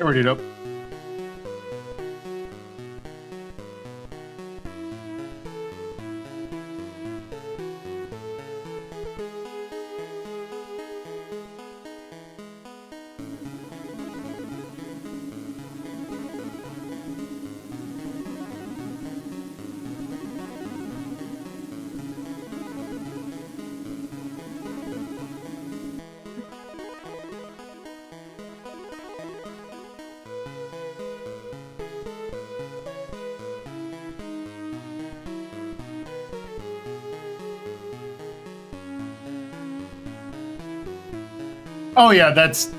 Already it up. Oh yeah, that's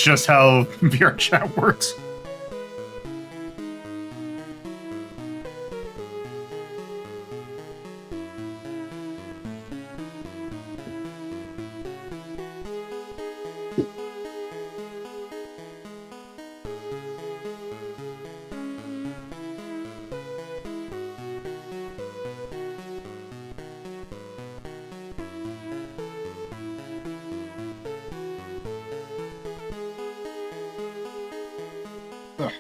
just how VR chat works. Ugh.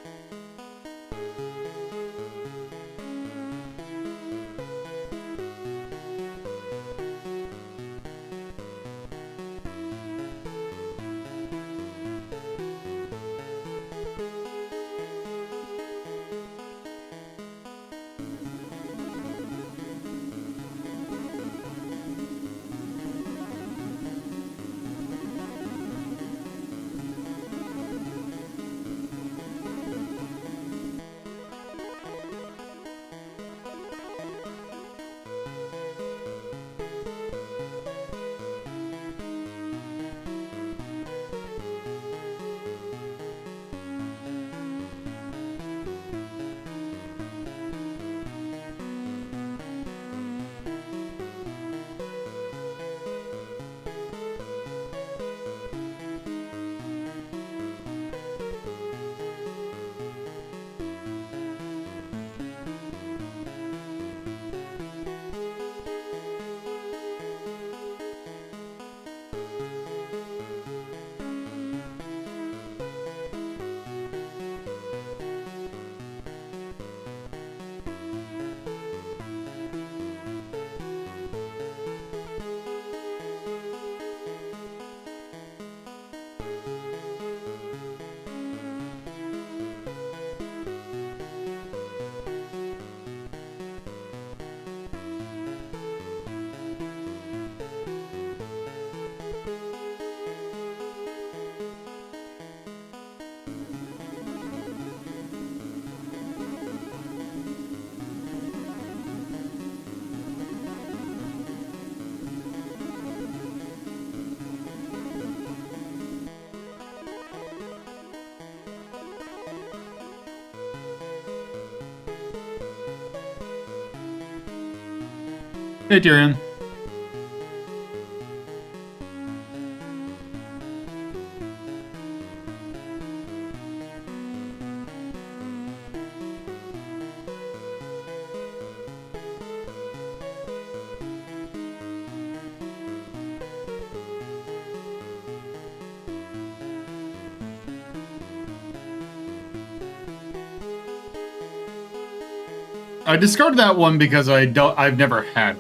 Hey, Tyrion. I discarded that one because I've never had.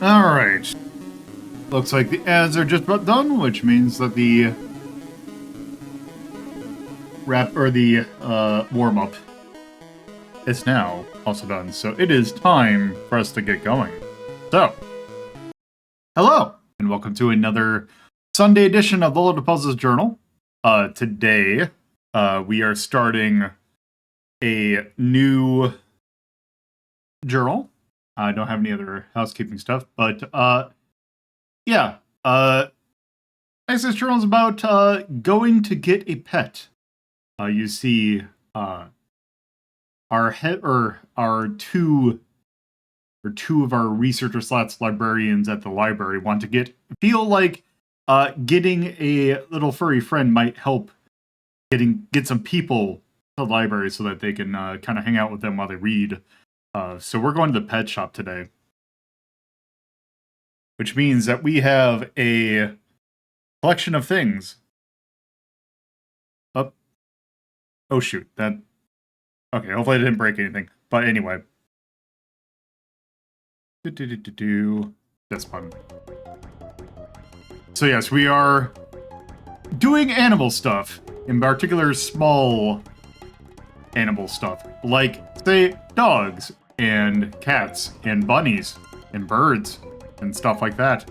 Alright. Looks like the ads are just about done, which means that the warm-up is now also done. So it is time for us to get going. So, hello, and welcome to another Sunday edition of Lolo De Puzlo's Journal. Today, we are starting a new journal. I don't have any other housekeeping stuff, but yeah. Next, this journal is about going to get a pet. You see, two of our researcher / librarians at the library want to feel like getting a little furry friend might help get some people to the library so that they can kind of hang out with them while they read. So we're going to the pet shop today, which means that we have a collection of things. Oh shoot, okay, hopefully I didn't break anything. But anyway. This button. So yes, we are doing animal stuff. In particular, small animal stuff. Like, say, dogs, and cats, and bunnies, and birds, and stuff like that.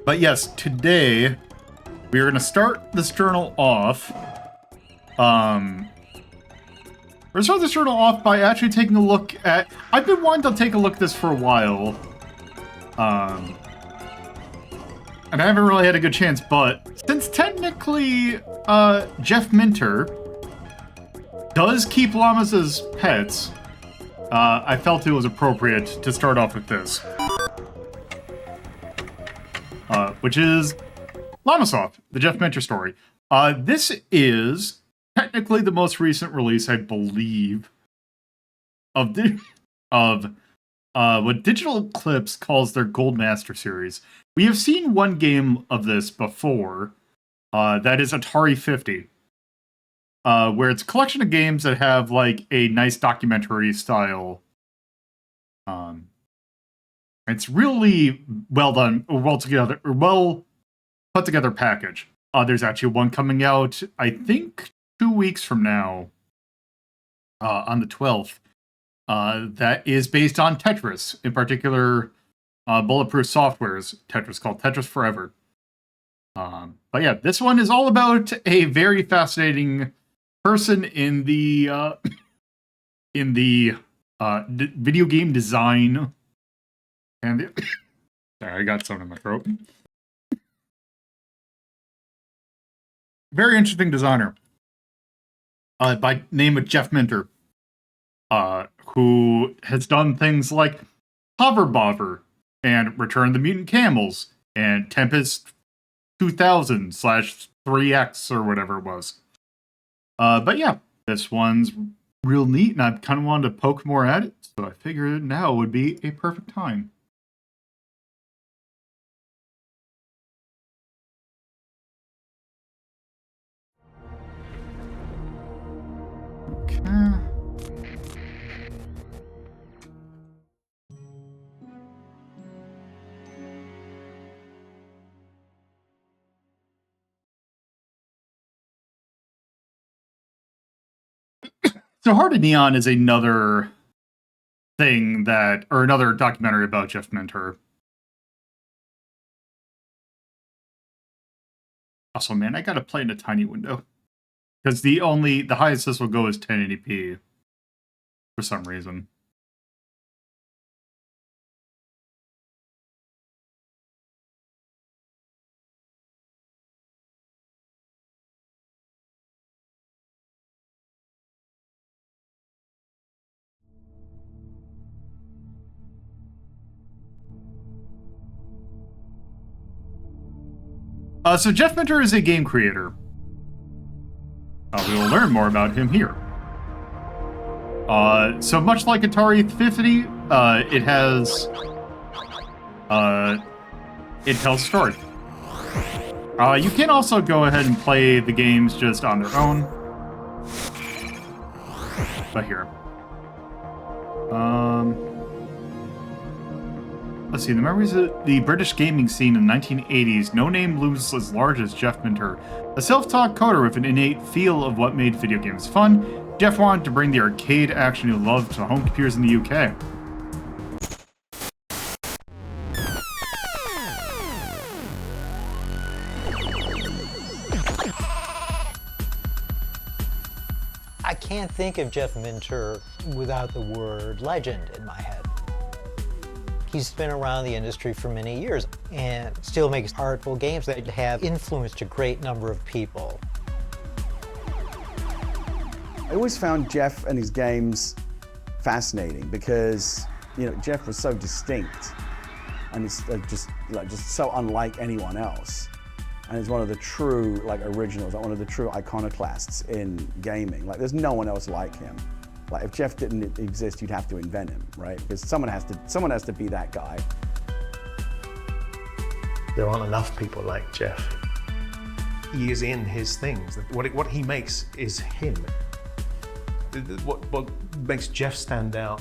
But yes, today, we are going to start this journal off. We're going to start this journal off by actually taking a look at... I've been wanting to take a look at this for a while. And I haven't really had a good chance, but since technically Jeff Minter does keep llamas as pets, I felt it was appropriate to start off with this. Which is Llamasoft, the Jeff Minter story. This is technically the most recent release, I believe, of what Digital Eclipse calls their Gold Master series. We have seen one game of this before, that is Atari 50, where it's a collection of games that have like a nice documentary style. It's really well done, well put together package. There's actually one coming out, I think, 2 weeks from now, on the 12th. That is based on Tetris, in particular, Bulletproof Software's Tetris, called Tetris Forever. But yeah, this one is all about a very fascinating person in the video game design. And sorry, I got something in my throat. Very interesting designer, by name of Jeff Minter, who has done things like Hover Bother and Return the Mutant Camels and Tempest 2000/3X or whatever it was. But yeah, this one's real neat, and I kind of wanted to poke more at it, so I figured now would be a perfect time. Okay. So Heart of Neon is another thing another documentary about Jeff Minter. Also, man, I gotta play in a tiny window. Because the highest this will go is 1080p. For some reason. So Jeff Minter is a game creator. We will learn more about him here. So much like Atari 50, it tells a story. You can also go ahead and play the games just on their own. But here. Let's see, the memories of the British gaming scene in the 1980s, no name looms as large as Jeff Minter. A self-taught coder with an innate feel of what made video games fun, Jeff wanted to bring the arcade action he loved to home computers in the UK. I can't think of Jeff Minter without the word legend in my head. He's been around the industry for many years and still makes artful games that have influenced a great number of people. I always found Jeff and his games fascinating because, you know, Jeff was so distinct and it's just so unlike anyone else. And he's one of the true originals, one of the true iconoclasts in gaming. Like there's no one else like him. Like if Jeff didn't exist, you'd have to invent him, right? Because someone has to be that guy. There aren't enough people like Jeff. He is in his things. What he makes is him. What makes Jeff stand out,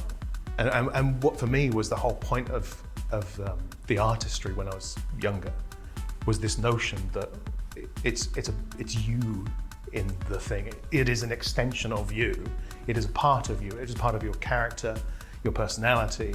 and what for me was the whole point of the artistry when I was younger, was this notion that it's you in the thing. It is an extension of you. It is a part of you. It is part of your character, your personality.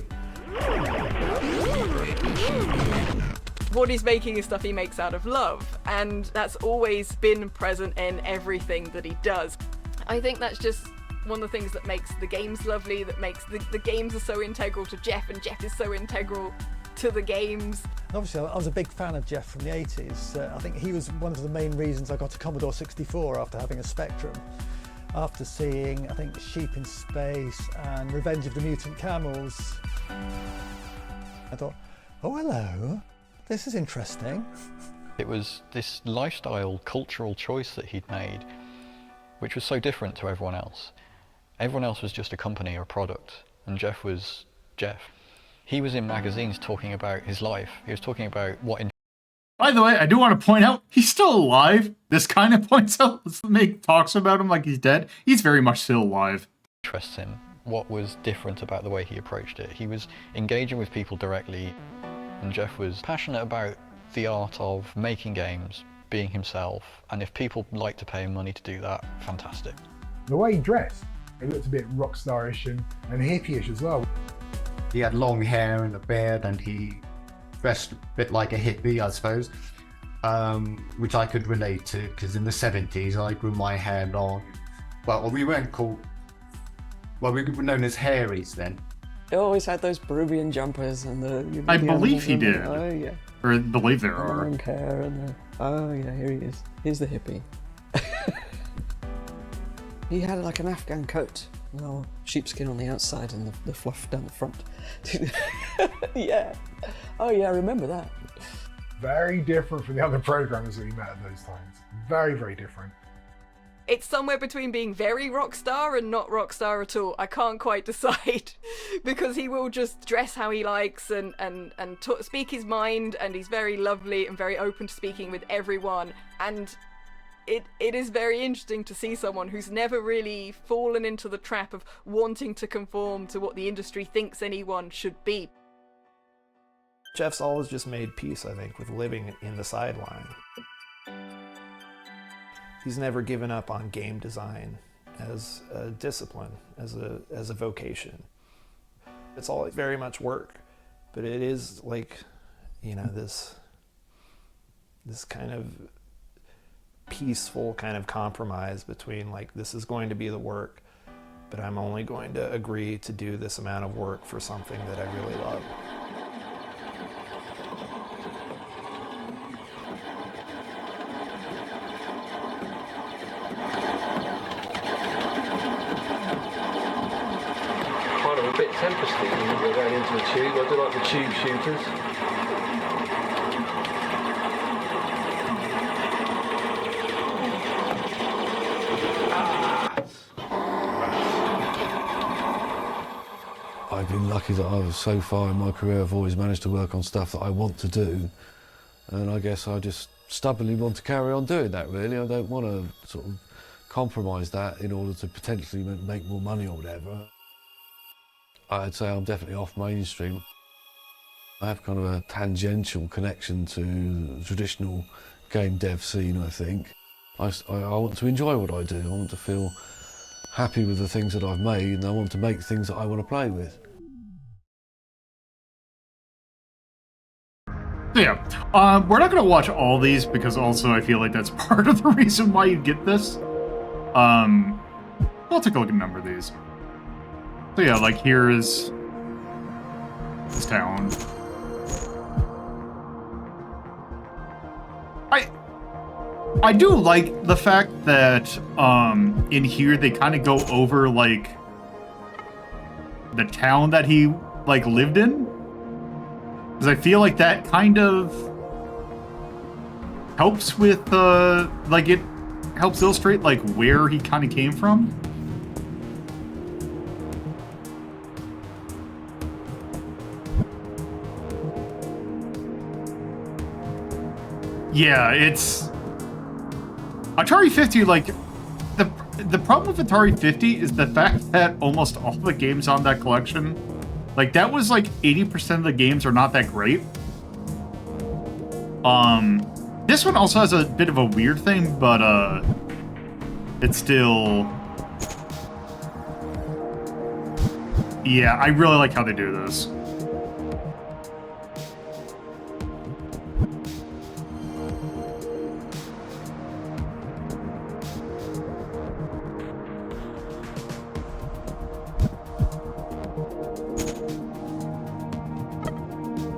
What he's making is stuff he makes out of love, and that's always been present in everything that he does. I think that's just one of the things that makes the games lovely, that makes the games are so integral to Jeff, and Jeff is so integral to the games. Obviously, I was a big fan of Jeff from the 80s. I think he was one of the main reasons I got a Commodore 64 after having a Spectrum. After seeing, I think, Sheep in Space and Revenge of the Mutant Camels, I thought, oh, hello, this is interesting. It was this lifestyle, cultural choice that he'd made, which was so different to everyone else. Everyone else was just a company or a product, and Jeff was Jeff. He was in magazines talking about his life. He was talking about what... By the way, I do want to point out, he's still alive. This kind of points out, talks about him like he's dead. He's very much still alive. Interests him, what was different about the way he approached it. He was engaging with people directly, and Jeff was passionate about the art of making games, being himself, and if people like to pay him money to do that, fantastic. The way he dressed, he looked a bit rock starish and hippie-ish as well. He had long hair and a beard, and he dressed a bit like a hippie, I suppose, which I could relate to, because in the 70s I grew my hair long. Well, we weren't called... Well, we were known as hairies then. He always had those Peruvian jumpers and the... I believe he did. Oh, yeah. Or I believe there are. Long hair and the... Oh, yeah, here he is. Here's the hippie. He had like an Afghan coat. Well, sheepskin on the outside and the fluff down the front. Yeah. Oh yeah, I remember that. Very different from the other programmers that we met at those times. Very, very different. It's somewhere between being very rock star and not rock star at all. I can't quite decide because he will just dress how he likes and speak his mind, and he's very lovely and very open to speaking with everyone. And it is very interesting to see someone who's never really fallen into the trap of wanting to conform to what the industry thinks anyone should be. Jeff's always just made peace, I think, with living in the sideline. He's never given up on game design as a discipline, as a vocation. It's all very much work, but it is like, you know, this kind of peaceful kind of compromise between like, this is going to be the work, but I'm only going to agree to do this amount of work for something that I really love. Kind of a bit tempesty when you go down into the tube. I do like the tube shooters. I've been lucky that I was so far in my career, I've always managed to work on stuff that I want to do, and I guess I just stubbornly want to carry on doing that, really. I don't want to sort of compromise that in order to potentially make more money or whatever. I'd say I'm definitely off mainstream. I have kind of a tangential connection to the traditional game dev scene, I think. I want to enjoy what I do. I want to feel happy with the things that I've made, and I want to make things that I want to play with. Yeah, we're not going to watch all these because also I feel like that's part of the reason why you get this. We'll take a look at a number of these. So yeah, like here's this town. I do like the fact that in here they kind of go over like the town that he like lived in, because I feel like that kind of helps with like it helps illustrate like where he kind of came from. Yeah, it's Atari 50, like, the problem with Atari 50 is the fact that almost all the games on that collection, like, that was, like, 80% of the games are not that great. This one also has a bit of a weird thing, but, it's still... Yeah, I really like how they do this.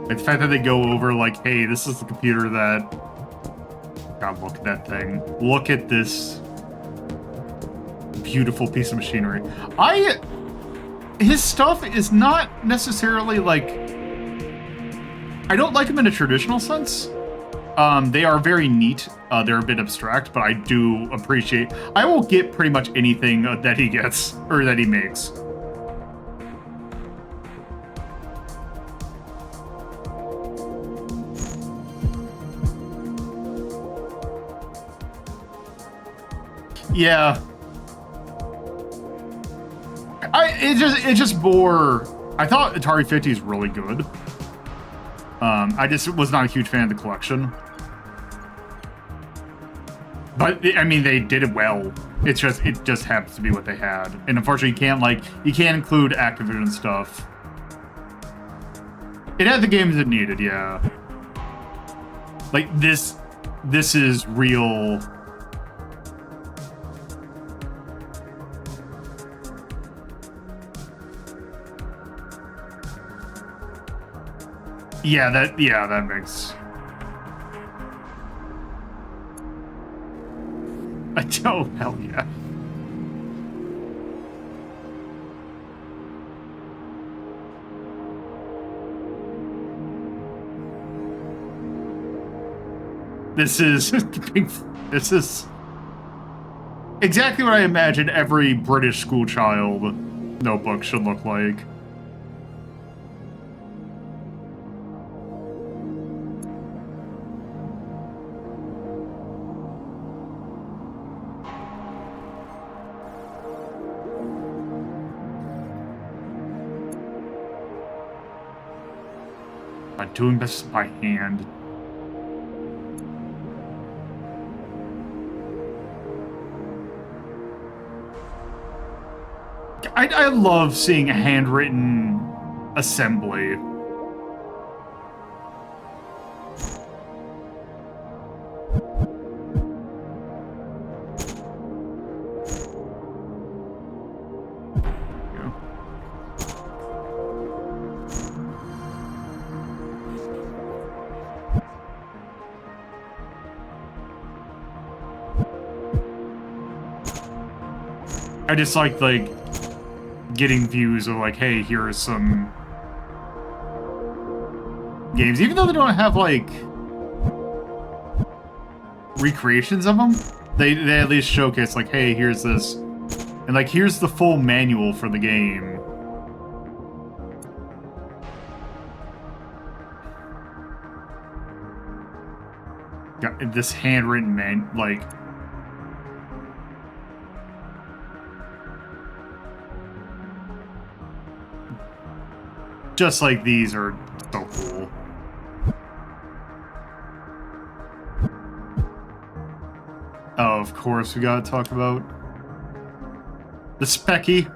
The fact that they go over, like, hey, this is the computer that... God, look at that thing. Look at this beautiful piece of machinery. His stuff is not necessarily, like... I don't like him in a traditional sense. They are very neat. They're a bit abstract, but I do appreciate... I will get pretty much anything that he gets, or that he makes. Yeah. It just bore... I thought Atari 50 is really good. I just was not a huge fan of the collection. But, I mean, they did it well. It just happens to be what they had. And unfortunately, you can't include Activision stuff. It had the games it needed, yeah. Like, this is real... Yeah, that makes... Oh, hell yeah. This is exactly what I imagine every British schoolchild notebook should look like. I'm doing this by hand. I love seeing a handwritten assembly. I just like getting views of like, hey, here are some games, even though they don't have like recreations of them. They at least showcase like, hey, here's this, and like here's the full manual for the game. Got this handwritten like. Just like these are so cool. Oh, of course, we gotta talk about the Specky.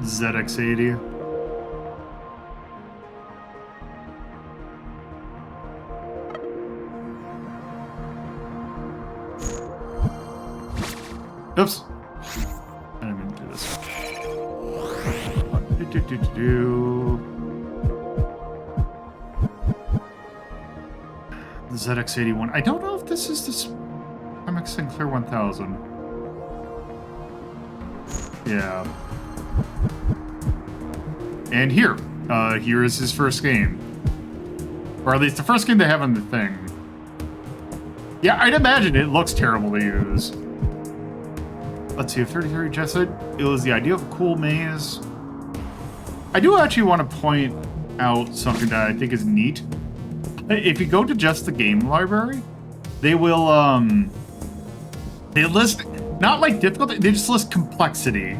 ZX80. Oops. I didn't mean to do this. The ZX81. I don't know if this is the MX Sinclair 1000. Yeah. And here is his first game. Or at least the first game they have on the thing. Yeah, I'd imagine it looks terrible to use. Let's see, if 33 just said it was the idea of a cool maze. I do actually want to point out something that I think is neat. If you go to just the game library, they will, they list, not like difficulty, they just list complexity.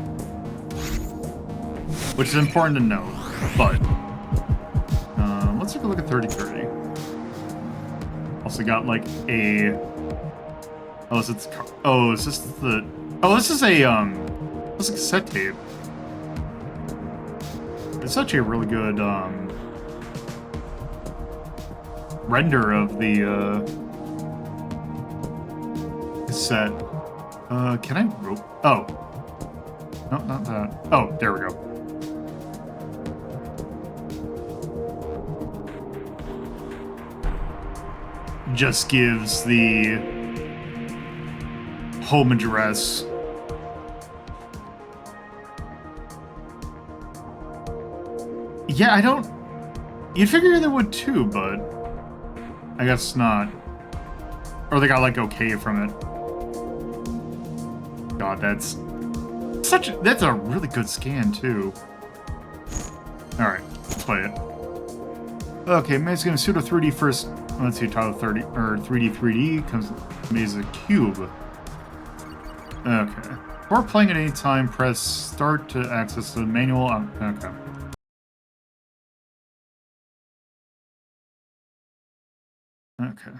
Which is important to note, but let's take a look at 3030. Also got like a, oh, is it, oh, is this the, oh, this is a, this is a cassette tape. It's actually a really good, render of the, cassette. Can I rope? Oh. No, not that. Oh, there we go. Just gives the home address. Yeah, I don't... You'd figure they would too, but I guess not. Or they got like okay from it. God, that's a really good scan too. Alright, let's play it. Okay, Maze gonna pseudo 3D first. Let's see, title 30 or 3D comes Maze a cube. Okay. Before playing at any time, press start to access the manual. Okay. Okay.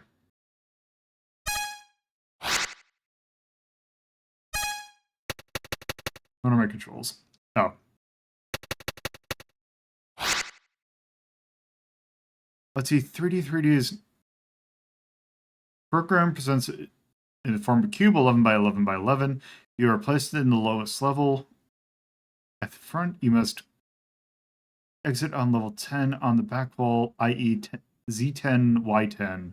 What are my controls? Oh. Let's see, 3D is... Program presents it in the form of a cube, 11 by 11 by 11. You are placed in the lowest level. At the front, you must exit on level 10 on the back wall, i.e. Z10, Y10.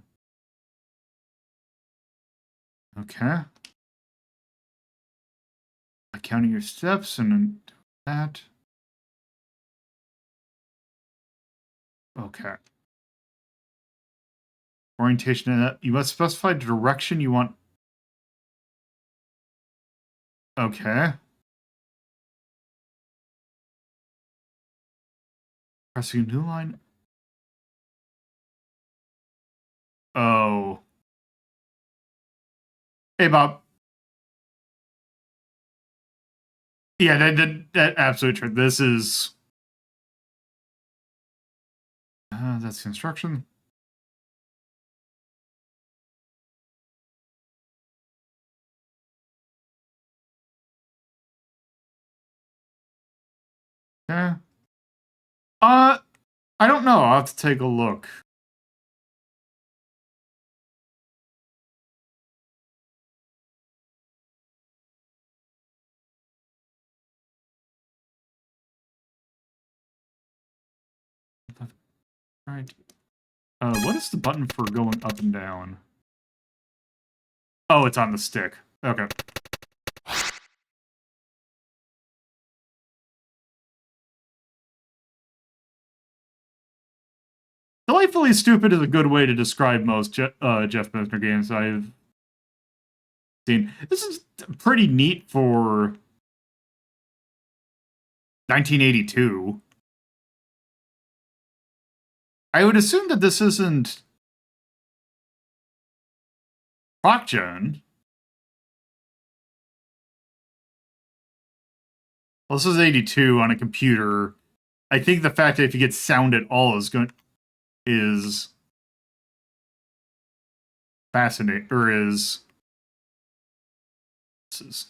Okay. By counting your steps and that. Okay. Orientation, you must specify the direction you want. Okay. Pressing a new line. Oh. Hey, Bob. Yeah, that absolutely true. This is... that's the instruction. Okay. I don't know. I'll have to take a look. Right. What is the button for going up and down? Oh, it's on the stick. Okay. Delightfully stupid is a good way to describe most Jeff Messner games I've seen. This is pretty neat for 1982. I would assume that this isn't ProcGen. Well, this is 82 on a computer. I think the fact that if you get sound at all is fascinating, or is... This is...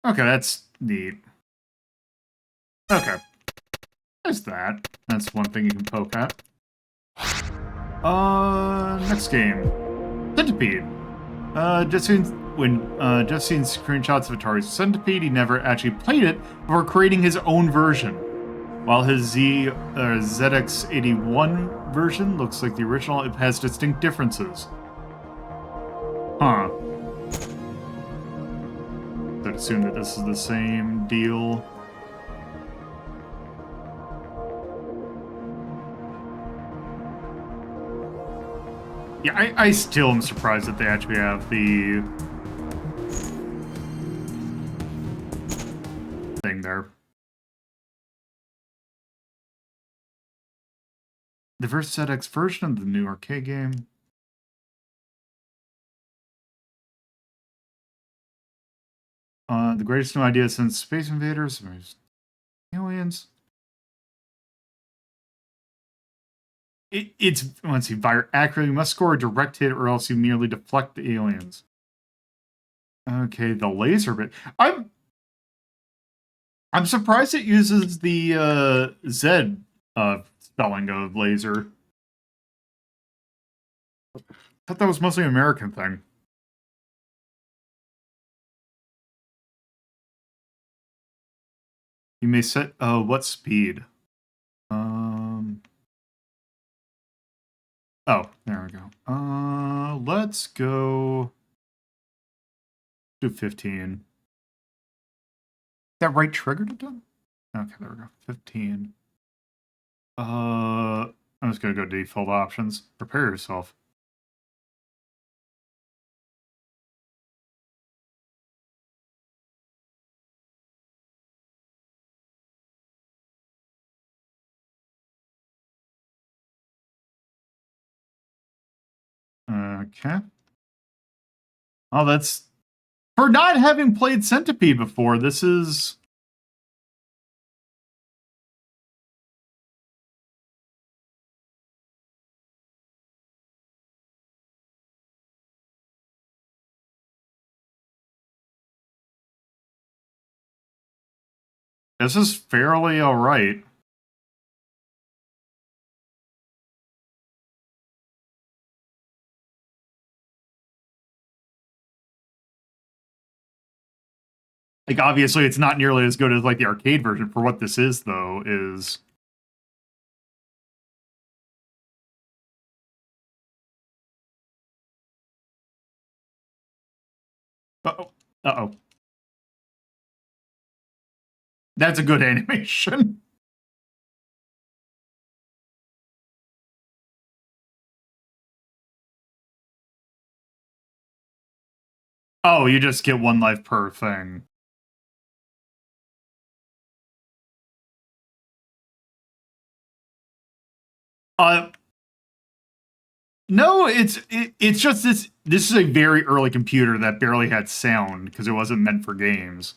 Okay, that's neat. Okay. There's that. That's one thing you can poke at. Next game. Centipede. Just seen screenshots of Atari's Centipede. He never actually played it before creating his own version. While his ZX81 version looks like the original, it has distinct differences. Huh. I'd assume that this is the same deal. Yeah, I still am surprised that they actually have the thing there. The ZX version of the new arcade game. The greatest new idea since Space Invaders. Aliens. It's let's see, fire accurately. You must score a direct hit, or else you merely deflect the aliens. Okay, the laser bit. I'm surprised it uses the Z spelling of laser. I thought that was mostly an American thing. You may set what speed? Oh, there we go. Let's go do 15. Is that right trigger to do? Okay, there we go. 15. I'm just gonna go default options. Prepare yourself. Okay. Oh, that's... For not having played Centipede before, this is... This is fairly alright. Like, obviously, it's not nearly as good as, like, the arcade version. For what this is, though, is... Uh-oh. Uh-oh. That's a good animation. Oh, you just get one life per thing. No, it's just this is a very early computer that barely had sound because it wasn't meant for games.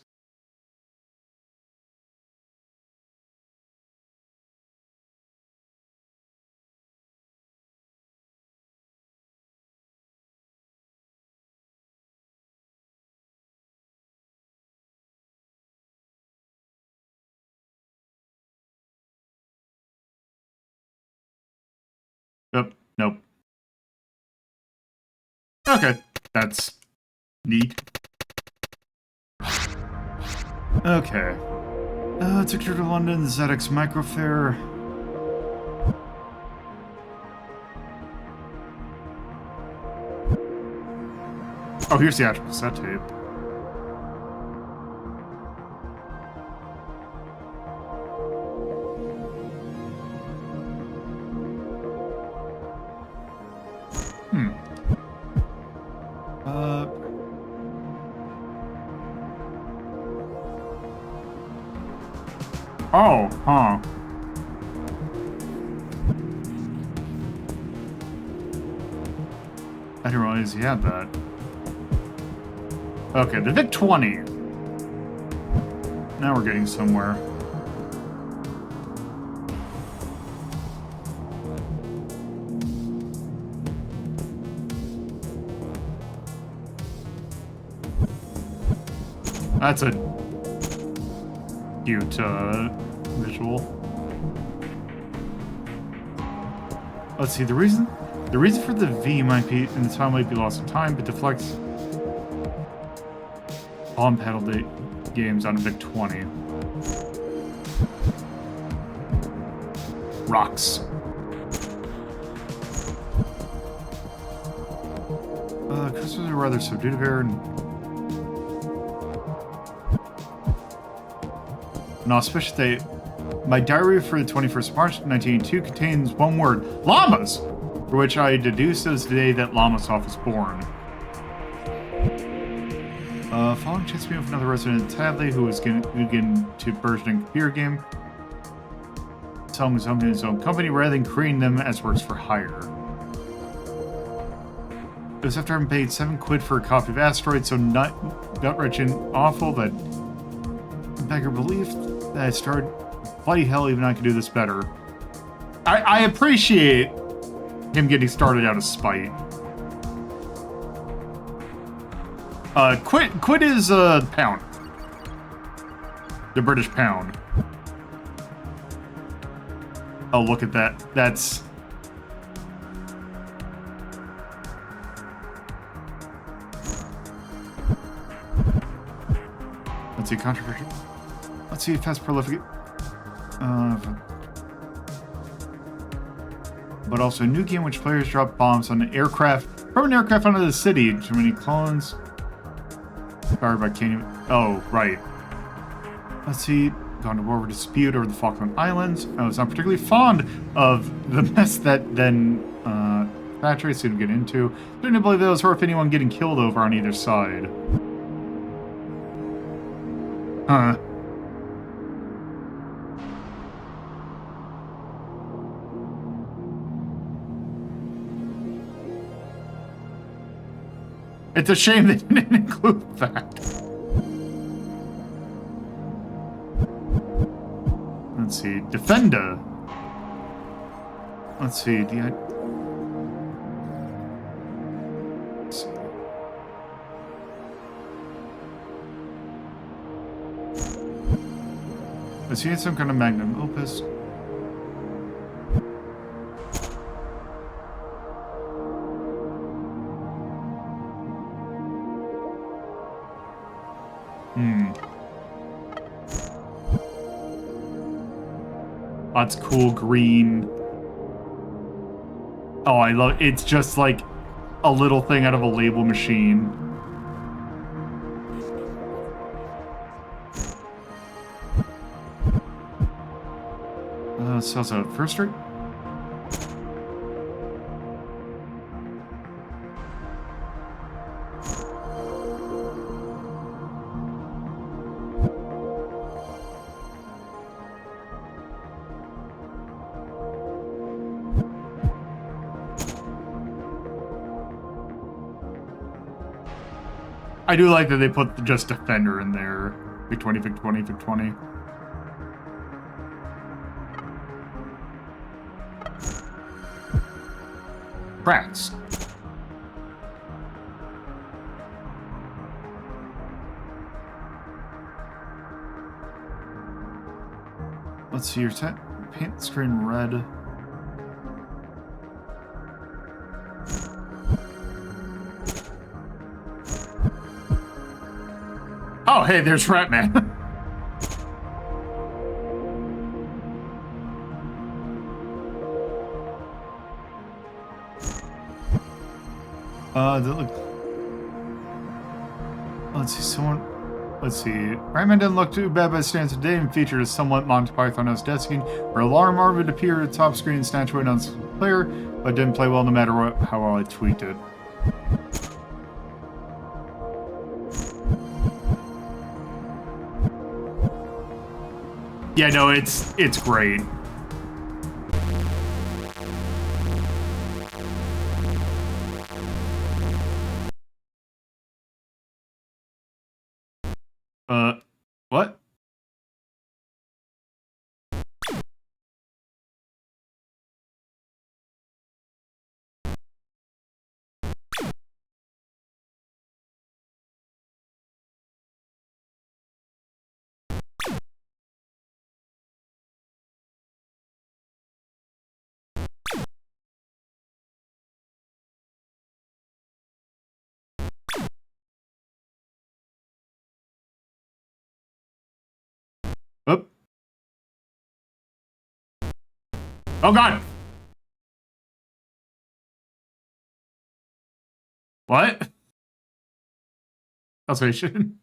Yep, nope. Okay, that's neat. Okay. Ticket to London, ZX Microfair. Oh, here's the actual cassette tape. Oh, huh. I didn't realize he had that. Okay, the VIC-20. Now we're getting somewhere. That's a cute visual. Let's see, the reason for the V might be, and the time might be lost in time, but deflects bomb paddle games on a VIC-20. Rocks. Crystals are rather subdued here, and an auspicious day. My diary for the 21st of March 1982 contains one word, llamas, for which I deduced as the day that Llamasoft was born. Following chance meeting with another resident, Tadley, who was getting to burgeoning computer game, selling something in his own company rather than creating them as works for hire. It was after having paid 7 quid for a copy of Asteroid, so gut-wrenching awful that beggar believed that I started. Bloody hell, even I could do this better. I appreciate him getting started out of spite. Quid is pound. The British pound. Oh, look at that. That's... Let's see, controversial. Let's see, fast prolific. But also a new game in which players drop bombs on an aircraft from an aircraft onto the city. Too many clones. Powered by Canyon. Oh, right. Let's see. Gone to war with dispute over the Falkland Islands. I was not particularly fond of the mess that then Patrick seemed to get into. Didn't believe there was worth anyone getting killed over on either side. Huh. It's a shame they didn't include that. Let's see, Defender. Let's see, Let's see, some kind of magnum opus. That's cool, green. Oh, I love it's just like a little thing out of a label machine. So it's a first rate. I do like that they put just Defender in there. VIC-20, VIC-20, VIC-20. Cracks. Let's see your paint the screen red. Oh, hey, there's Ratman. Let's see, let's see. Ratman doesn't look too bad by the standards today and featured a somewhat Monty Python-esque desking where alarm art would appear at the top screen and snatch away on the player, but didn't play well no matter how well I tweaked it. Yeah, no, it's great. Oop. Oh god! What? Salvation.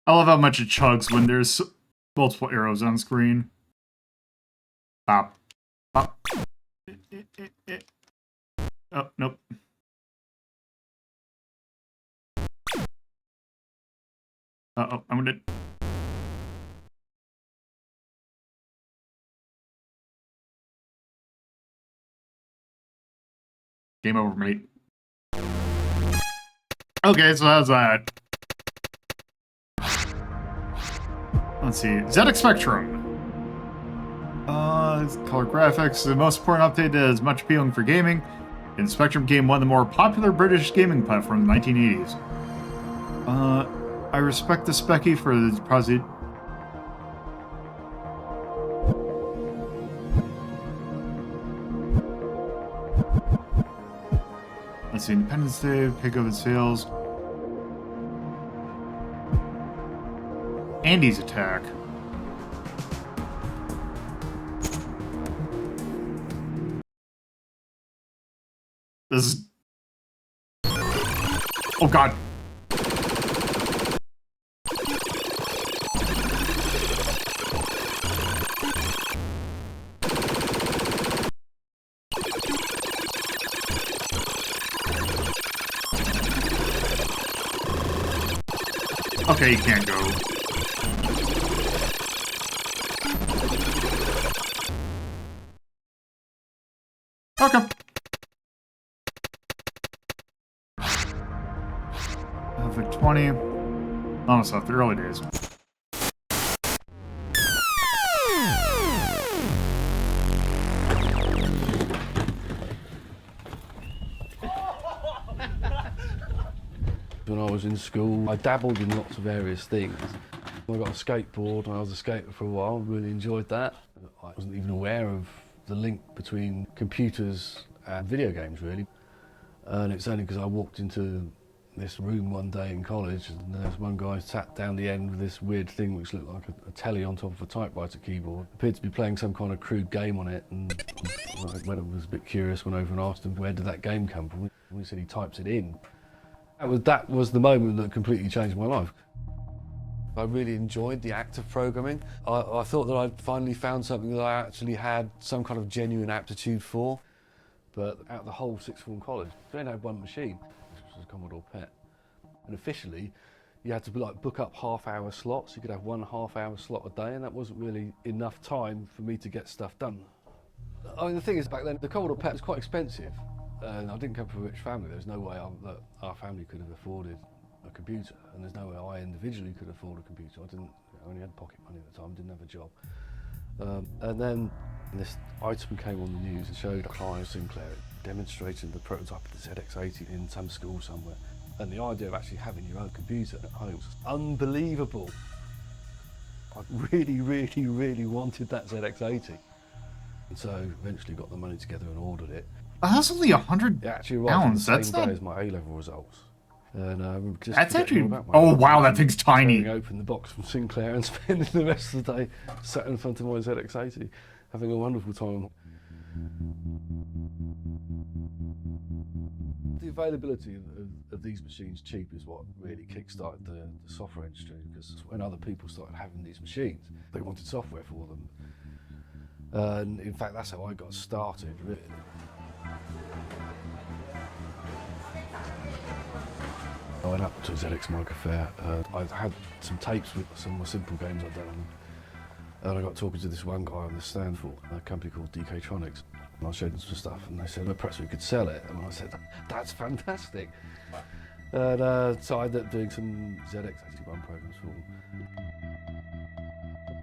I love how much it chugs when there's multiple arrows on screen. Pop. Pop. Oh, nope. Uh-oh, I'm gonna... Game over, mate. Okay, so how's that? Let's see. ZX Spectrum. Color graphics. The most important update is much appealing for gaming. And Spectrum became one of the more popular British gaming platforms in the 1980s. I respect the Specky for the positive. Let's see. Independence Day, pick up its sales. Andy's attack. This is... Oh god. Okay, you can't go. Okay. For 20. Llamasoft, the early days. When I was in school, I dabbled in lots of various things. I got a skateboard and I was a skater for a while, really enjoyed that. I wasn't even aware of the link between computers and video games, really. And it's only because I walked into this room one day in college and there's one guy sat down the end with this weird thing which looked like a telly on top of a typewriter keyboard. Appeared to be playing some kind of crude game on it, and when I was a bit curious, went over and asked him where did that game come from. And he said he types it in. That was the moment that completely changed my life. I really enjoyed the act of programming. I thought that I'd finally found something that I actually had some kind of genuine aptitude for. But out of the whole sixth form college, we only had one machine, which was a Commodore PET. And officially, you had to book up half-hour slots. You could have 1 half-hour slot a day, and that wasn't really enough time for me to get stuff done. I mean, the thing is, back then, the Commodore PET was quite expensive. And I didn't come from a rich family. There's no way that our family could have afforded a computer, and there's no way I individually could afford a computer. I only had pocket money at the time, didn't have a job. And then this item came on the news and showed Clive Sinclair demonstrating the prototype of the ZX80 in some school somewhere. And the idea of actually having your own computer at home was unbelievable. I really, really, really wanted that ZX80. And so eventually got the money together and ordered it. Oh, that's only 100 It actually arrived pounds. on the That's same day not... as my A-level results. And I remember just That's forgetting actually... all about my Oh, A-level wow, that results thing's and tiny. tearing open the box from Sinclair and spending the rest of the day sat in front of my ZX80, having a wonderful time. The availability of these machines cheap is what really kick-started the software industry, because when other people started having these machines, they wanted software for them. And in fact, that's how I got started, really. I went up to ZX Micro Fair. I had some tapes with some more simple games I'd done, and I got talking to this one guy on the stand for a company called DK-Tronics. And I showed them some stuff, and they said, well, perhaps we could sell it. And I said, that's fantastic. And so I ended up doing some ZX81 programs for them.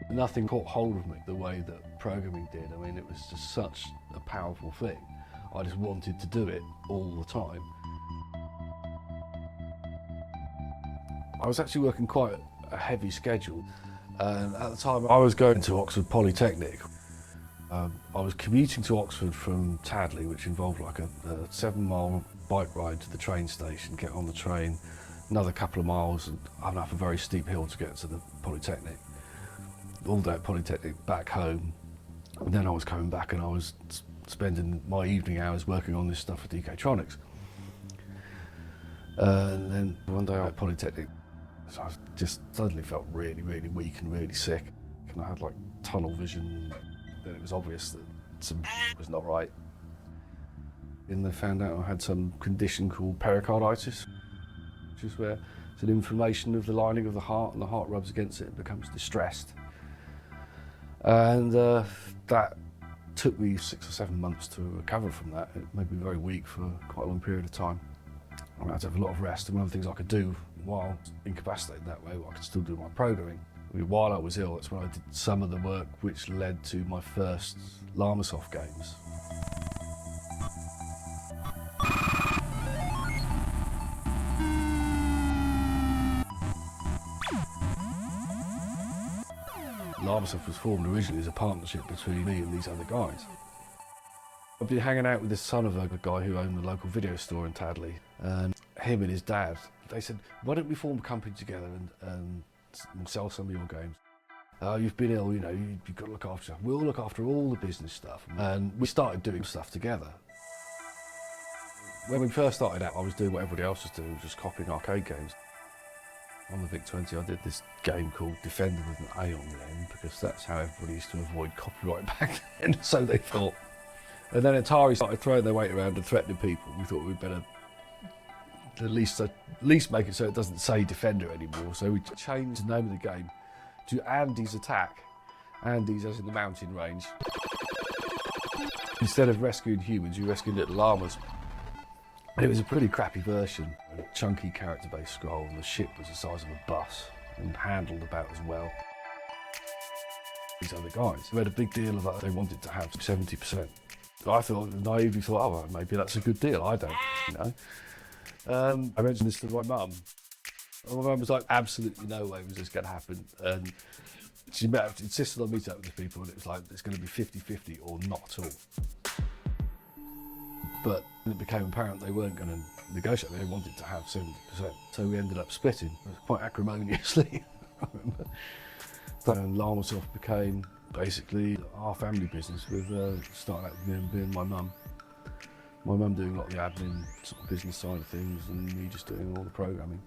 Nothing caught hold of me the way that programming did. I mean, it was just such a powerful thing. I just wanted to do it all the time. I was actually working quite a heavy schedule. And at the time, I was going to Oxford Polytechnic. I was commuting to Oxford from Tadley, which involved like a 7-mile bike ride to the train station, get on the train, another couple of miles, and I'm up a very steep hill to get to the Polytechnic. All day at Polytechnic, back home. And then I was coming back and I was spending my evening hours working on this stuff for DK-Tronics. And then one day at Polytechnic, so I just suddenly felt really, really weak and really sick. And I had like tunnel vision. Then it was obvious that something was not right. And they found out I had some condition called pericarditis, which is where it's an inflammation of the lining of the heart, and the heart rubs against it and becomes distressed. And that took me 6 or 7 months to recover from that. It made me very weak for quite a long period of time. I had to have a lot of rest, and one of the things I could do while incapacitated that way, I could still do my programming. I mean, while I was ill, that's when I did some of the work which led to my first Llamasoft games. Llamasoft was formed originally as a partnership between me and these other guys. I've been hanging out with this son of a guy who owned the local video store in Tadley, and him and his dad, they said, why don't we form a company together and sell some of your games? You've been ill, you know, you've got to look after yourself. We'll look after all the business stuff. And we started doing stuff together. When we first started out, I was doing what everybody else was doing, just copying arcade games. On the VIC-20, I did this game called Defender with an A on the end, because that's how everybody used to avoid copyright back then, so they thought. And then Atari started throwing their weight around and threatening people. We thought we'd better at least make it so it doesn't say Defender anymore. So we changed the name of the game to Andy's Attack. Andy's as in the mountain range. Instead of rescuing humans, you rescued little llamas. It was a pretty crappy version, a chunky character-based scroll, and the ship was the size of a bus and handled about as well. These other guys who had a big deal of that, they wanted to have 70%. I naively thought, oh, well, maybe that's a good deal, I don't know. I mentioned this to my mum. My mum was like, absolutely no way was this going to happen. And she insisted on meeting up with the people, and it was like, it's going to be 50-50 or not at all. But it became apparent they weren't going to negotiate, they wanted to have 70%. So we ended up splitting, quite acrimoniously, I remember. And Llamasoft became basically our family business, with starting out with me being my mum. My mum doing a lot of the admin sort of business side of things, and me just doing all the programming.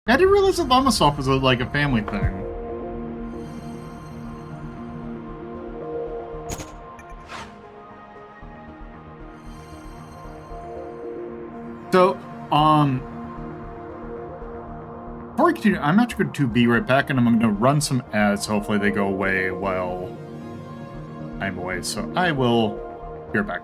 I didn't realize that Llamasoft was like a family thing. So, before we continue, I'm actually going to be right back, and I'm going to run some ads. Hopefully they go away while I'm away, so I will be right back.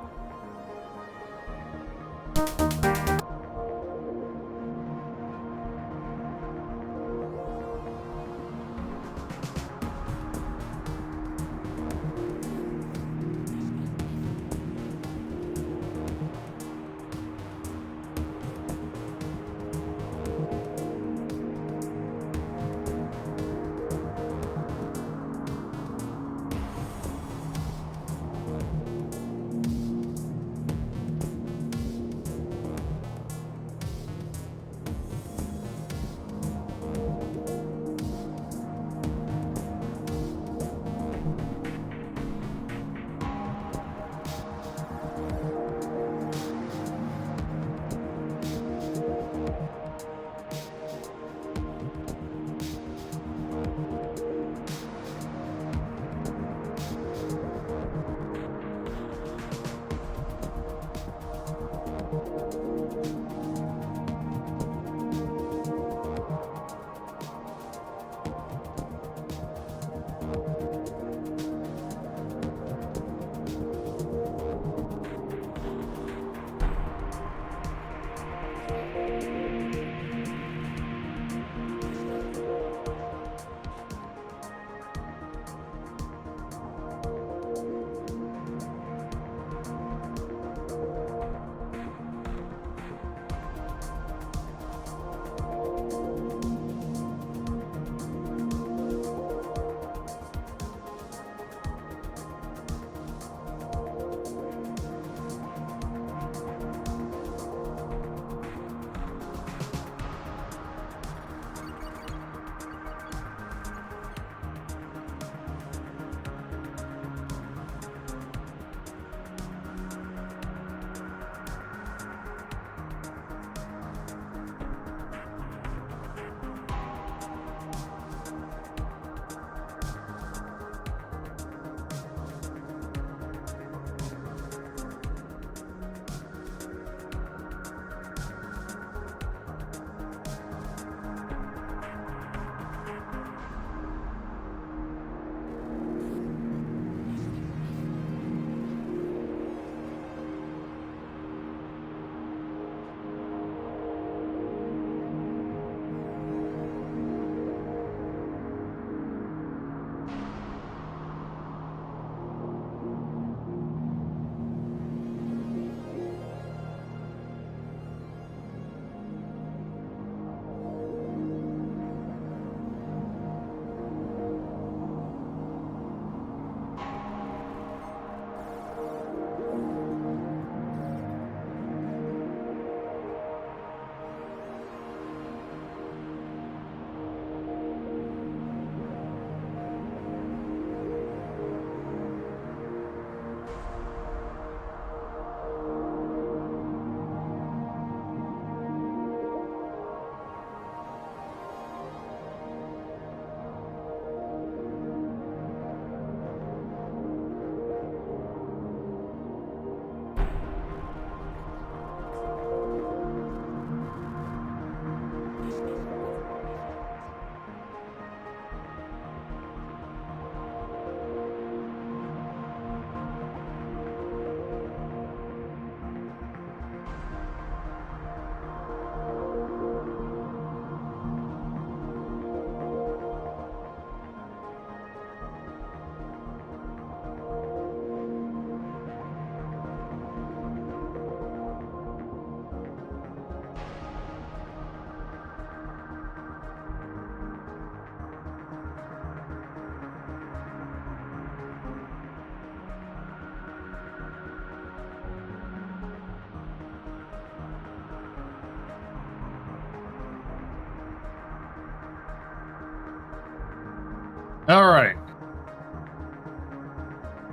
All right.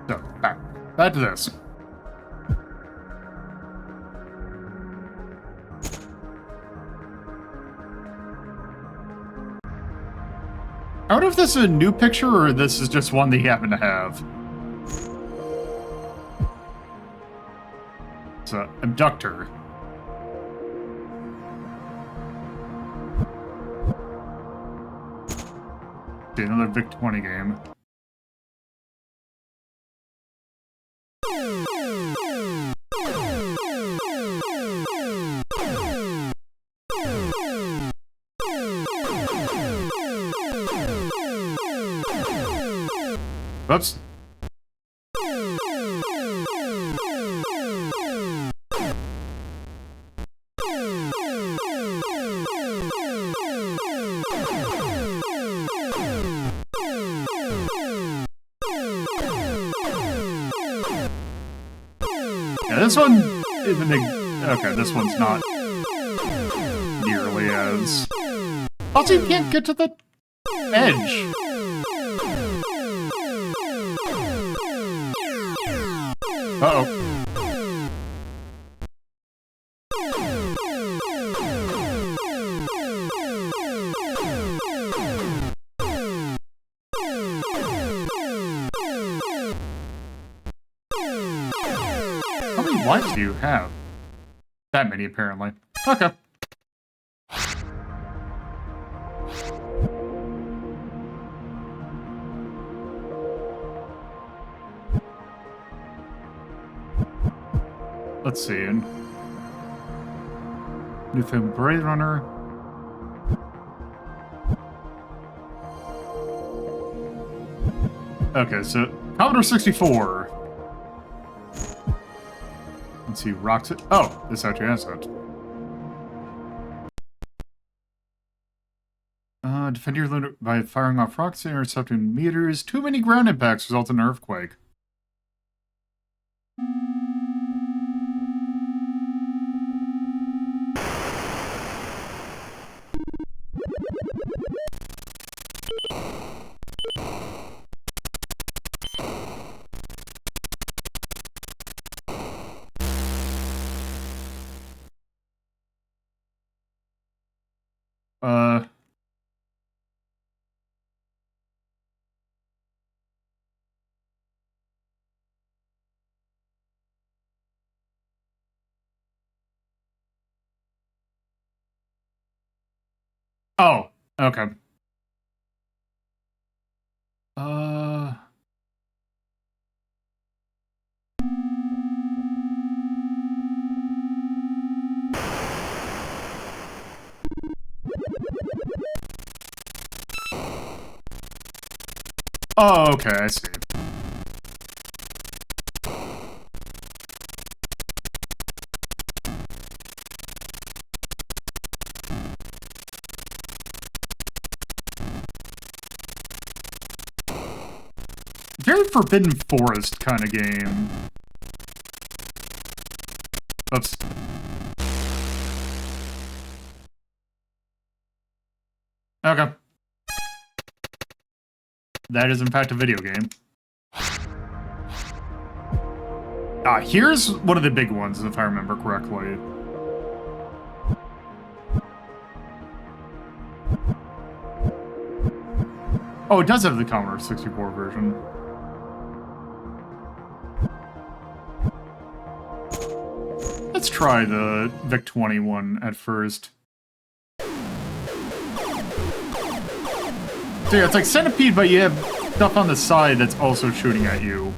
So back to this. I wonder if this is a new picture or this is just one that you happen to have. It's an abductor. See, another VIC-20 game. Whoops. Yeah, this one isn't okay, this one's not nearly as... Also, you can't get to the edge. Uh-oh. How many lives do you have? That many, apparently. Okay. Let's see. New film Blade Runner. Okay, so Commodore 64. Let's see, Roxy. Oh, this actually has it. Defend your lunar by firing off rockets and intercepting meters. Too many ground impacts result in an earthquake. Oh, okay. Oh, okay, I see. Very Forbidden Forest kind of game. Oops. Okay. That is in fact a video game. Here's one of the big ones, if I remember correctly. Oh, it does have the Commodore 64 version. Let's try the VIC-20 one at first. So yeah, it's like Centipede, but you have stuff on the side that's also shooting at you.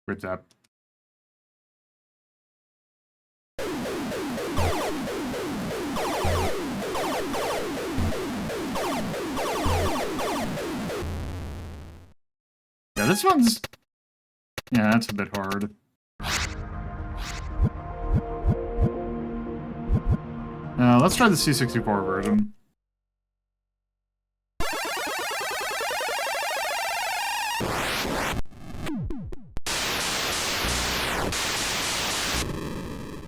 Where's that? Yeah, this one's... Yeah, that's a bit hard. Let's try the C64 version.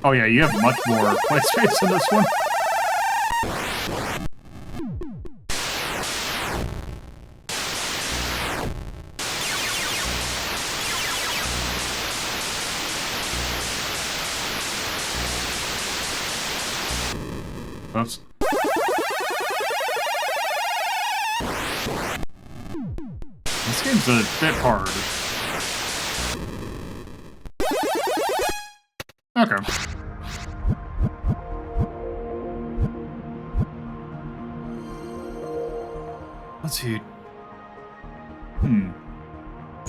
Oh yeah, you have much more play space in this one. Oops. This game's a bit hard. Okay. Let's see.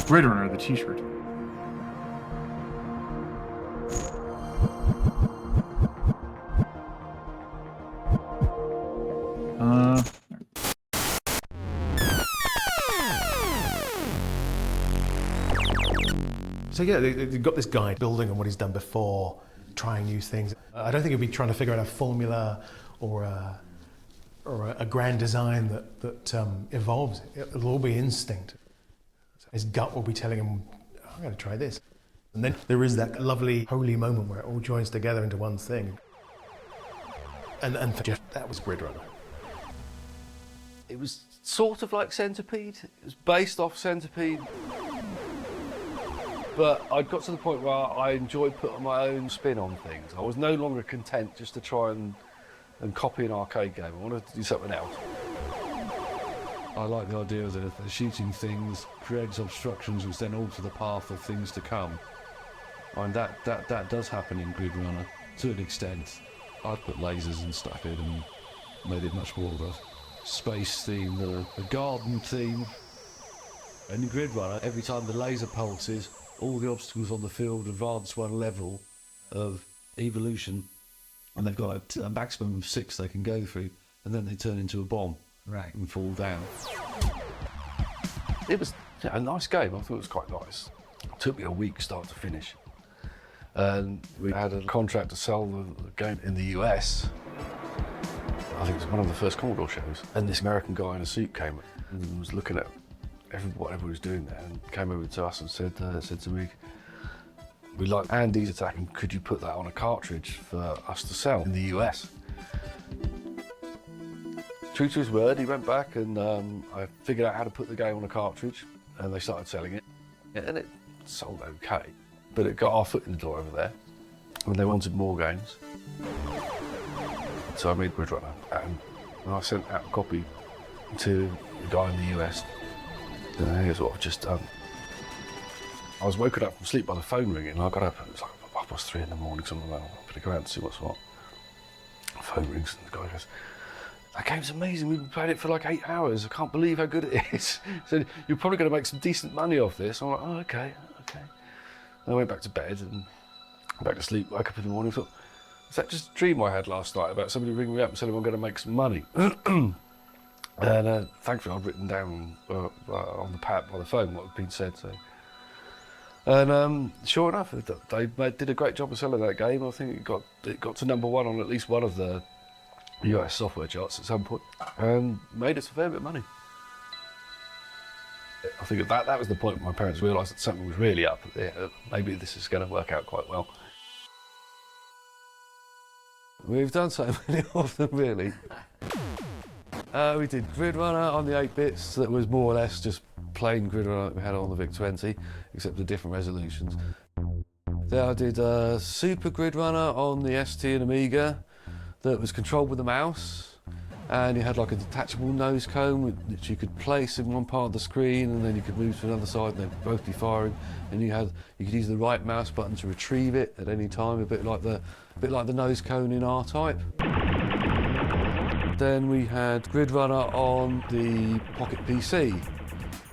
Grid Runner, the t-shirt. So yeah, they've got this guy building on what he's done before, trying new things. I don't think he'll be trying to figure out a formula or a grand design that evolves. It'll all be instinct. His gut will be telling him, I'm going to try this. And then there is that lovely, holy moment where it all joins together into one thing. And for Jeff, that was Grid Runner. It was sort of like Centipede. It was based off Centipede. But I got to the point where I enjoyed putting my own spin on things. I was no longer content just to try and copy an arcade game. I wanted to do something else. I like the idea that shooting things creates obstructions which then alter the path of things to come. And that does happen in Grid Runner to an extent. I put lasers and stuff in and made it much more of a space theme than a garden theme. And in Grid Runner, every time the laser pulses, all the obstacles on the field advance one level of evolution, and they've got a maximum of 6 they can go through, and then they turn into a bomb and fall down. It was a nice game. I thought it was quite nice. It took me a week start to finish. And we had a contract to sell the game in the US. I think it was one of the first Commodore shows. And this American guy in a suit came and was looking at what everybody was doing there, and came over to us and said to me, "We like Andy's attack, and could you put that on a cartridge for us to sell in the US?" True to his word, he went back and I figured out how to put the game on a cartridge, and they started selling it. And it sold okay, but it got our foot in the door over there, and they wanted more games. So I made Grid Runner, and I sent out a copy to the guy in the US. And here's what I've just done. I was woken up from sleep by the phone ringing, and I got up and it was like 3:30 in the morning, something like that. I'm going to go out and see what's what. The phone rings and the guy goes, "That game's amazing, we've been playing it for like 8 hours, I can't believe how good it is." He said, "You're probably going to make some decent money off this." I'm like, "Oh, okay. And I went back to bed and back to sleep, woke up in the morning and thought, "Is that just a dream I had last night about somebody ringing me up and saying I'm going to make some money?" And thankfully I'd written down on the pad by the phone what had been said. So. And sure enough, they did a great job of selling that game. I think it got to number 1 on at least one of the US software charts at some point, and made us a fair bit of money. I think that was the point where my parents realised that something was really up. Maybe this is going to work out quite well. We've done so many of them, really. We did Grid Runner on the 8-bits, that was more or less just plain Grid Runner that we had on the VIC-20, except with different resolutions. Then I did Super Grid Runner on the ST and Amiga, that was controlled with a mouse, and you had like a detachable nose cone which you could place in one part of the screen, and then you could move to another side and they'd both be firing, and you could use the right mouse button to retrieve it at any time, a bit like the nose cone in R-Type. Then we had Grid Runner on the Pocket PC.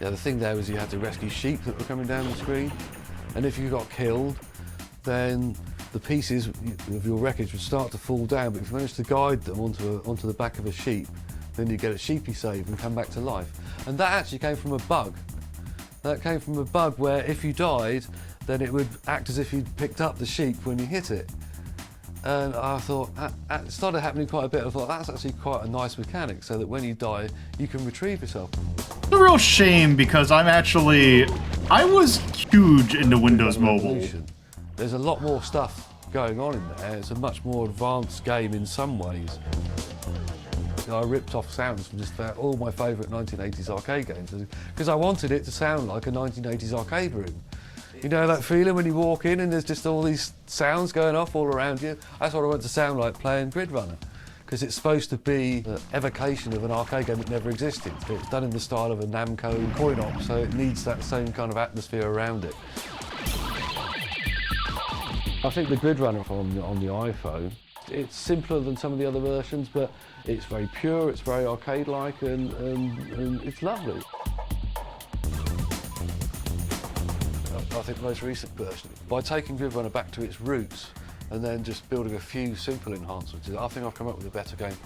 Yeah, the thing there was you had to rescue sheep that were coming down the screen, and if you got killed, then the pieces of your wreckage would start to fall down, but if you managed to guide them onto the back of a sheep, then you get a sheepy save and come back to life. And that actually came from a bug That came from a bug where if you died, then it would act as if you'd picked up the sheep when you hit it. And I thought, it started happening quite a bit. I thought, that's actually quite a nice mechanic, so that when you die, you can retrieve yourself. It's a real shame because I was huge into Windows Mobile. There's a lot more stuff going on in there. It's a much more advanced game in some ways. I ripped off sounds from just about all my favourite 1980s arcade games because I wanted it to sound like a 1980s arcade room. You know that feeling when you walk in and there's just all these sounds going off all around you? That's what I want to sound like playing Grid Runner, because it's supposed to be an evocation of an arcade game that never existed. It's done in the style of a Namco coin-op, so it needs that same kind of atmosphere around it. I think the Grid Runner on the iPhone, it's simpler than some of the other versions, but it's very pure, it's very arcade-like, and it's lovely. I think the most recent version, by taking Grid Runner back to its roots and then just building a few simple enhancements, I think I've come up with a better game.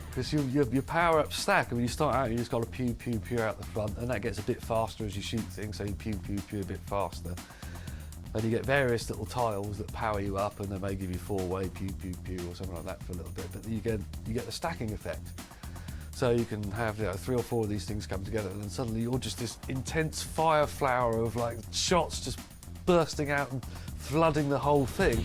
Because your power-up stack, I mean, you start out, you just got to pew, pew, pew out the front, and that gets a bit faster as you shoot things, so you pew, pew, pew a bit faster. And you get various little tiles that power you up, and they may give you 4-way pew, pew, pew, or something like that for a little bit, but you get the stacking effect. So you can have 3 or 4 of these things come together, and then suddenly you're just this intense fire flower of like shots just bursting out and flooding the whole thing.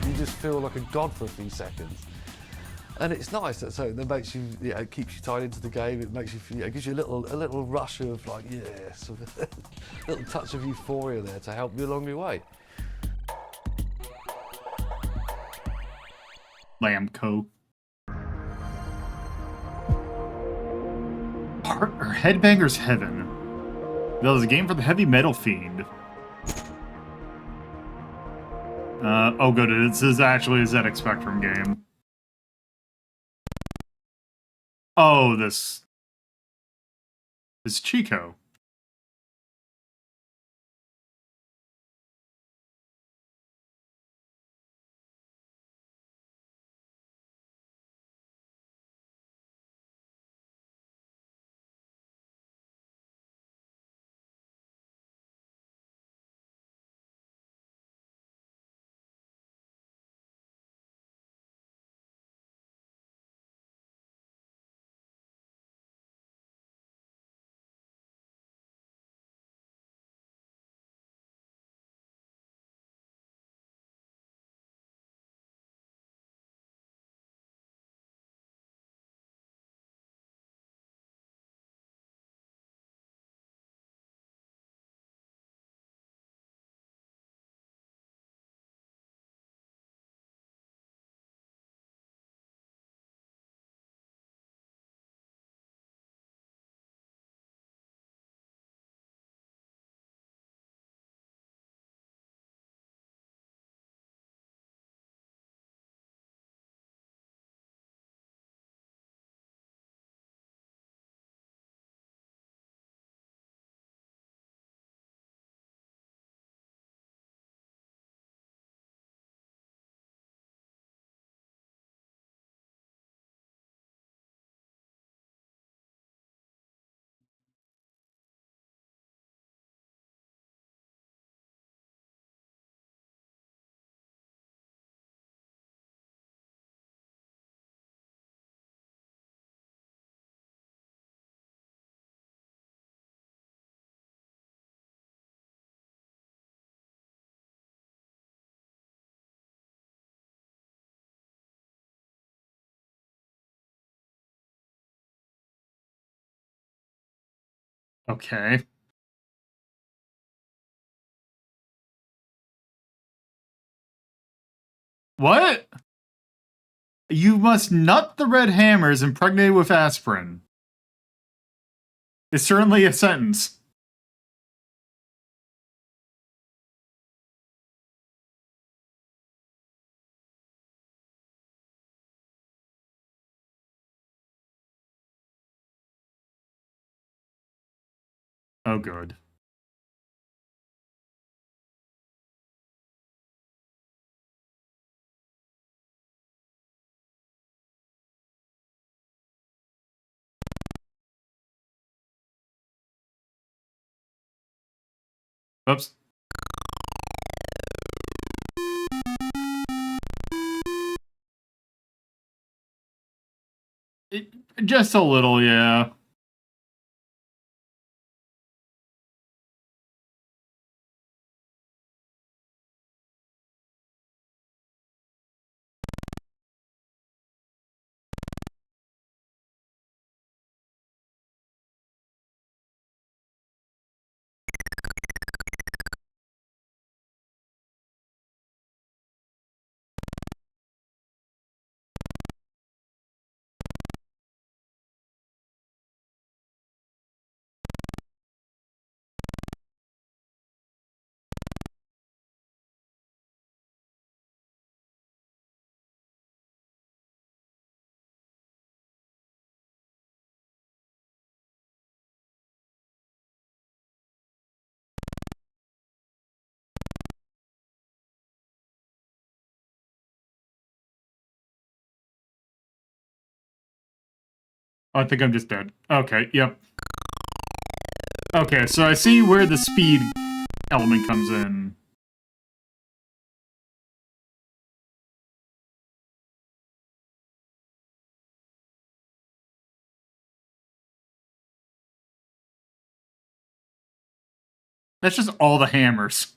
You just feel like a god for a few seconds. And it's nice, so it makes you, it keeps you tied into the game. It makes you feel, it gives you a little rush of like, yes, a little touch of euphoria there to help you along your way. Lamco. Headbanger's Heaven. That was a game for the heavy metal fiend. Oh good, this is actually a ZX Spectrum game. Oh, this is Chico. Okay. What? You must nut the red hammers impregnated with aspirin. It's certainly a sentence. Oh, good. Oops. Just a little, yeah. I think I'm just dead. Okay, yep. Okay, so I see where the speed element comes in. That's just all the hammers.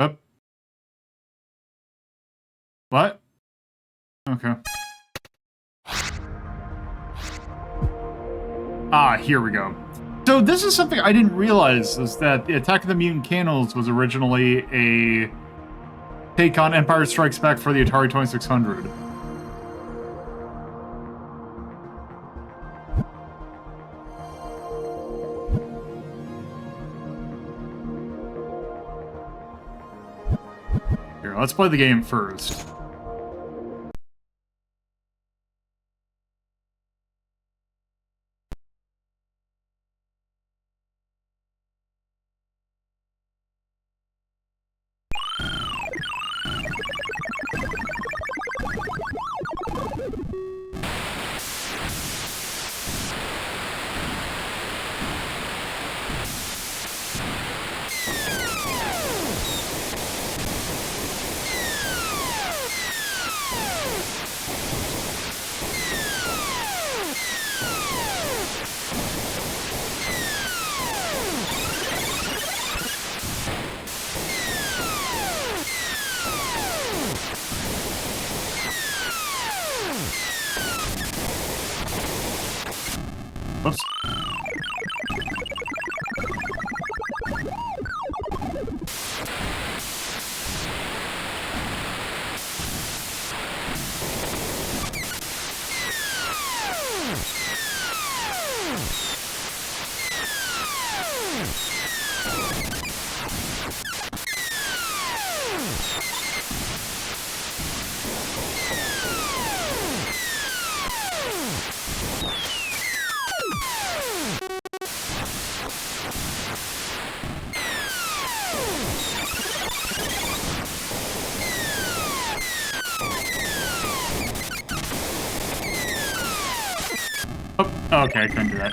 Up. What? Okay. Ah, here we go. So this is something I didn't realize, is that the Attack of the Mutant Cannibals was originally a take on Empire Strikes Back for the Atari 2600. Here, let's play the game first. Whoops. Oh, okay, I couldn't do that.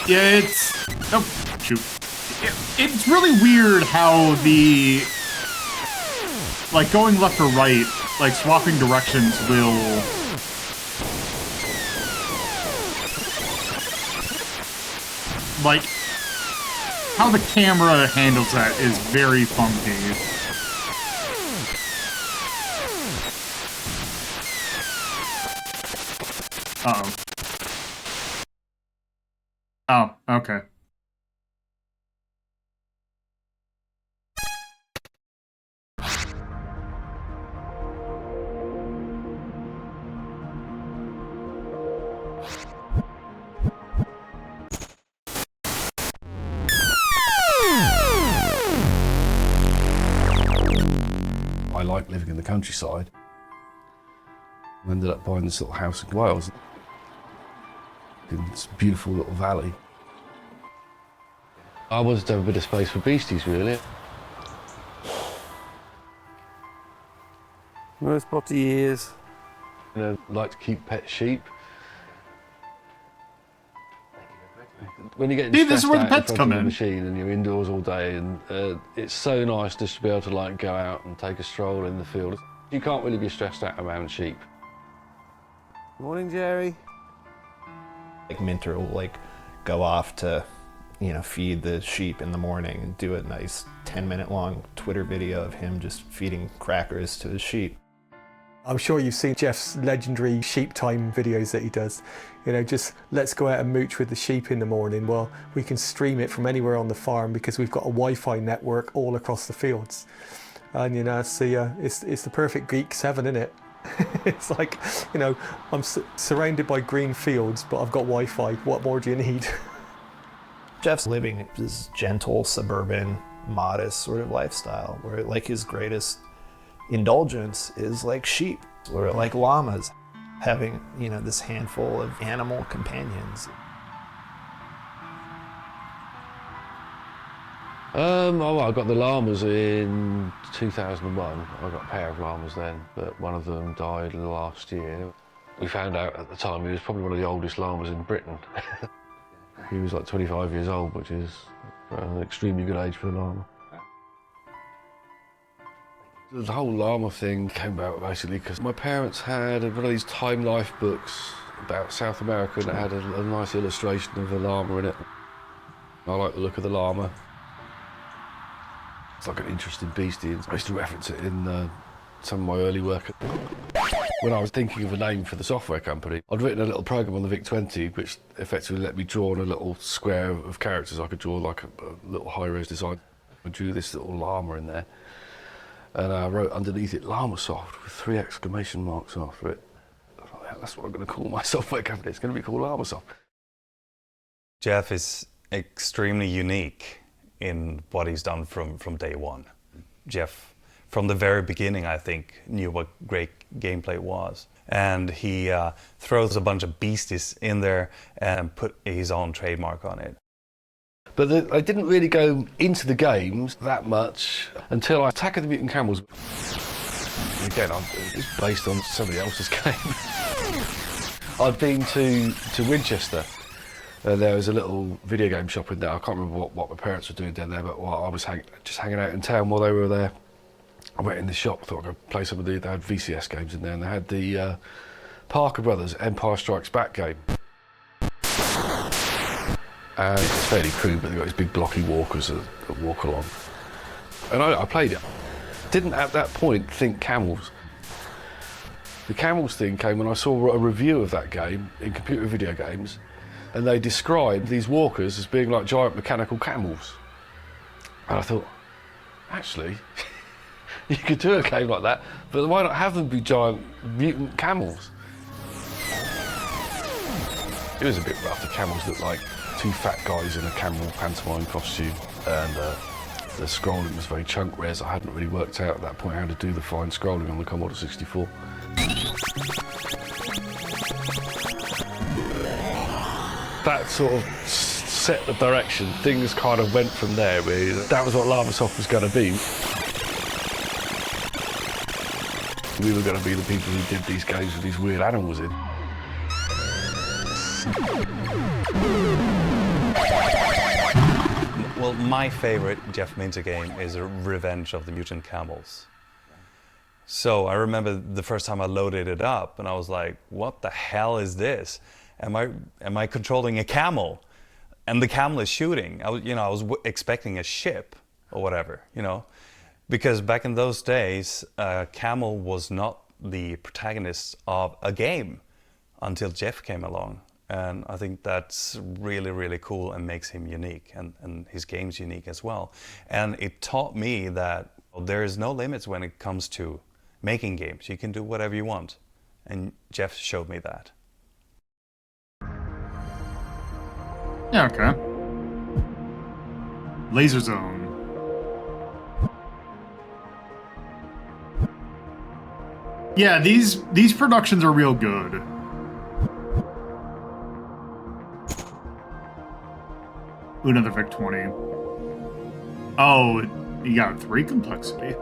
Yeah, it's... Oh, shoot. It's really weird how the... Like, going left or right, like, swapping directions will... Like, how the camera handles that is very funky. Uh-oh. Oh, okay. I like living in the countryside. I ended up buying this little house in Wales, in this beautiful little valley. I wanted to have a bit of space for beasties, really. Nice spotty ears. You know, like to keep pet sheep. When you're getting See, this is where the stressed out pets in front come of a in. machine and you're indoors all day, and it's so nice just to be able to like go out and take a stroll in the field. You can't really be stressed out around sheep. Morning, Jerry. Like Minter will like go off to, you know, feed the sheep in the morning and do a nice 10-minute long Twitter video of him just feeding crackers to his sheep. I'm sure you've seen Jeff's legendary sheep time videos that he does. You know, just let's go out and mooch with the sheep in the morning. Well, we can stream it from anywhere on the farm because we've got a Wi-Fi network all across the fields. And you know, it's the perfect Geek 7, isn't it? It's like, you know, I'm surrounded by green fields, but I've got Wi-Fi. What more do you need? Jeff's living this gentle, suburban, modest sort of lifestyle where like his greatest indulgence is like sheep or like llamas, having, you know, this handful of animal companions. Oh, I got the llamas in 2001. I got a pair of llamas then, but one of them died last year. We found out at the time he was probably one of the oldest llamas in Britain. He was like 25 years old, which is an extremely good age for a llama. The whole llama thing came about basically because my parents had one of these Time Life books about South America that had a nice illustration of a llama in it. I like the look of the llama. It's like an interesting beastie, and I used to reference it in some of my early work. When I was thinking of a name for the software company, I'd written a little program on the VIC-20 which effectively let me draw on a little square of characters. I could draw like a little high-res design. I drew this little llama in there, and I wrote underneath it Llamasoft with 3 exclamation marks after it. I thought, that's what I'm going to call my software company. It's going to be called Llamasoft. Jeff is extremely unique in what he's done from day one. Jeff, from the very beginning, I think, knew what great gameplay was. And he throws a bunch of beasties in there and put his own trademark on it. But I didn't really go into the games that much until Attack of the Mutant Camels. Again, it's based on somebody else's game. I'd been to Winchester. There was a little video game shop in there. I can't remember what my parents were doing down there, but while I was just hanging out in town while they were there, I went in the shop, thought I could play some of they had VCS games in there, and they had the Parker Brothers Empire Strikes Back game. And it's fairly crude, but they've got these big blocky walkers that walk along. And I played it. Didn't at that point think camels. The camels thing came when I saw a review of that game in Computer Video Games, and they described these walkers as being like giant mechanical camels. And I thought, actually, you could do a game like that, but why not have them be giant mutant camels? It was a bit rough. The camels looked like 2 fat guys in a camel pantomime costume, and the scrolling was very chunk res. I hadn't really worked out at that point how to do the fine scrolling on the Commodore 64. That sort of set the direction. Things kind of went from there, really. That was what Llamasoft was going to be. We were going to be the people who did these games with these weird animals in. Well, my favorite Jeff Minter game is Revenge of the Mutant Camels. So I remember the first time I loaded it up and I was like, what the hell is this? Am I controlling a camel? And the camel is shooting. I was expecting a ship or whatever, you know, because back in those days, camel was not the protagonist of a game. until Jeff came along. And I think that's really, really cool and makes him unique and his game's unique as well. And it taught me that there is no limits when it comes to making games. You can do whatever you want. And Jeff showed me that. Yeah, okay. Laser Zone. Yeah, these productions are real good. Ooh, another Vic 20. Oh, you got 3 complexity.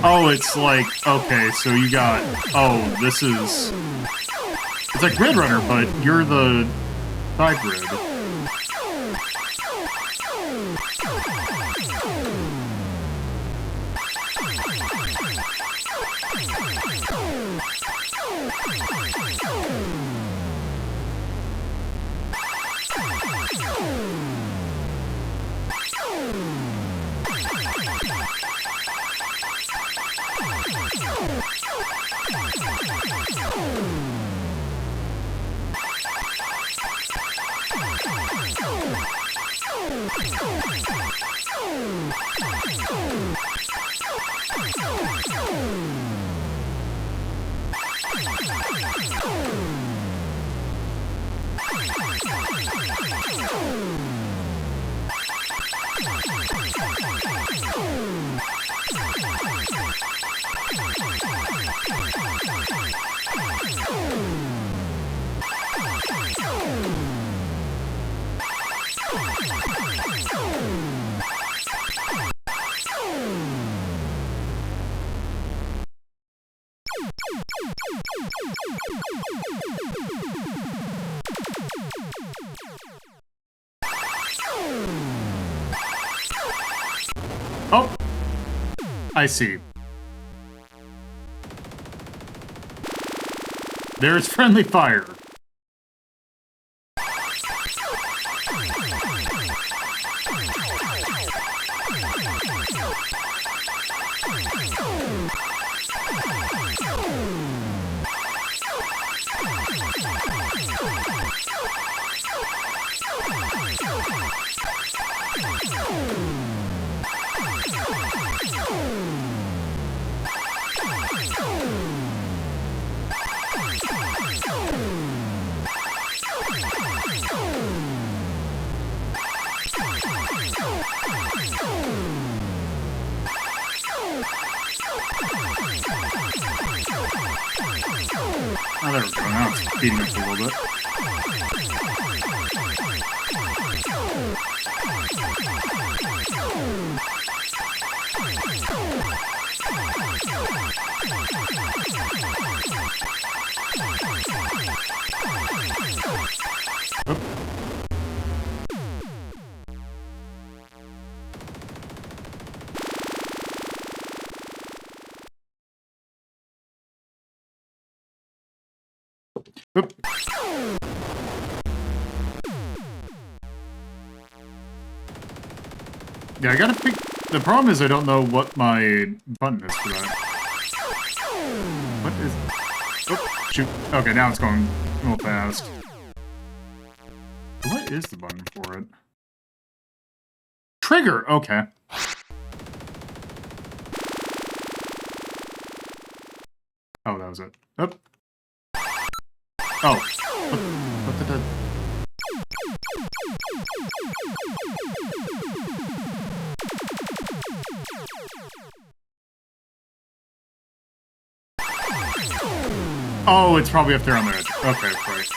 Oh, it's like, okay, so you got, oh, this is, it's like Grid Runner, but you're the side grid. Oh, I see. There's friendly fire. Oh, there we go. Now it's speeding up a little bit. Oop. Oop. Yeah, I gotta pick. The problem is I don't know what my button is for that. What is... Oh, shoot. Okay, now it's going a little fast. What is the button for it? Trigger! Okay. Oh, that was it. Oop. Oh. What the... Oh, it's probably up there on the edge. Okay, right.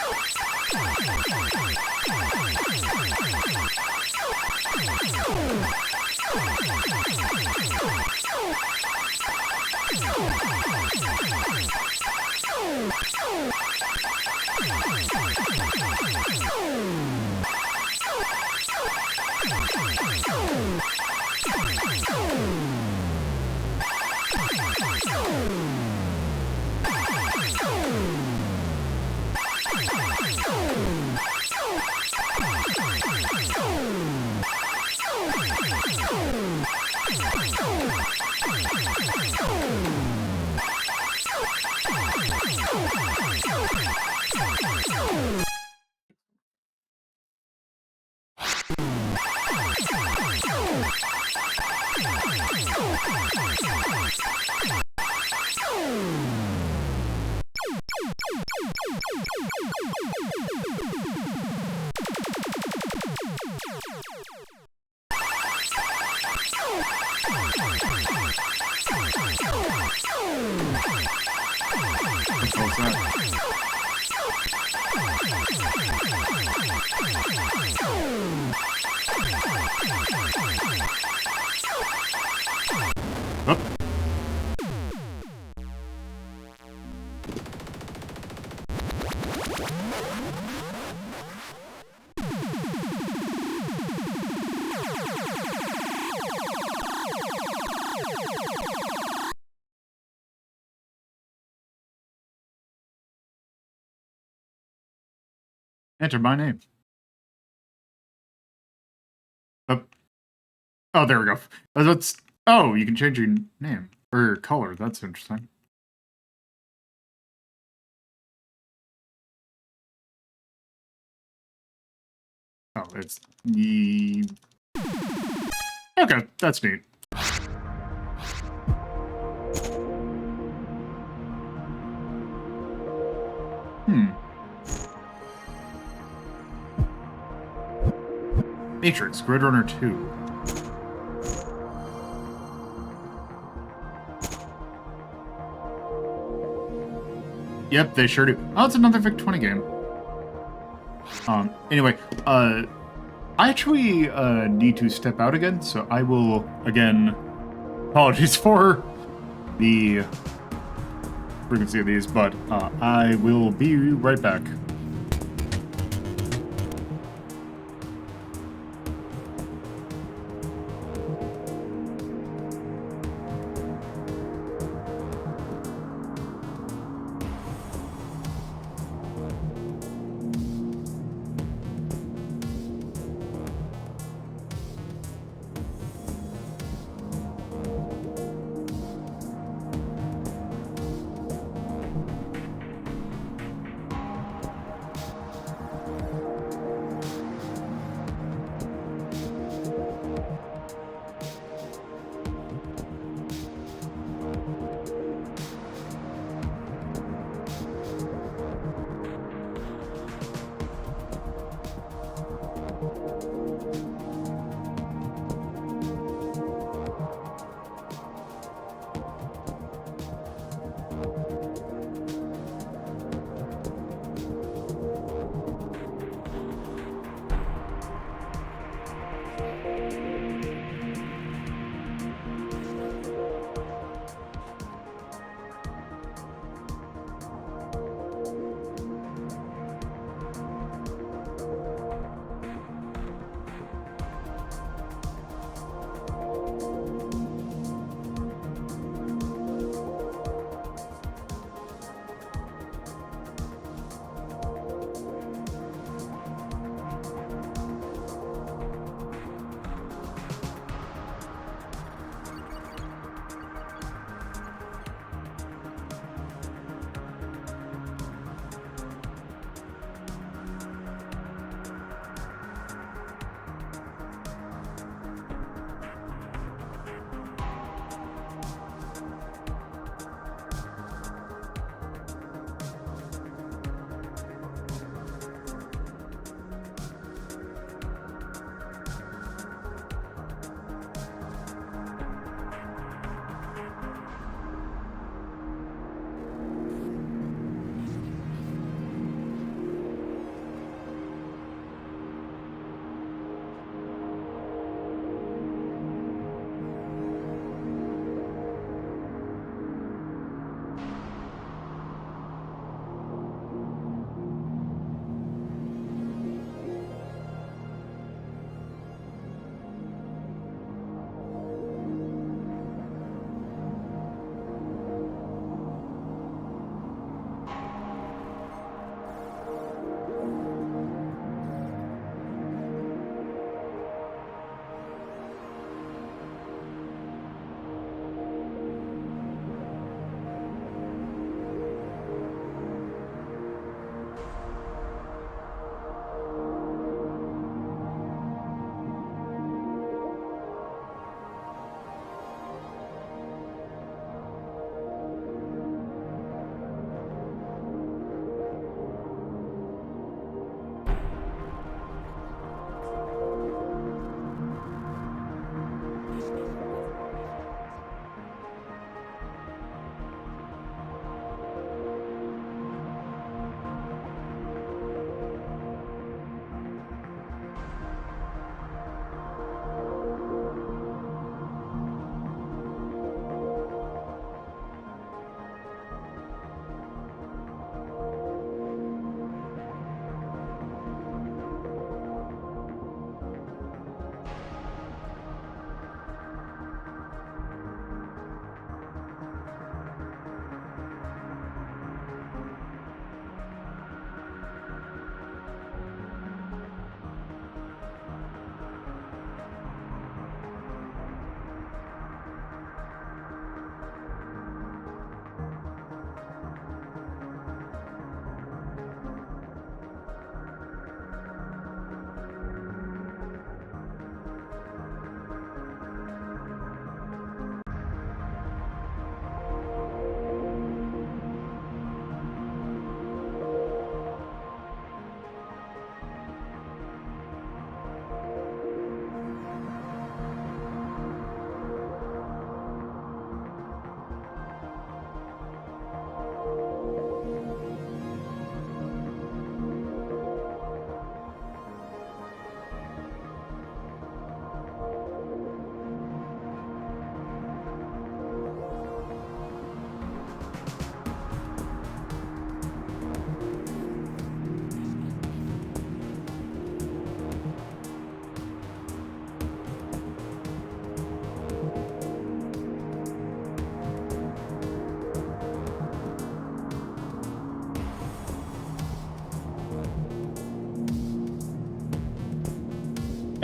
Enter my name. Oh, there we go. That's, oh, you can change your name or your color. That's interesting. Oh, it's okay. That's neat. Matrix, Grid Runner 2. Yep, they sure do. Oh, it's another Vic-20 game. Anyway, I actually need to step out again, so I will, again, apologies for the frequency of these, but I will be right back.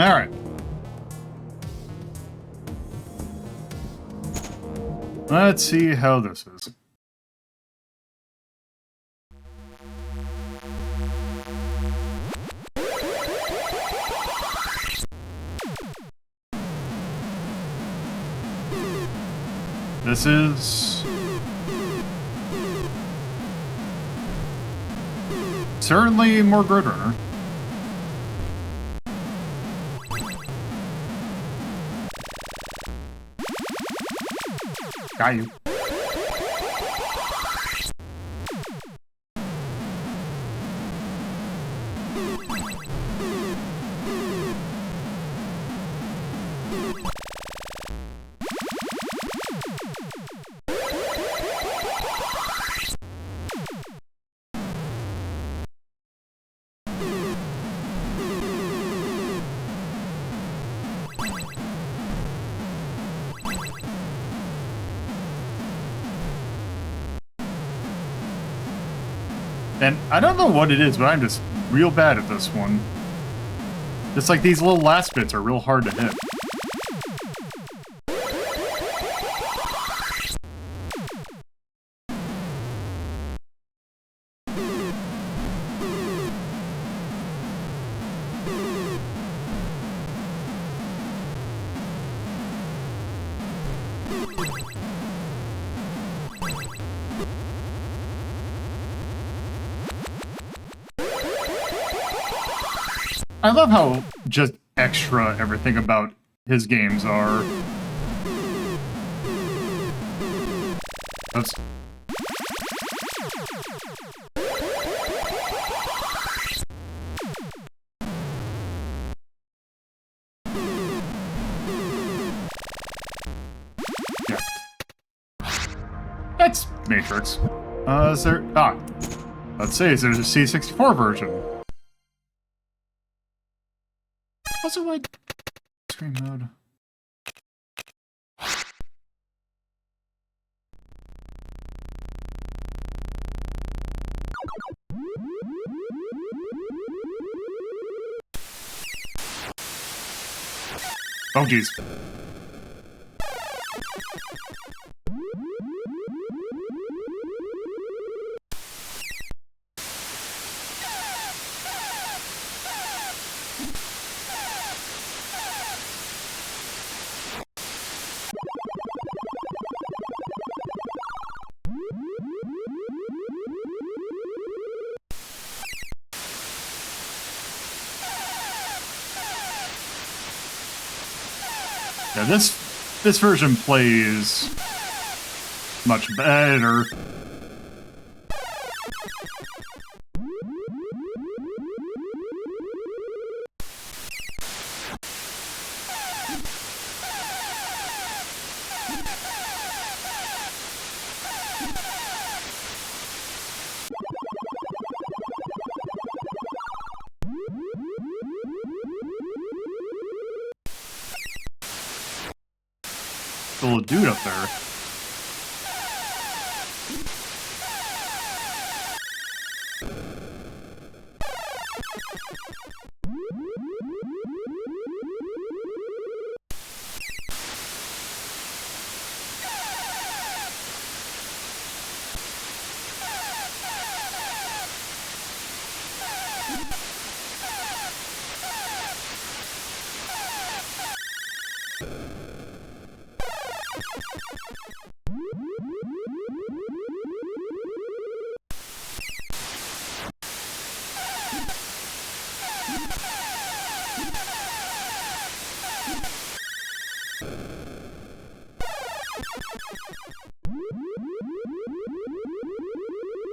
Alright. Let's see how this is. This is certainly more Grid Runner. Got you. And I don't know what it is, but I'm just real bad at this one. It's like these little last bits are real hard to hit. I love how just extra everything about his games are. That's... Yeah. That's Matrix. Is there... Ah. Let's see, is there a C64 version? Also, like, screen mode. Oh, geez. Yeah, this this version plays much better. The little dude up there.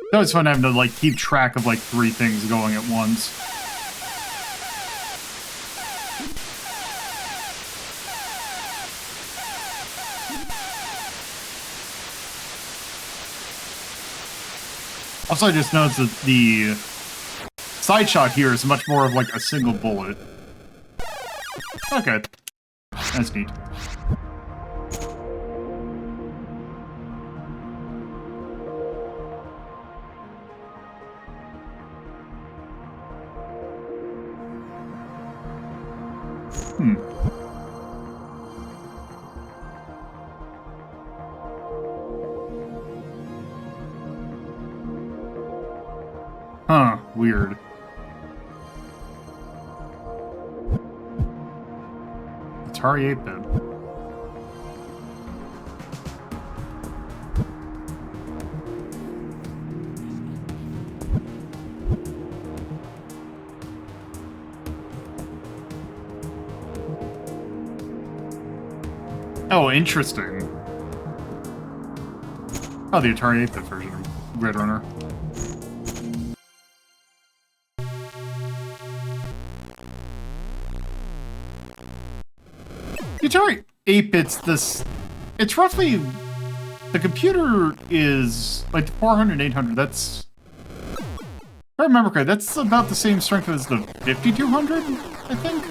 It's always fun having to like keep track of like 3 things going at once. Also, I just noticed that the side shot here is much more of like a single bullet. Okay, that's neat. Huh, weird. Atari 8-bit. Oh, interesting. Oh, the Atari 8-bit version of Red Runner. The Atari 8-bit's this... It's roughly... The computer is like 400, 800, that's... If I remember correctly, that's about the same strength as the 5200, I think?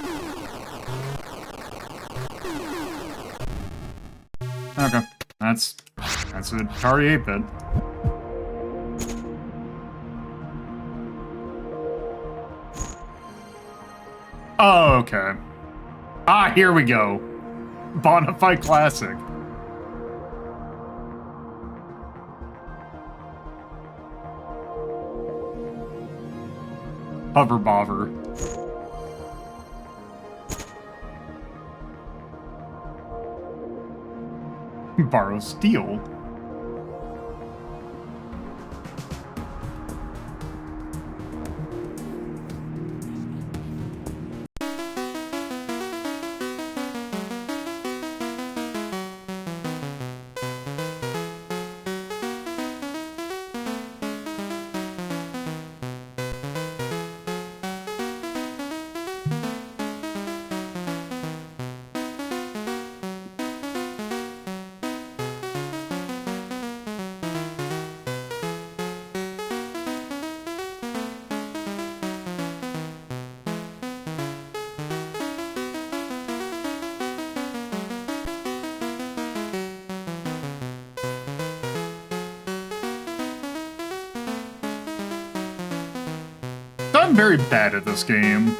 Okay, that's an Atari 8-bit. Oh, okay. Ah, here we go. Bonafide Classic. Hover bobber. Borrow steel. I'm very bad at this game.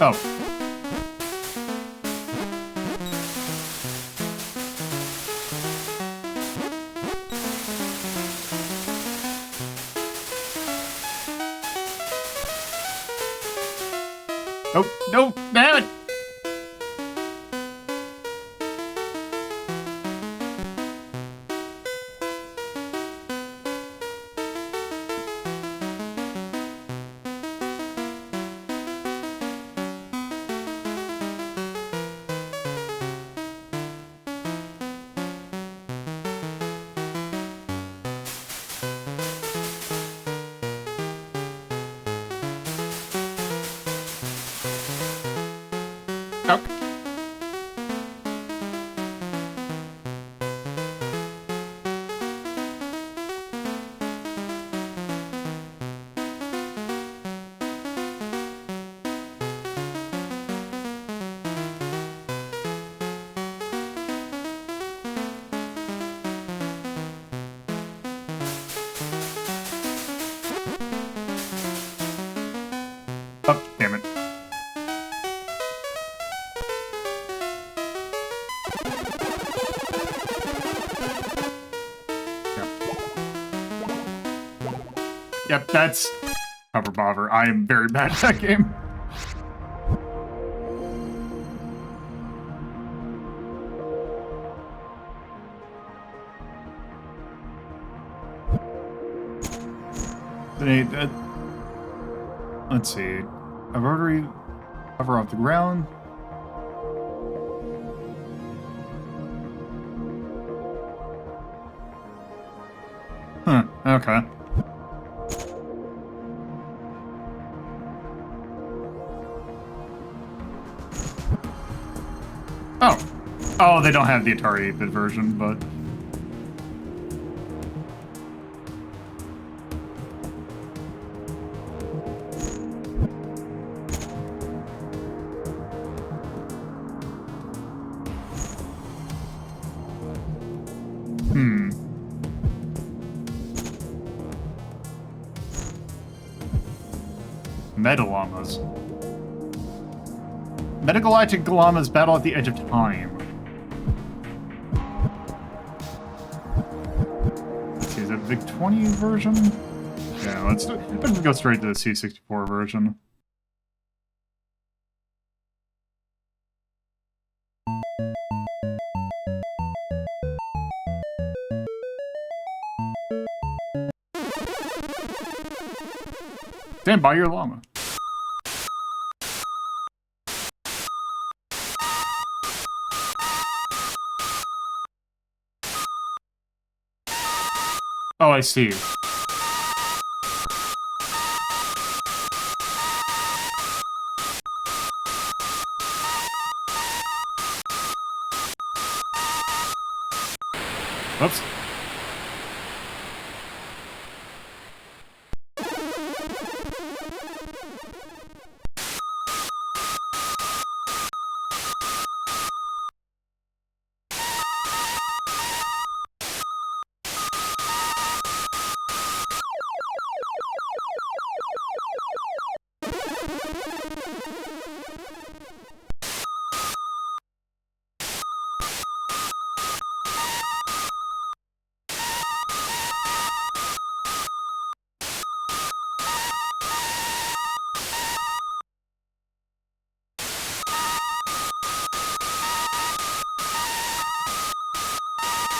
Oh. Oh, no, damn it! Oh, damn it. Yep, that's Cover Bobber. I am very bad at that game. Let's see. A rotary hover off the ground. Huh, okay. Oh, they don't have the Atari 8-bit version, but... Meta-llamas. Metagalactic llamas battle at the edge of time. Let's see, is that the Big 20 version? Yeah, let's go straight to the C64 version. Stand by your llama. Oh, I see. Oops.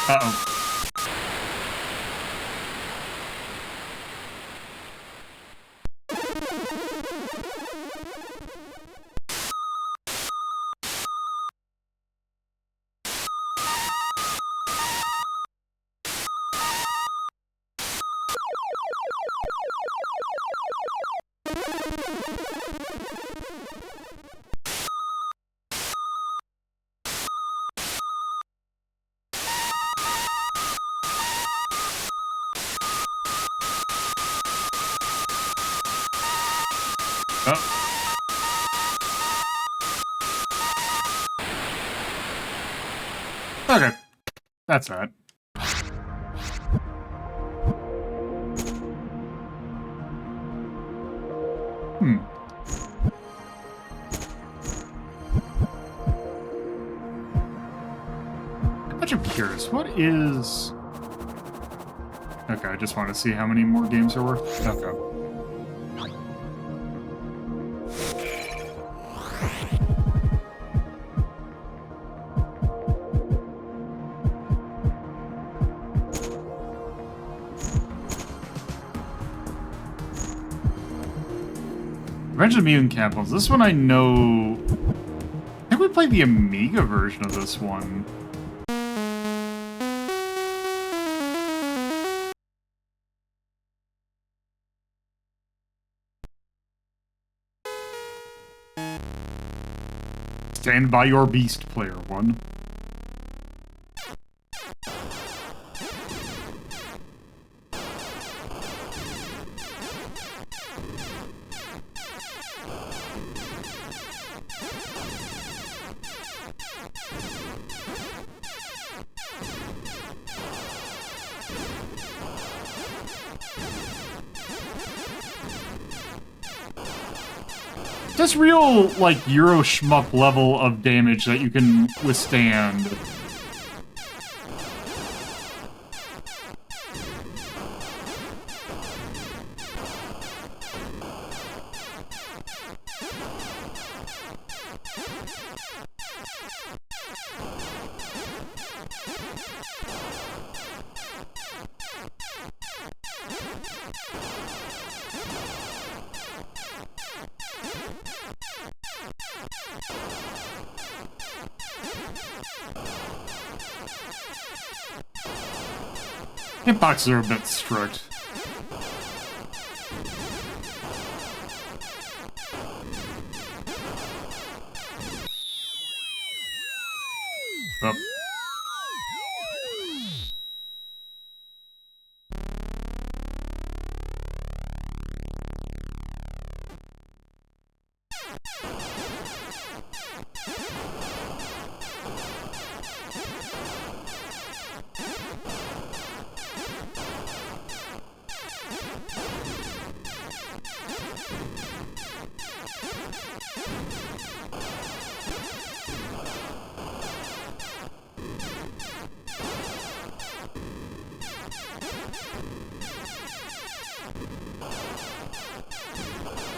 Uh-oh. Okay. That's that. I'm curious, what is... Okay, I just want to see how many more games are worth. Okay. Revenge of the Mutant Capitals. This one I know... I think we played the Amiga version of this one. Stand by your beast, player one. Just real, like, Euro shmup level of damage that you can withstand. Hitboxes are a bit strict. Oh.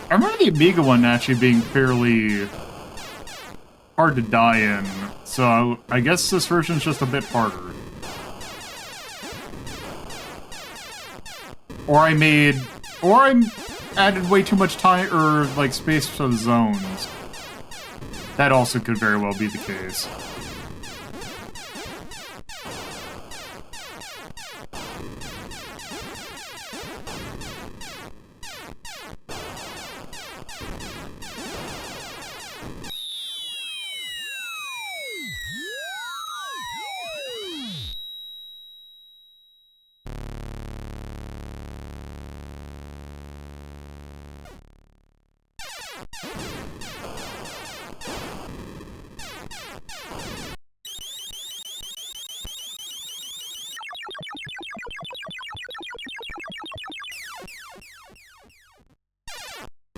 I remember the Amiga one actually being fairly hard to die in, so I guess this version's just a bit harder. Or I added way too much time, or like space for the zones. That also could very well be the case.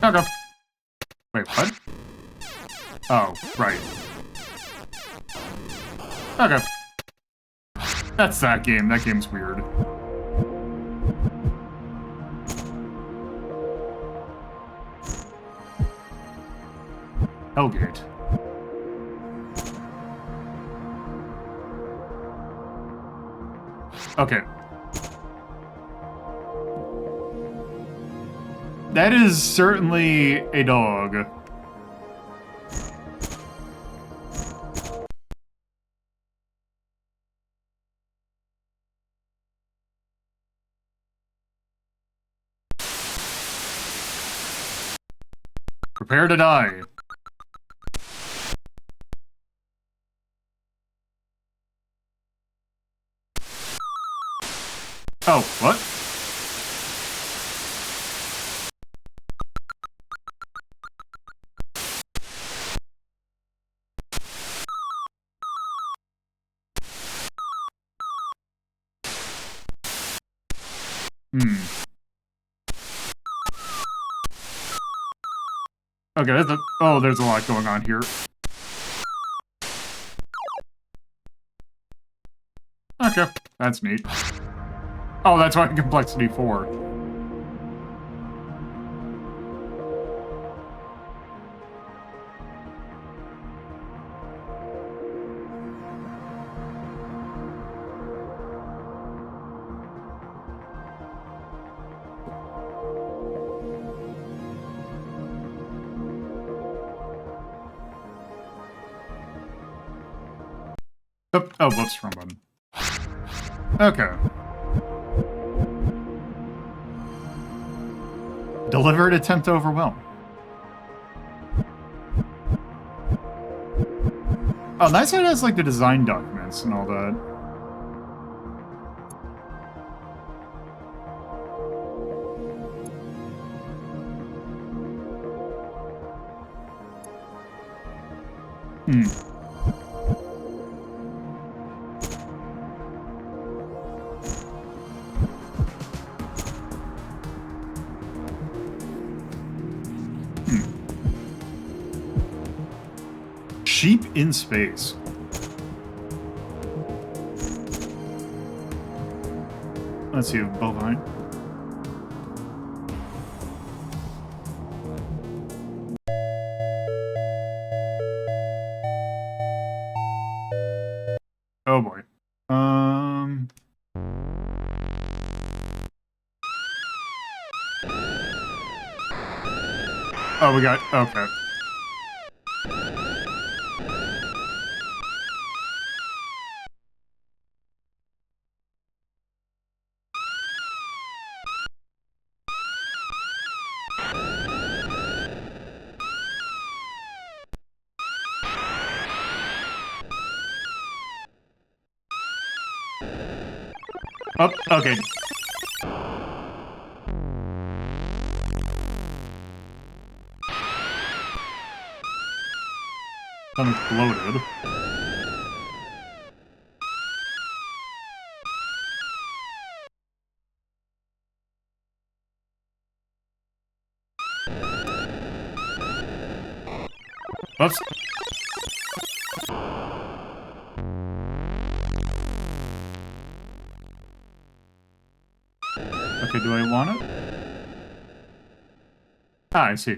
Okay. Wait, what? Oh, right. Okay. That's that game. That game's weird. Hellgate. Okay. That is certainly a dog. Prepare to die. Oh, what? Okay, there's a lot going on here. Okay, that's neat. Oh, that's why complexity 4. Oh, whoops, wrong button. Okay. Deliberate attempt to overwhelm. Oh, nice how it has, like, the design documents and all that. Sheep in space. Let's see, bovine. Oh boy. Oh, we got, okay. Oh, okay. I'm exploded. Oops. Okay, do I want it? Ah, I see.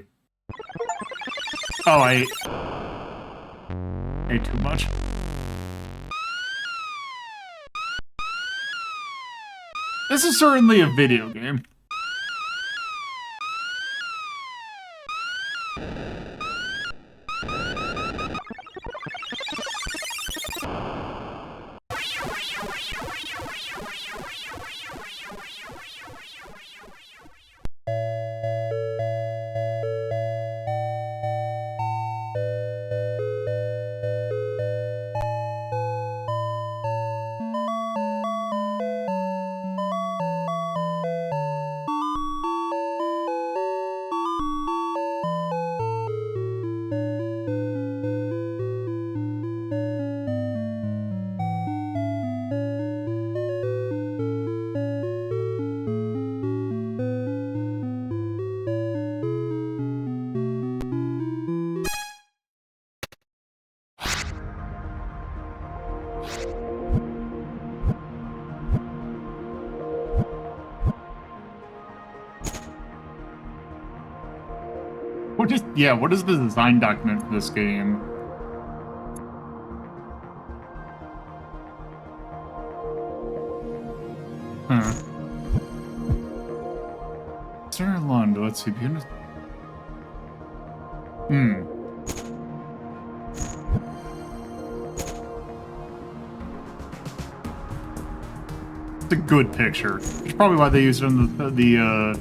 Oh, I ate too much. This is certainly a video game. What is the design document for this game? Huh. Sarah Londo, let's see. It's a good picture. It's probably why they used it in the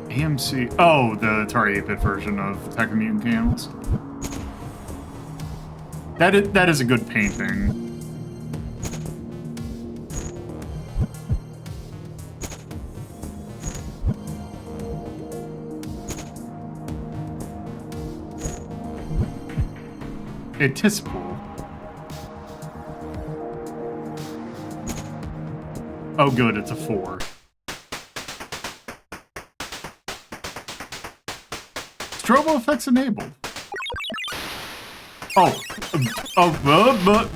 AMC. Oh, the Atari 8-bit version of Attack of the Mutant Camels. That is a good painting. Anticiple. Oh, good, it's a 4. Strobo effects enabled. Oh, but.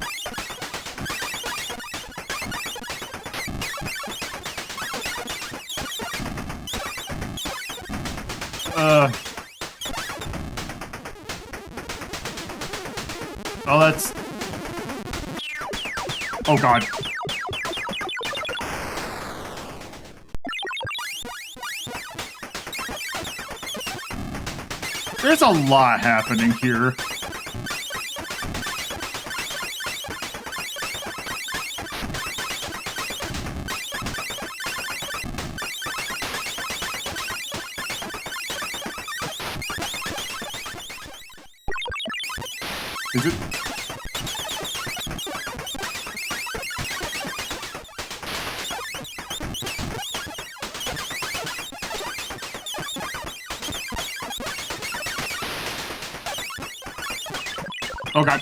Oh, that's. Oh, God. There's a lot happening here. Is it? Oh God.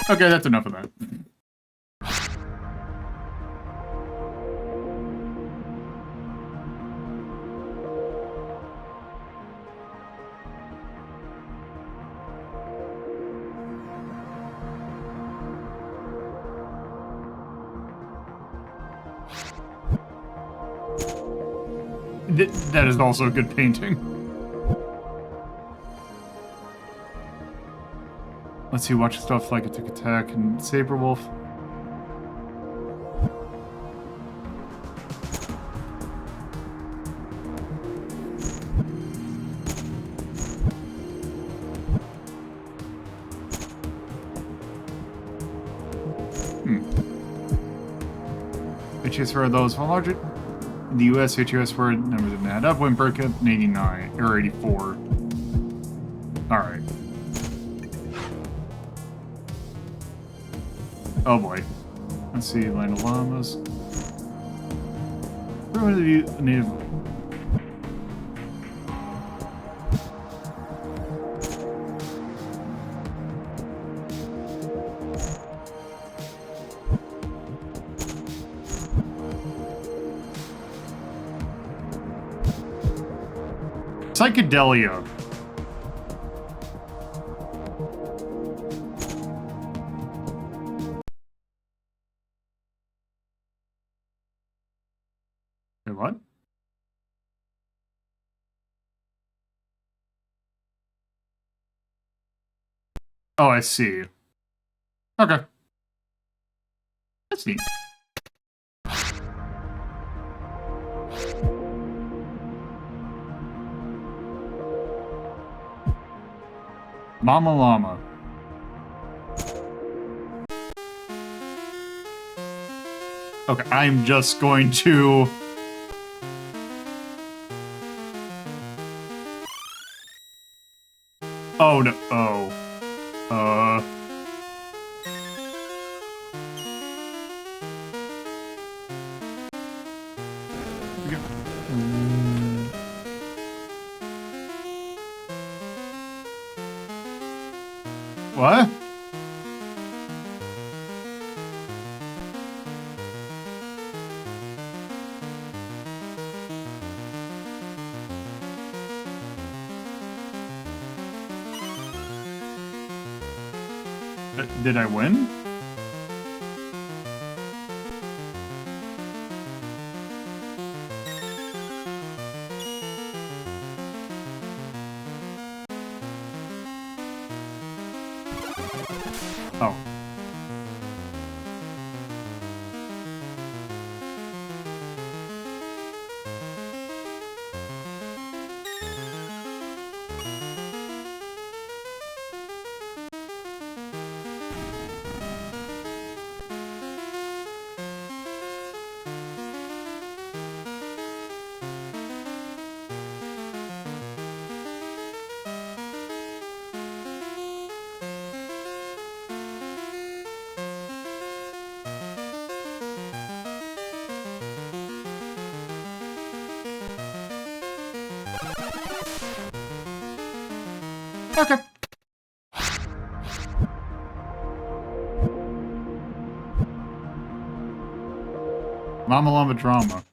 Okay, that's enough of that. That is also a good painting. Let's see, watch stuff like a Tick Attack and Saberwolf. HUS were those one larger. In the US, HUS were numbers didn't add up when broke up in 89 or 84. Alright. Oh boy. Let's see, Land of Llamas. Where would you native? Psychedelia. Wait, what? Oh, I see. Okay. That's neat. Mama Llama. Okay, I'm just going to... Oh, no. Oh. What? Did I win? Oh. Okay. Mama Llama drama.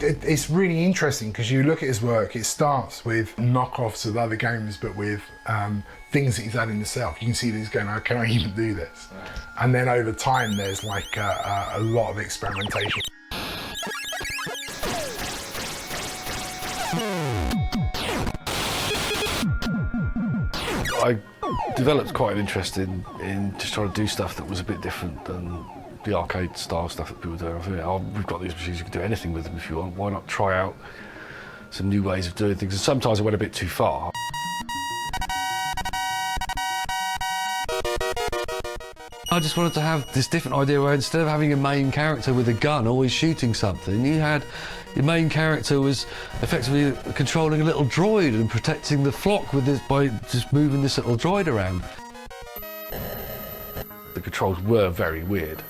It's really interesting because you look at his work, it starts with knockoffs of other games but with things that he's adding himself. You can see that he's going, oh, can I even do this? And then over time there's like a lot of experimentation. I developed quite an interest in just trying to do stuff that was a bit different than the arcade style stuff that people do. I think, oh, we've got these machines, you can do anything with them if you want. Why not try out some new ways of doing things? And sometimes I went a bit too far. I just wanted to have this different idea where instead of having a main character with a gun always shooting something, you had your main character was effectively controlling a little droid and protecting the flock with this by just moving this little droid around. The controls were very weird.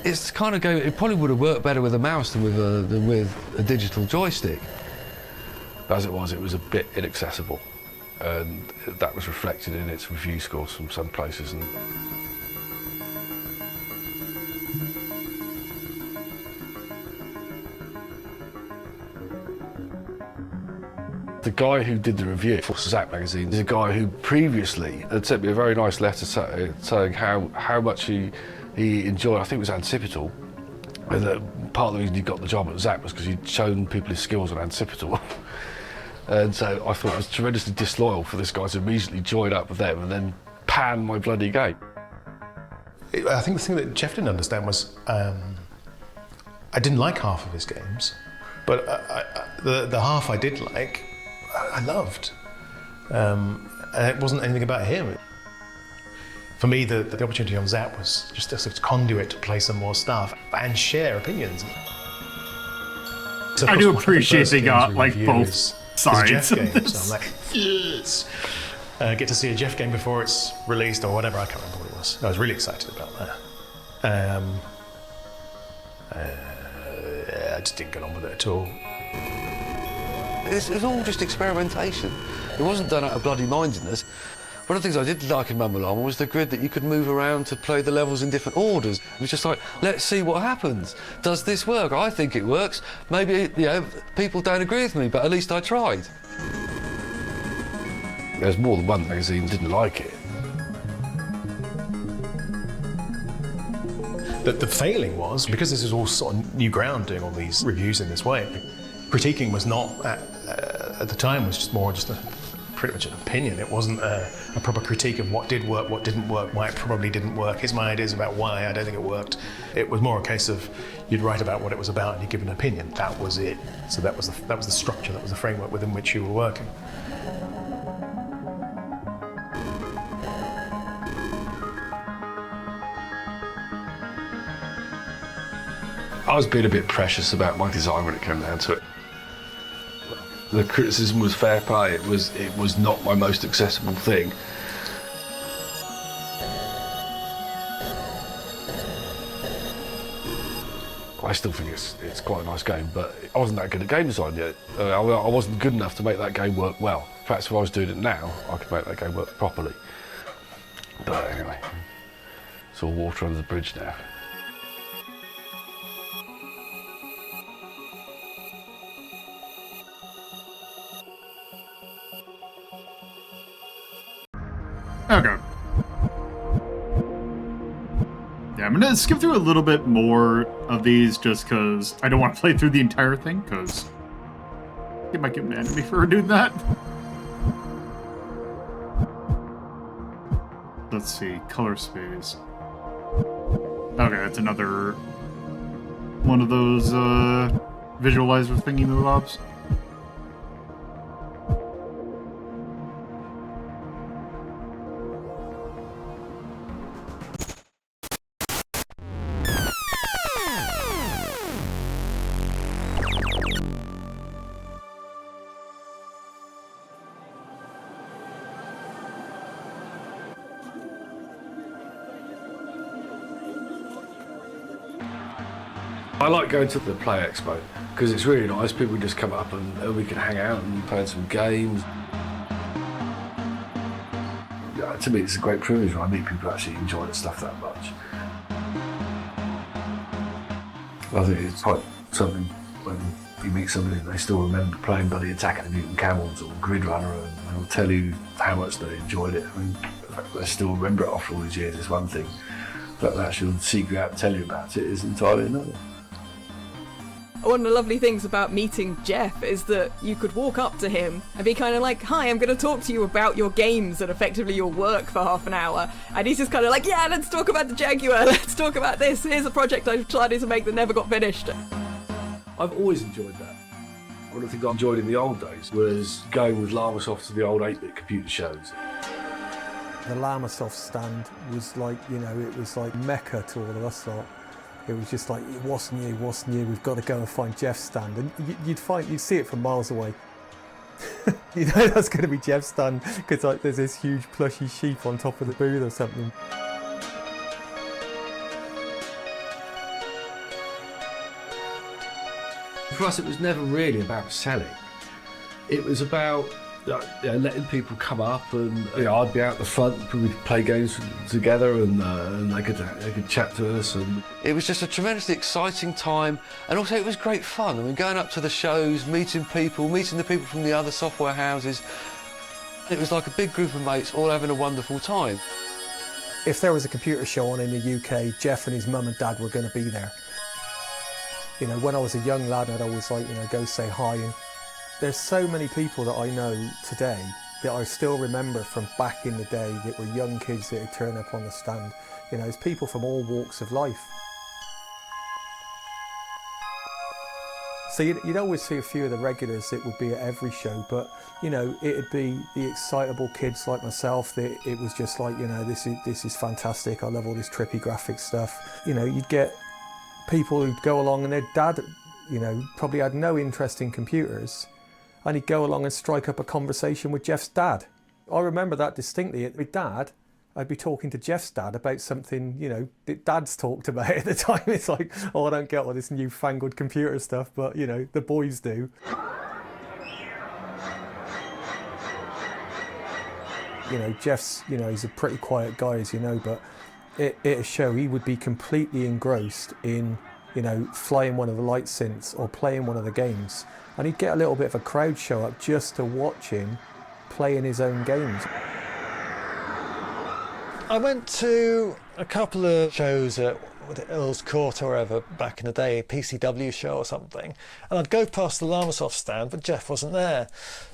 It's kind of go. It probably would have worked better with a mouse than with a digital joystick. But as it was a bit inaccessible. And that was reflected in its review scores from some places. And The guy who did the review for Zap magazine is a guy who previously had sent me a very nice letter saying how much he enjoyed, I think it was Anticipital, and that part of the reason he got the job at Zap was because he'd shown people his skills on Anticipital. And so I thought it was tremendously disloyal for this guy to immediately join up with them and then pan my bloody game. I think the thing that Jeff didn't understand was I didn't like half of his games, but the half I did like, I loved. And it wasn't anything about him. For me, the opportunity on Zap was just a sort of conduit to play some more stuff and share opinions. So I do appreciate they got like both sides. Jeff game, so I'm like, yes! Get to see a Jeff game before it's released or whatever, I can't remember what it was. I was really excited about that. I just didn't get on with it at all. It was all just experimentation. It wasn't done out of bloody mindedness. One of the things I did like in Mumble Llama was the grid that you could move around to play the levels in different orders. It was just like, let's see what happens. Does this work? I think it works. Maybe, you know, people don't agree with me, but at least I tried. There's more than one magazine that didn't like it. The failing was, because this is all sort of new ground doing all these reviews in this way, critiquing was not, at the time, was just pretty much an opinion. It wasn't a proper critique of what did work, what didn't work, why it probably didn't work. Here's my ideas about why I don't think it worked. It was more a case of you'd write about what it was about and you'd give an opinion. That was it. So that was the structure, that was the framework within which you were working. I was being a bit precious about my design when it came down to it. The criticism was fair play. It was not my most accessible thing. I still think it's quite a nice game, but I wasn't that good at game design yet. I wasn't good enough to make that game work well. Perhaps if I was doing it now, I could make that game work properly. But anyway, it's all water under the bridge now. Okay. Yeah, I'm gonna skip through a little bit more of these just because I don't want to play through the entire thing, because it might get mad at me for doing that. Let's see, color space. Okay, that's another one of those visualizer thingy-mabobs. I like going to the Play Expo because it's really nice. People just come up and we can hang out and play some games. Yeah, to me, it's a great privilege when I meet people who actually enjoy the stuff that much. I think it's quite something when you meet somebody and they still remember playing bloody Attack of the Mutant Camels or Grid Runner, and they'll tell you how much they enjoyed it. I mean, the fact that they still remember it after all these years is one thing. The fact that they actually seek you out and tell you about it is entirely another. One of the lovely things about meeting Jeff is that you could walk up to him and be kind of like, hi, I'm going to talk to you about your games and effectively your work for half an hour. And he's just kind of like, yeah, let's talk about the Jaguar, let's talk about this, here's a project I've tried to make that never got finished. I've always enjoyed that. One of the things I enjoyed in the old days was going with Llamasoft to the old 8-bit computer shows. The Llamasoft stand was like, you know, it was like Mecca to all of us lot. It was just like, what's new, we've got to go and find Jeff's stand. And you'd see it from miles away. You know that's going to be Jeff's stand, because like there's this huge plushy sheep on top of the booth or something. For us, it was never really about selling. It was about letting people come up, and I'd be out the front, we'd play games together, and they could chat to us, and it was just a tremendously exciting time, and also it was great fun. I mean, going up to the shows, meeting the people from the other software houses. It was like a big group of mates all having a wonderful time. If there was a computer show on in the UK, Jeff and his mum and dad were going to be there. You know, when I was a young lad, I'd always go say hi. And there's so many people that I know today that I still remember from back in the day that were young kids that would turn up on the stand. You know, it's people from all walks of life. So you'd always see a few of the regulars that would be at every show, but you know, it'd be the excitable kids like myself that it was just like, you know, this is fantastic. I love all this trippy graphics stuff. You know, you'd get people who'd go along and their dad, you know, probably had no interest in computers, and he'd go along and strike up a conversation with Jeff's dad. I remember that distinctly. With Dad, I'd be talking to Jeff's dad about something, you know, that Dad's talked about at the time. It's like, oh, I don't get all this newfangled computer stuff, but, you know, the boys do. You know, Jeff's, you know, he's a pretty quiet guy, as you know, but at a show, he would be completely engrossed in, you know, flying one of the light synths or playing one of the games. And he'd get a little bit of a crowd show up just to watch him playing his own games. I went to a couple of shows at Earl's Court or wherever back in the day, a PCW show or something, and I'd go past the Llamasoft stand, but Jeff wasn't there.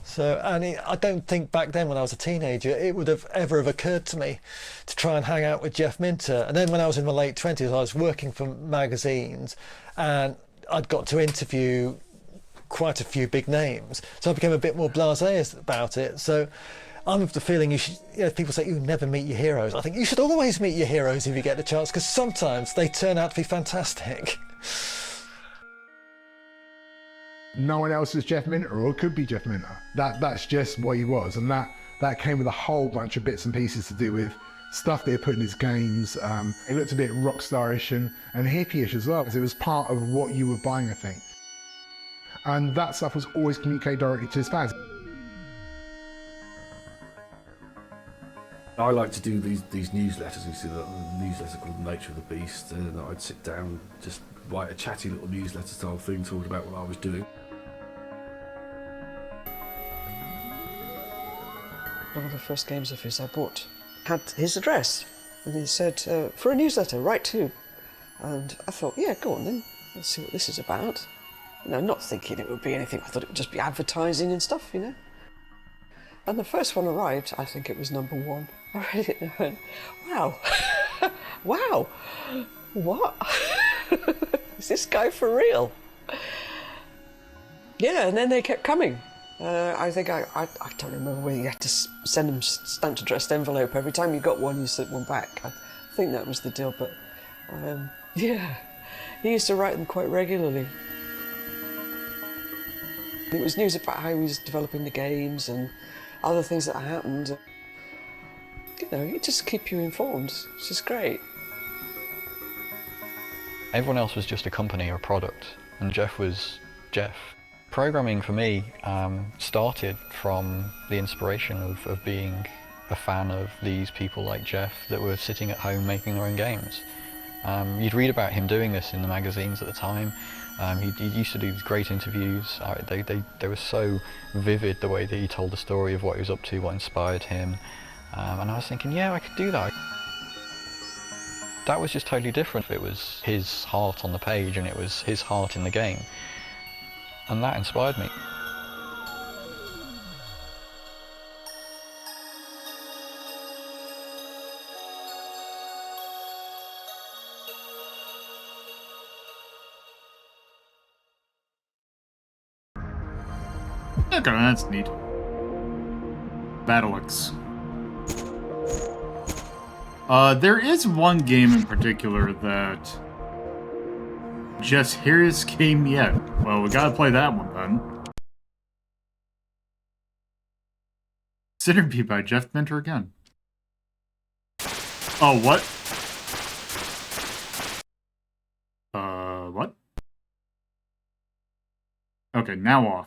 So, I don't think back then when I was a teenager it would have ever occurred to me to try and hang out with Jeff Minter. And then when I was in my late 20s, I was working for magazines, and I'd got to interview quite a few big names, so I became a bit more blasé about it. So I'm of the feeling you should, you know, people say you never meet your heroes. I think you should always meet your heroes if you get the chance, because sometimes they turn out to be fantastic. No one else is Jeff Minter, or could be Jeff Minter. That's just what he was, and that came with a whole bunch of bits and pieces to do with stuff they put in his games. It looked a bit rock star-ish and hippie-ish as well, because it was part of what you were buying, I think. And that stuff was always communicated directly to his fans. I like to do these newsletters. You see the newsletter called Nature of the Beast, and I'd sit down, just write a chatty little newsletter style thing, talking about what I was doing. One of the first games of his I bought had his address, and he said, for a newsletter, write to. And I thought, yeah, go on then, let's see what this is about. You know, not thinking it would be anything, I thought it would just be advertising and stuff, you know. And the first one arrived, I think it was number 1. I read it and I went, wow, wow, what? Is this guy for real? Yeah, and then they kept coming. I think I don't remember whether you had to send them stamped addressed envelope. Every time you got one, you sent one back. I think that was the deal, but yeah, he used to write them quite regularly. It was news about how he was developing the games and other things that happened. You know, it just keep you informed. It's just great. Everyone else was just a company or a product, and Jeff was Jeff. Programming for me started from the inspiration of being a fan of these people like Jeff that were sitting at home making their own games. You'd read about him doing this in the magazines at the time. He used to do these great interviews. They were so vivid, the way that he told the story of what he was up to, what inspired him. And I was thinking, yeah, I could do that. That was just totally different. It was his heart on the page, and it was his heart in the game. And that inspired me. Okay, that's neat. Battlix. There is one game in particular that just here's game yet. Well, we gotta play that one then. Centipede by Jeff Minter again. Oh, what? What? Okay, now off.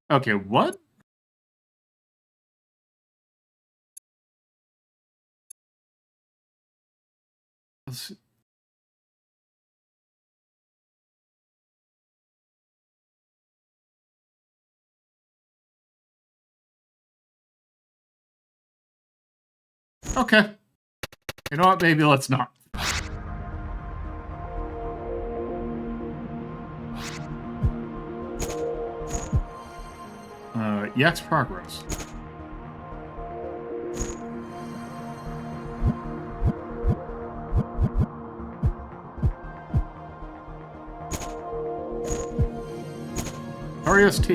Okay, what? Let's see. Okay. You know what, maybe let's not. Yak's progress. REST.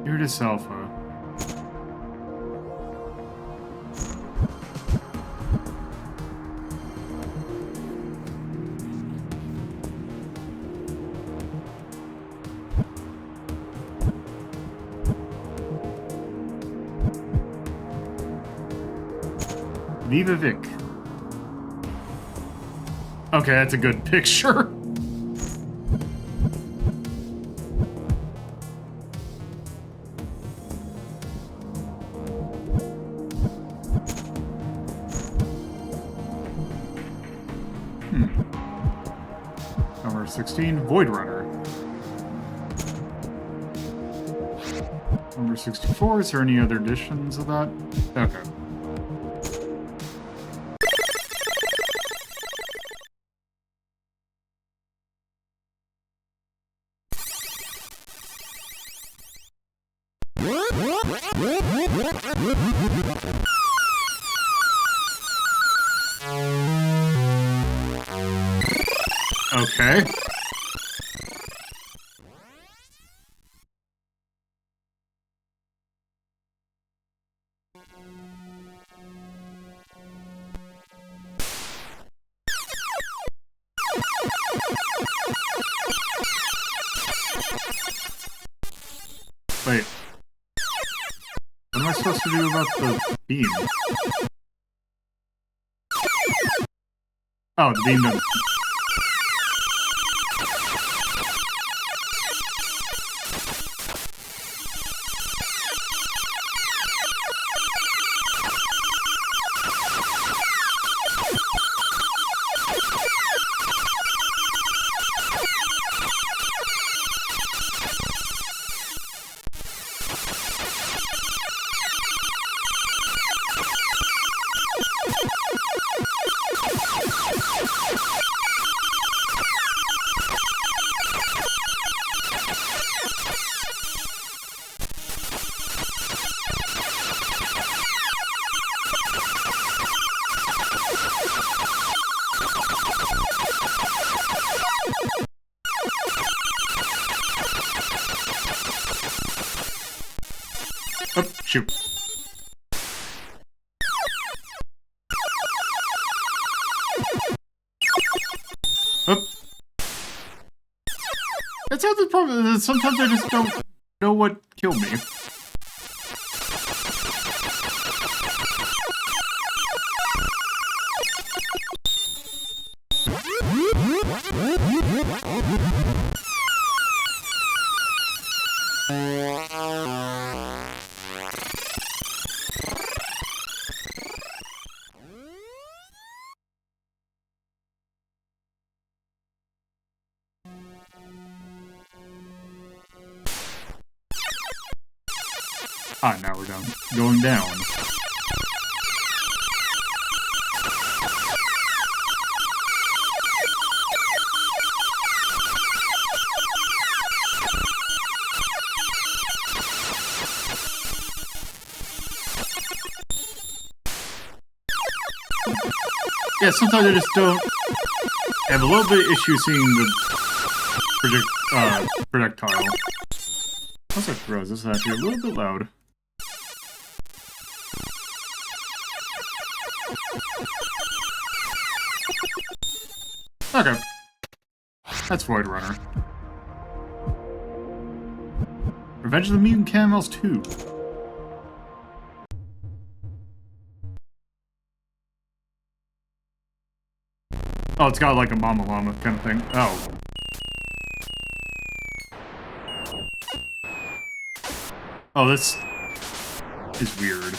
Iridis Alpha. Viva Vic. Okay, that's a good picture. Number 16, Void Runner. Number 64, is there any other editions of that? Okay. Okay. Wait. What am I supposed to do about the beam? Oh, the beam doesn't... Oh, shoot. Oh. That's how the problem is. Sometimes I just don't know what killed me. Ah, now we're down. Going down. Yeah, sometimes I just don't have a little bit of issue seeing the projectile. Also, Rose, this is actually a little bit loud. Okay. That's Void Runner. Revenge of the Mutant Camels 2. Oh, it's got like a Mama Llama kind of thing. Oh. Oh, this is weird.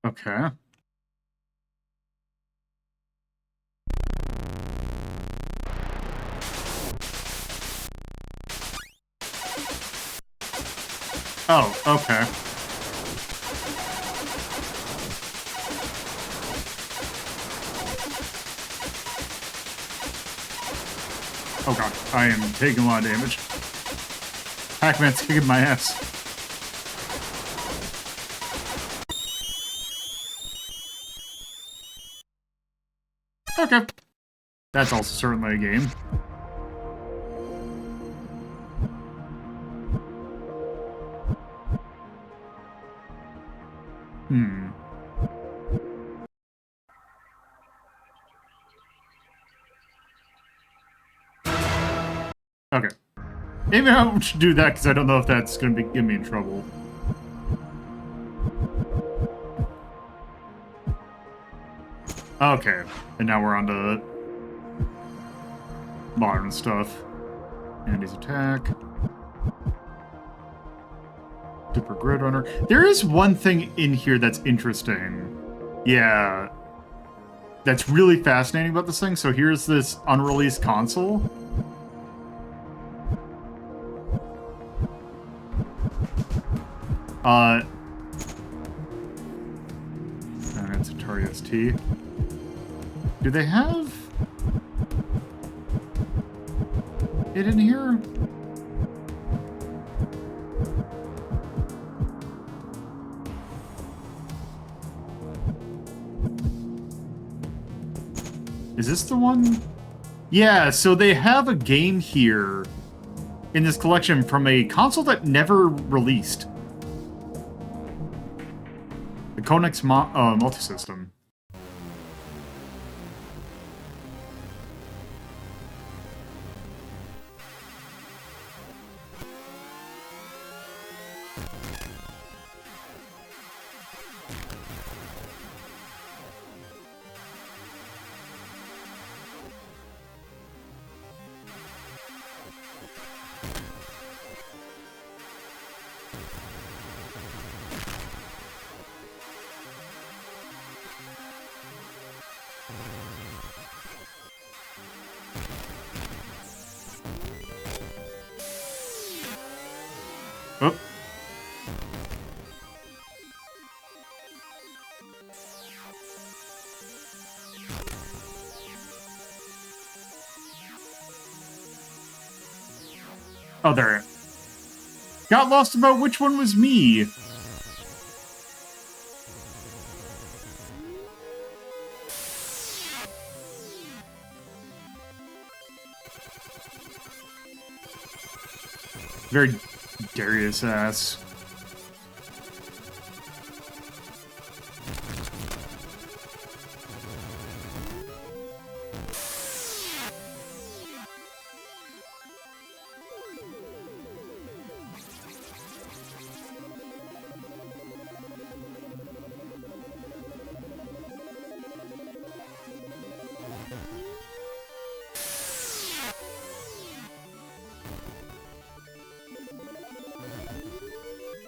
Okay. Oh, okay. Oh god, I am taking a lot of damage. Pac-Man's kicking my ass. Okay. That's also certainly a game. Okay. Maybe I should do that because I don't know if that's going to get me in trouble. Okay. And now we're on to modern stuff. Andy's attack. Super Grid Runner. There is one thing in here that's interesting. Yeah. That's really fascinating about this thing. So here's this unreleased console. And it's Atari ST. Do they have it in here? Is this the one? Yeah, so they have a game here in this collection from a console that never released. The Konex multisystem. Oh. Oh, there. Got lost about which one was me. Very Darius-ass.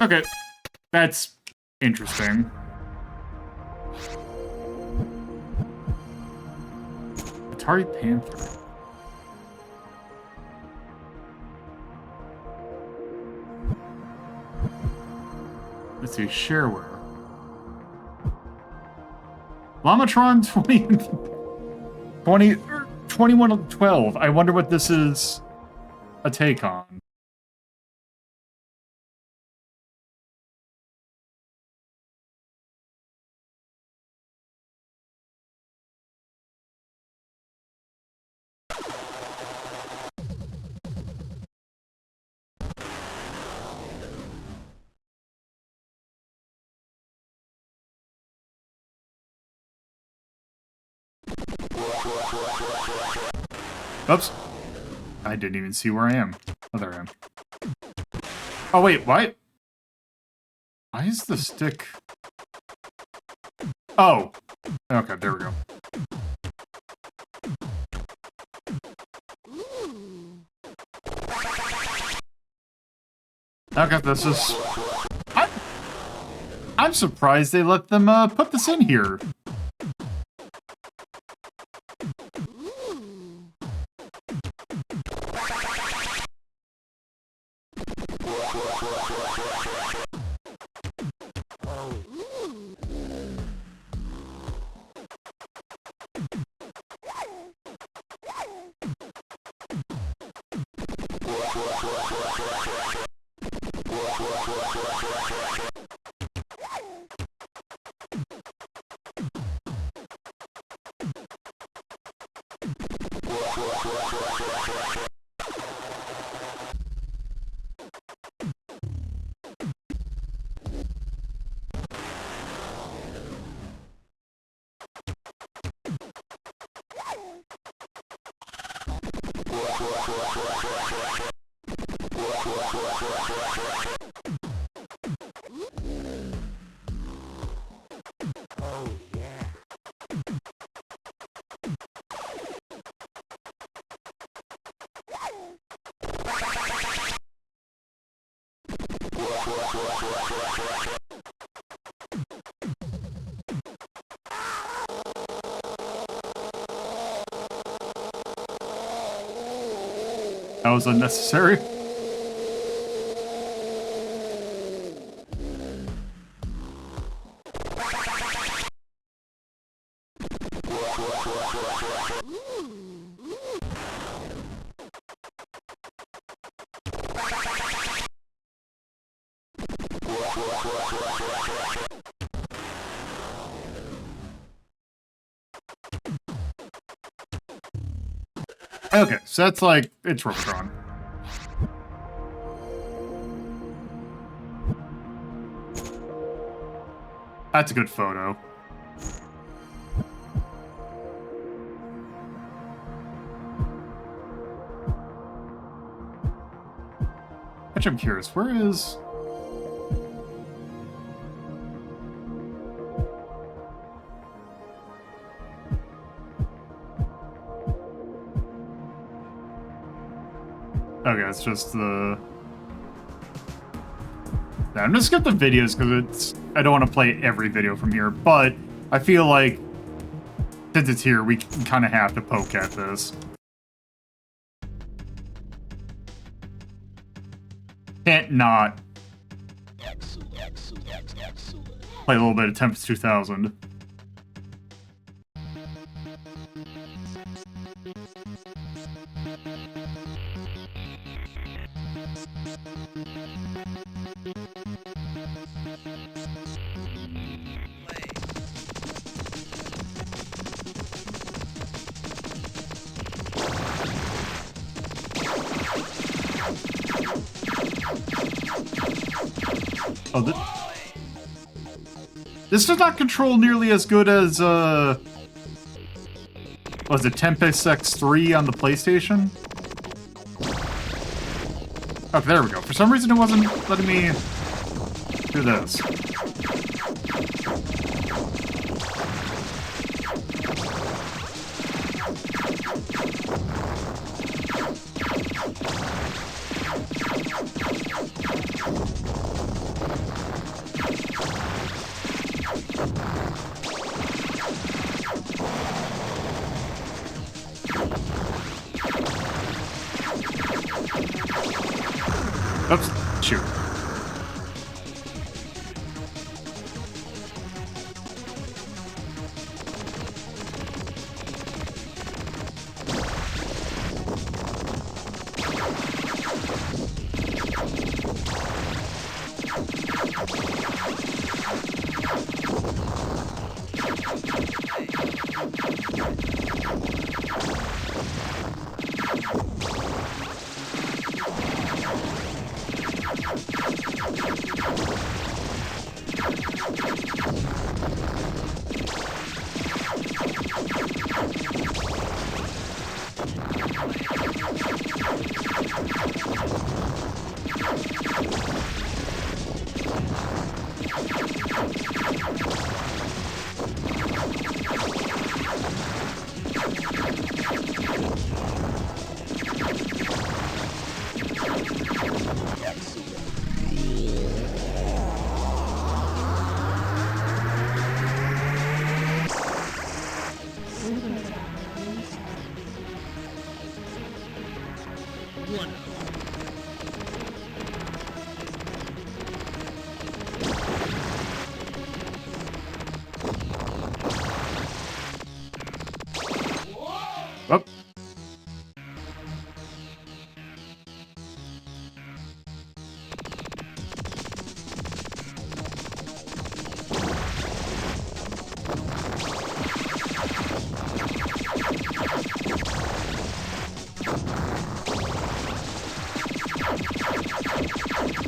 Okay, that's interesting. Atari Panther. let's see, shareware. Llamatron 2112. I wonder what this is a take on. Oops. I didn't even see where I am. Oh, there I am. Oh, wait, what? Why is the stick... Oh! Okay, there we go. Okay, this is... I'm surprised they let them put this in here. That was unnecessary. Okay, so that's like, it's Robotron. That's a good photo. Actually, I'm curious, where is... Okay, it's just the... Yeah, I'm just skip the videos because it's... I don't want to play every video from here, but I feel like since it's here, we kind of have to poke at this. Can't not play a little bit of Tempest 2000. Oh, this does not control nearly as good as, was it Tempest X3 on the PlayStation? Okay, there we go. For some reason it wasn't letting me do this. Oops, shoot. Up.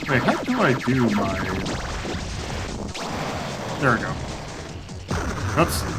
Wait, how do I do my... There we go. Oops.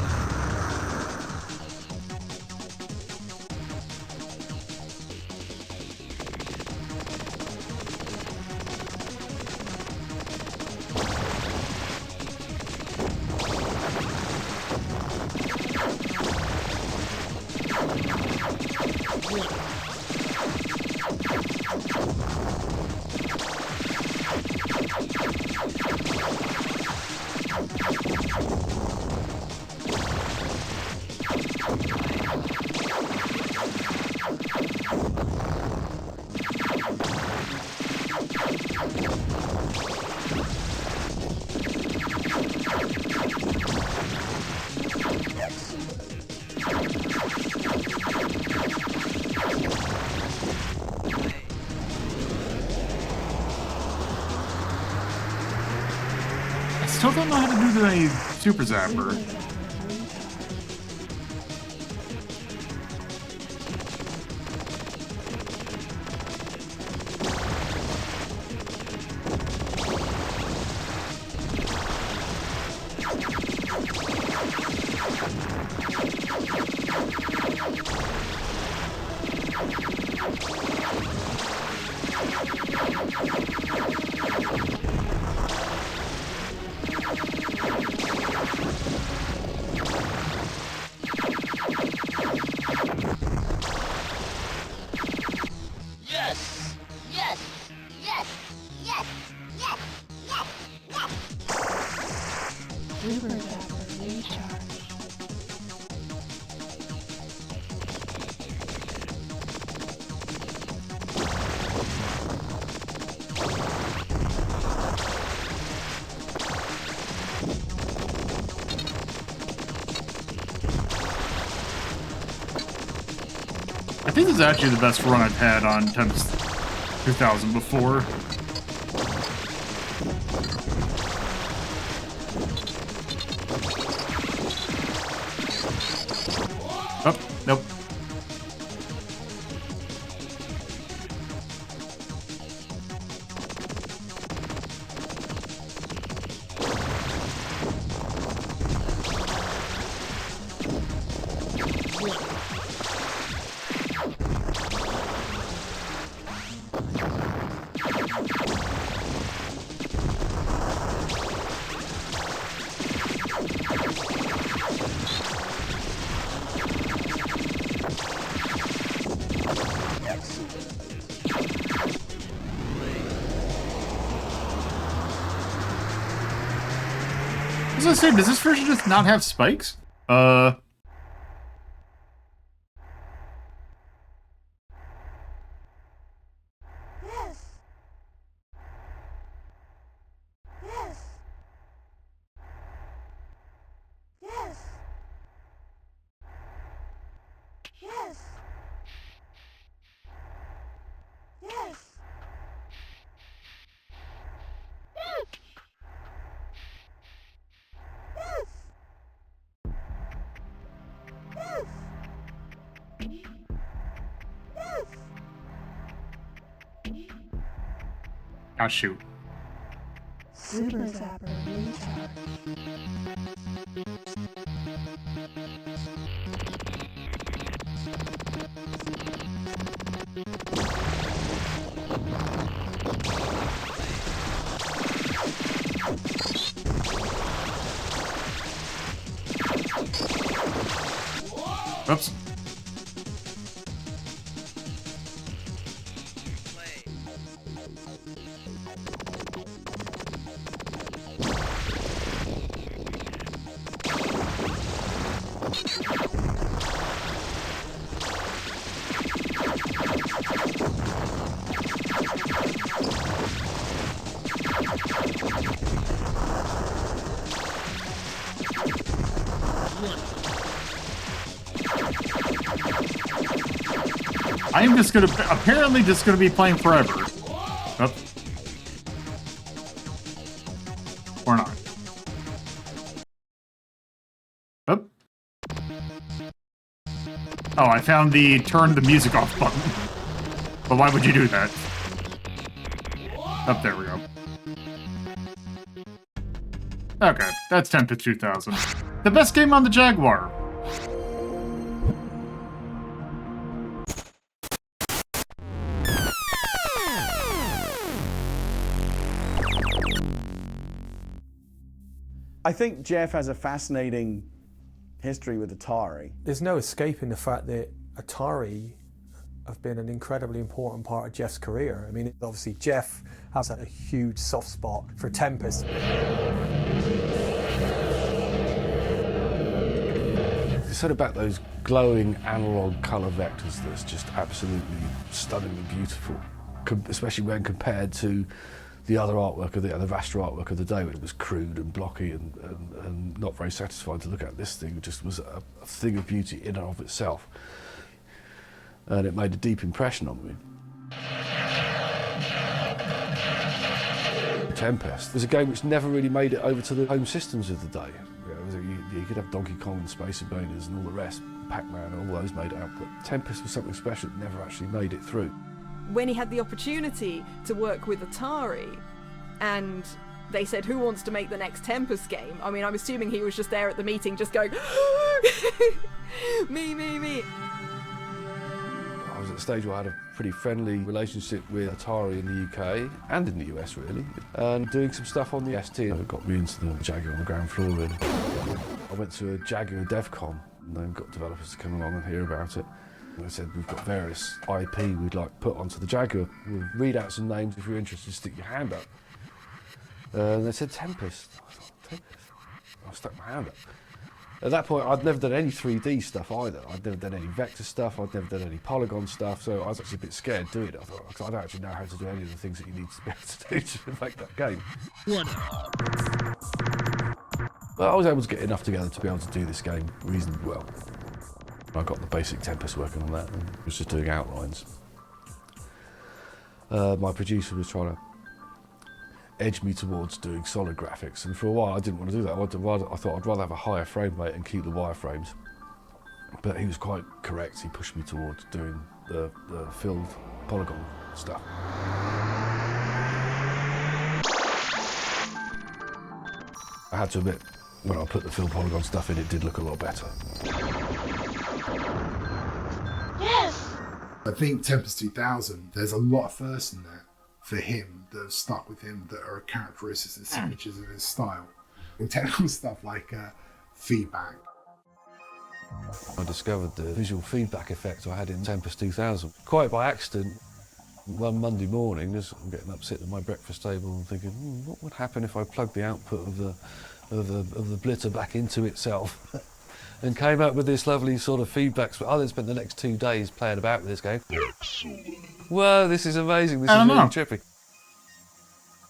I still don't know how to do the super zapper. I think this is actually the best run I've had on Tempest 2000 before. Oh, nope. I was gonna say, does this version just not have spikes? Ah, shoot. Super Zapper Recharge. Oops. I am just gonna, apparently just gonna be playing forever. Oh. Or not. Oh. Oh, I found the turn the music off button. But why would you do that? Up there we go. Okay, that's Tempest 2000. The best game on the Jaguar. I think Jeff has a fascinating history with Atari. There's no escaping the fact that Atari have been an incredibly important part of Jeff's career. I mean, obviously Jeff has a huge soft spot for Tempest. It's sort of about those glowing analog colour vectors that's just absolutely stunningly beautiful, especially when compared to the other artwork of the raster artwork of the day, which was crude and blocky and not very satisfying to look at. This thing just was a thing of beauty in and of itself, and it made a deep impression on me. Tempest was a game which never really made it over to the home systems of the day. You could have Donkey Kong and Space Invaders and all the rest, Pac-Man, all those made it out, but Tempest was something special that never actually made it through. When he had the opportunity to work with Atari, and they said, who wants to make the next Tempest game? I mean, I'm assuming he was just there at the meeting just going, me. I was at a stage where I had a pretty friendly relationship with Atari in the UK, and in the US really, and doing some stuff on the ST. It got me into the Jaguar on the ground floor really. I went to a Jaguar DevCon, and then got developers to come along and hear about it. They said, we've got various IP we'd like put onto the Jaguar. We'll read out some names if you're interested, stick your hand up. And they said Tempest. I thought, Tempest? I stuck my hand up. At that point, I'd never done any 3D stuff either. I'd never done any vector stuff, I'd never done any polygon stuff, so I was actually a bit scared doing it. I thought, because I don't actually know how to do any of the things that you need to be able to do to make that game. But I was able to get enough together to be able to do this game reasonably well. I got the basic Tempest working on that and was just doing outlines. My producer was trying to edge me towards doing solid graphics, and for a while I didn't want to do that. I thought I'd rather have a higher frame rate and keep the wireframes. But he was quite correct. He pushed me towards doing the filled polygon stuff. I had to admit, when I put the filled polygon stuff in, it did look a lot better. Yes! I think Tempest 2000, there's a lot of firsts in there for him that have stuck with him that are characteristics and signatures of his style. And technical stuff like feedback. I discovered the visual feedback effect I had in Tempest 2000. Quite by accident, one Monday morning, just getting up sitting at my breakfast table and thinking, what would happen if I plugged the output of the blitter back into itself? And came up with this lovely sort of feedback. I then spent the next 2 days playing about with this game. Whoa, this is amazing, this is really trippy.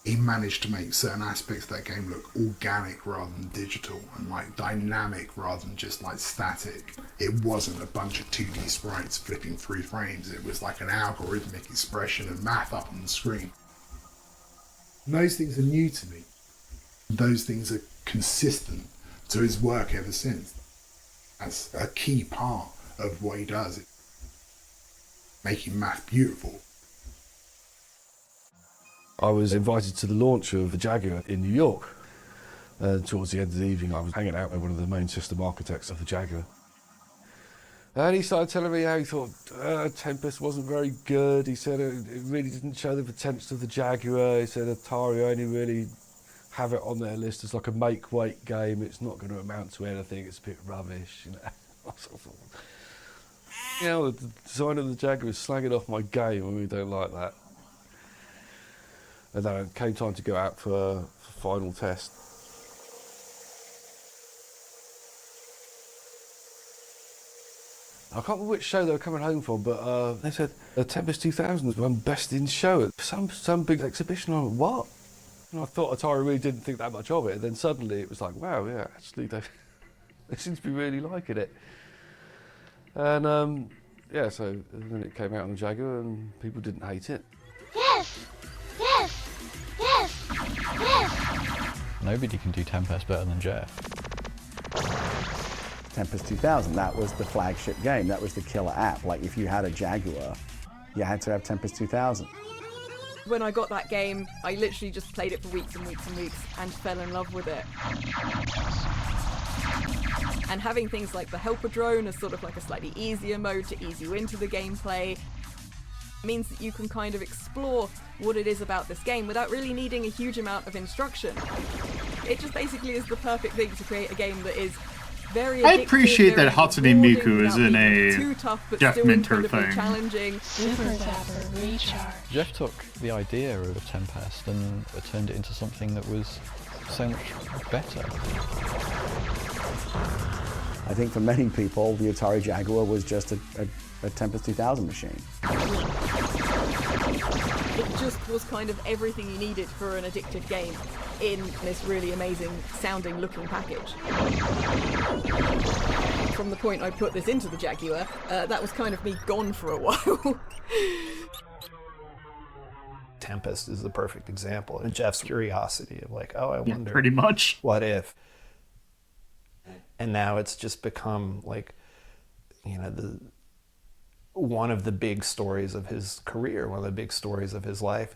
He managed to make certain aspects of that game look organic rather than digital, and like dynamic rather than just like static. It wasn't a bunch of 2D sprites flipping through frames, it was like an algorithmic expression of math up on the screen. And those things are new to me. Those things are consistent to his work ever since. That's a key part of what he does, making math beautiful. I was invited to the launch of the Jaguar in New York. Towards the end of the evening, I was hanging out with one of the main system architects of the Jaguar. And he started telling me how he thought Tempest wasn't very good. He said it really didn't show the potential of the Jaguar. He said Atari only really have it on their list as like a make-weight game. It's not going to amount to anything. It's a bit rubbish, you know. You know, the designer of the Jaguar is slagging off my game, and we don't like that. And then it came time to go out for final test. I can't remember which show they were coming home from, but they said Tempest 2000 won Best in Show at some big exhibition. I went, what? And I thought Atari really didn't think that much of it. And then suddenly it was like, wow, yeah, actually they seem to be really liking it. And yeah, so then it came out on the Jaguar and people didn't hate it. Yes! Yes! Yes! Yes! Nobody can do Tempest better than Jeff. Tempest 2000, that was the flagship game. That was the killer app. Like, if you had a Jaguar, you had to have Tempest 2000. When I got that game, I literally just played it for weeks and weeks and weeks and fell in love with it. And having things like the helper drone as sort of like a slightly easier mode to ease you into the gameplay means that you can kind of explore what it is about this game without really needing a huge amount of instruction. It just basically is the perfect thing to create a game that is very addictive, I appreciate that Hatsune Miku is in too tough, but a Jeff still Minter incredibly thing. challenging. Super Zapper Recharge. Jeff took the idea of Tempest and turned it into something that was so much better. I think for many people, the Atari Jaguar was just a Tempest 2000 machine. It just was kind of everything you needed for an addictive game in this really amazing sounding looking package. From the point I put this into the Jaguar, that was kind of me gone for a while. Tempest is the perfect example. And Jeff's curiosity of like, oh, I wonder. Pretty much. What if? And now it's just become like, you know, one of the big stories of his career, one of the big stories of his life.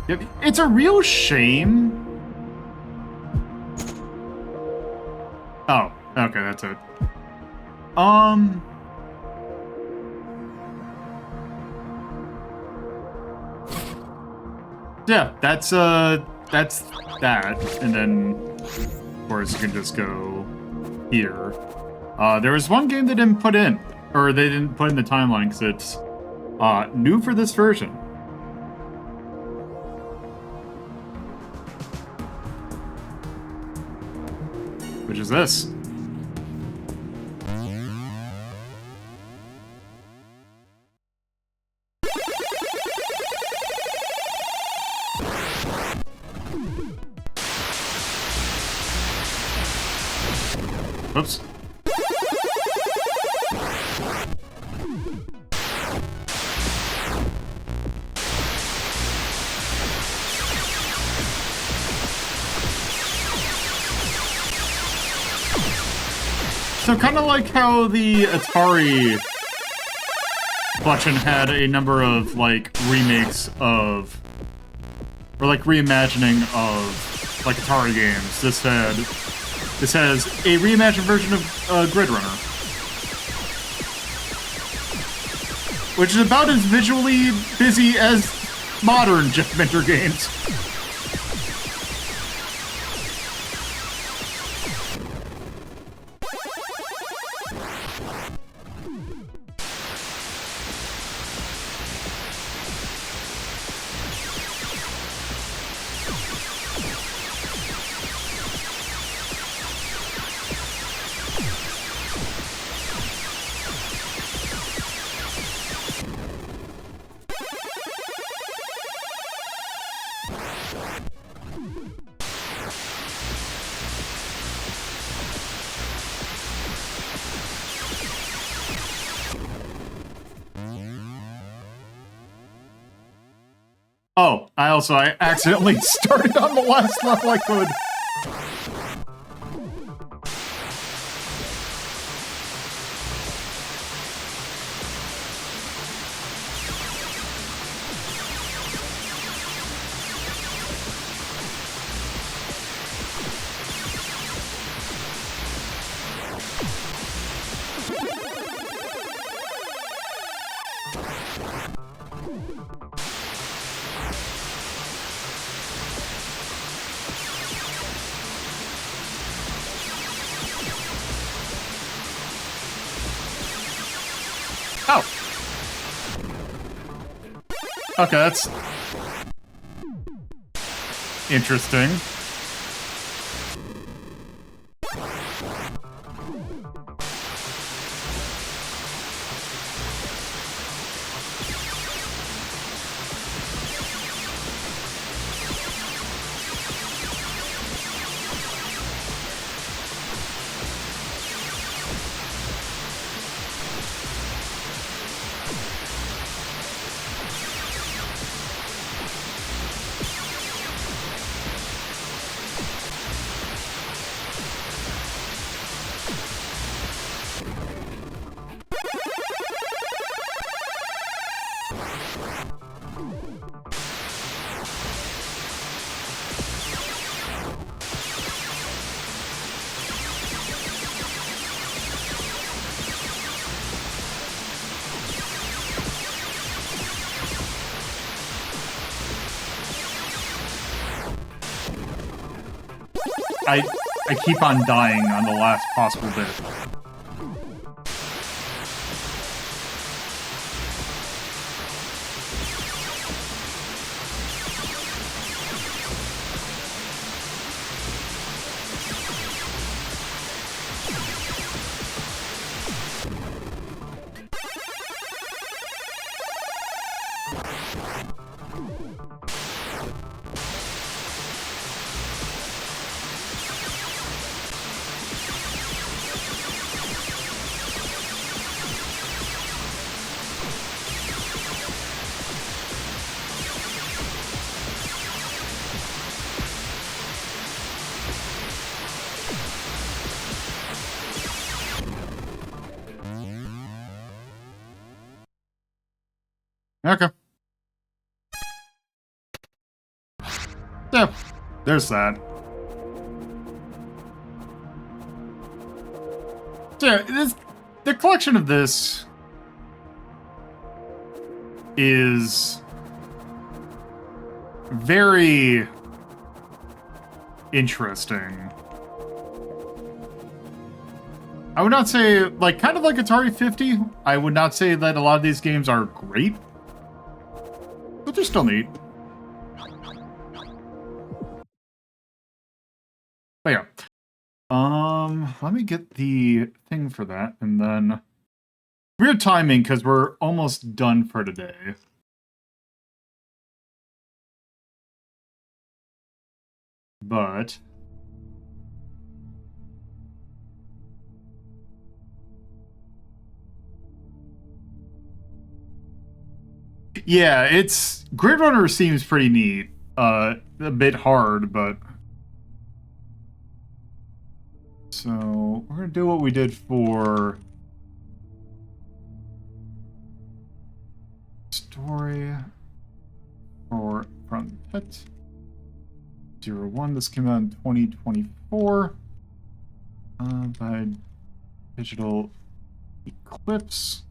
It's a real shame. Oh, okay, that's it. Yeah, that's that, and then of course you can just go here. There was one game they didn't put in, or they didn't put in the timeline because it's new for this version. Which is this. Oops. So kind of like how the Atari collection had a number of like remakes of, or like reimagining of like Atari games. This has a reimagined version of Grid Runner, which is about as visually busy as modern Jeff Minter games. Oh, I accidentally started on the last level I could. Okay, that's interesting. I keep on dying on the last possible bit. Okay. Yeah, there's that. So, the collection of this is very interesting. I would not say, like, kind of like Atari 50, I would not say that a lot of these games are great, but they're still neat. But yeah. Let me get the thing for that, and then... Weird timing, because we're almost done for today. But... yeah, it's... Grid Runner seems pretty neat. A bit hard, but... So, we're gonna do what we did for... Story... For from PET-01. This came out in 2024. By Digital Eclipse.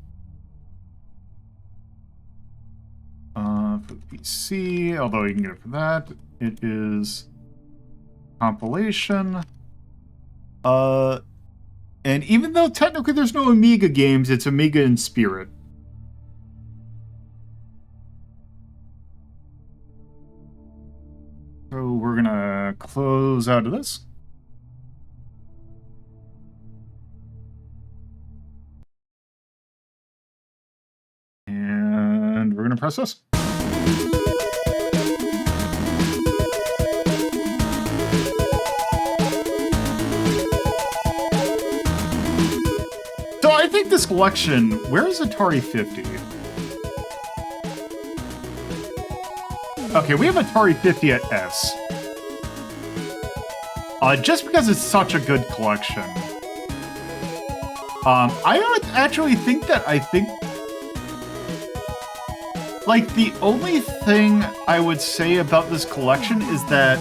For the PC, although you can get it for that. It is compilation. And even though technically there's no Amiga games, it's Amiga in spirit. So we're gonna close out of this. And we're gonna press this. So I think this collection, where is Atari 50? Okay, we have Atari 50 at S. Just because it's such a good collection. I would actually think that like, the only thing I would say about this collection is that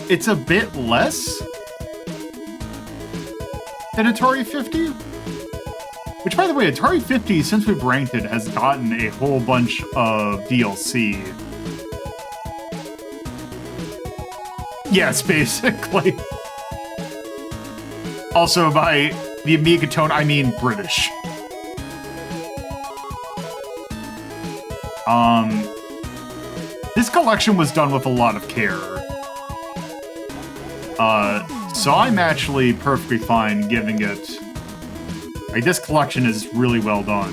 it's a bit less than Atari 50. Which, by the way, Atari 50, since we've ranked it, has gotten a whole bunch of DLC. Yes, basically. Also, by the Amiga tone, I mean British. This collection was done with a lot of care. So I'm actually perfectly fine giving it... Like, this collection is really well done.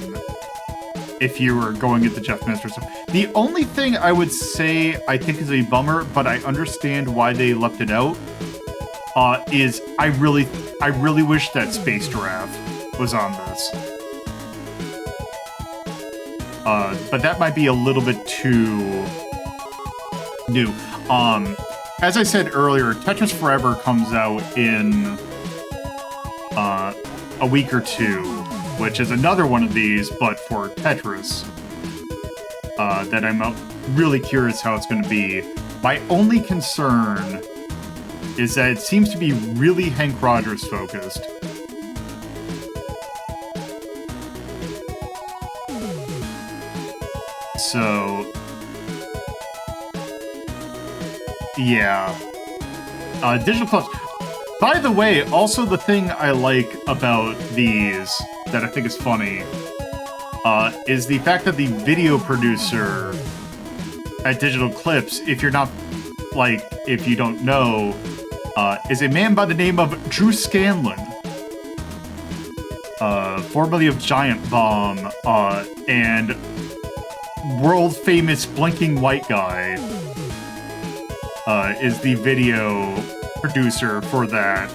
If you were going at the Jeff Minister stuff. The only thing I would say I think is a bummer, but I understand why they left it out, is I really wish that Space Giraffe was on this. But that might be a little bit too new. As I said earlier, Tetris Forever comes out in a week or two, which is another one of these, but for Tetris. That I'm really curious how it's going to be. My only concern is that it seems to be really Hank Rogers focused. So, yeah. Digital clubs. By the way, also the thing I like about these that I think is funny is the fact that the video producer at Digital Clips, if you're not, like, if you don't know, is a man by the name of Drew Scanlon, formerly of Giant Bomb, and world-famous Blinking White Guy, is the video producer for that.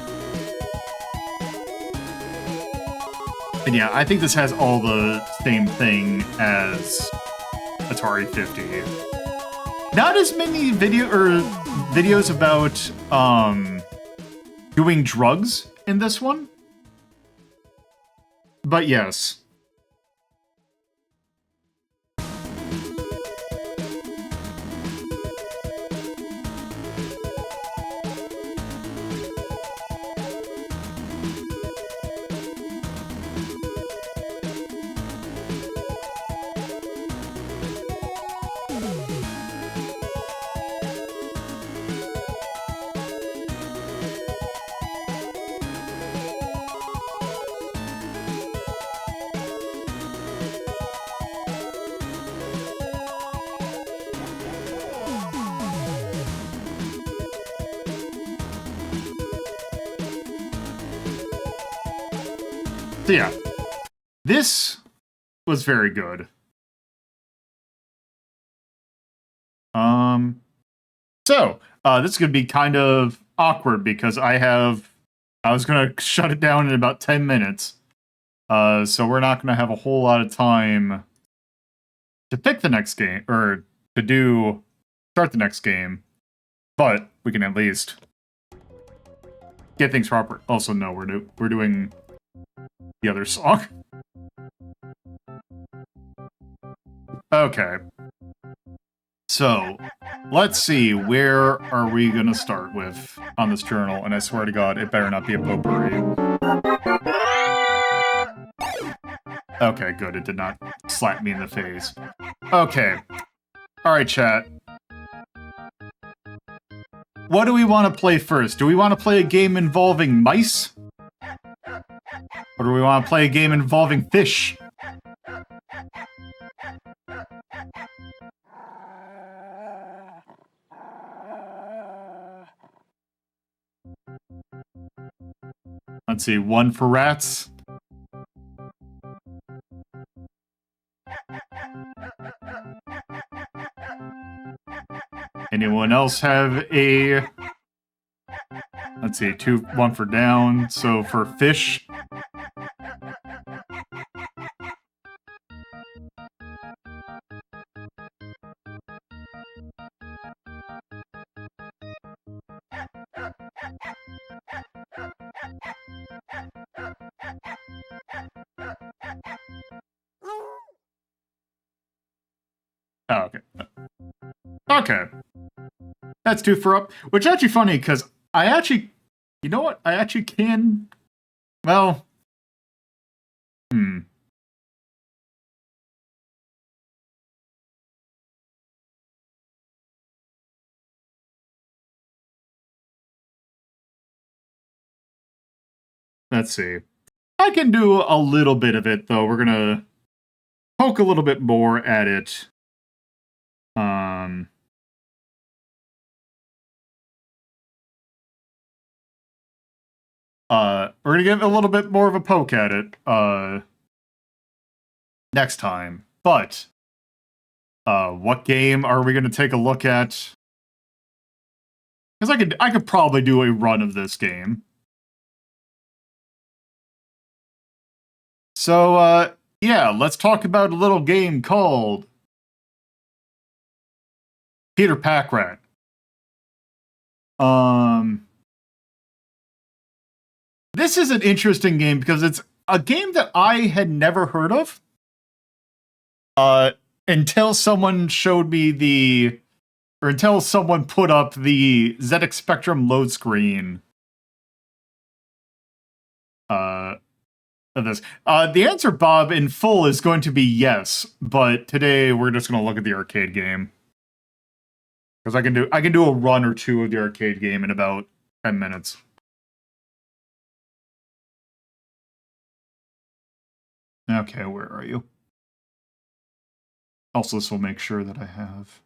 And yeah, I think this has all the same thing as Atari 50. Not as many videos about doing drugs in this one. But yes. So yeah, this was very good. So this is going to be kind of awkward because I was going to shut it down in about 10 minutes. So we're not going to have a whole lot of time to pick the next game, or to start the next game. But we can at least get things proper. Also, no, we're doing the other song. Okay. So, let's see, where are we gonna start with on this journal? And I swear to God, it better not be a potpourri. Okay, good, it did not slap me in the face. Okay. Alright, chat. What do we want to play first? Do we want to play a game involving mice? Or do we want to play a game involving fish? Let's see, one for rats. Anyone else have a... Let's see, one for down. So for fish... Oh, okay. Okay. That's two for up. Which is actually funny, because I actually... You know what? I actually can... Well... Let's see. I can do a little bit of it, though. We're gonna poke a little bit more at it We're gonna give a little bit more of a poke at it, next time. But, what game are we gonna take a look at? Because I could probably do a run of this game. So, yeah, let's talk about a little game called Peter Packrat. This is an interesting game because it's a game that I had never heard of. Until someone showed me until someone put up the ZX Spectrum load screen. Of this. The answer, Bob, in full is going to be yes, but today we're just going to look at the arcade game. Because I can do a run or two of the arcade game in about 10 minutes. Okay, where are you? Also, this will make sure that I have...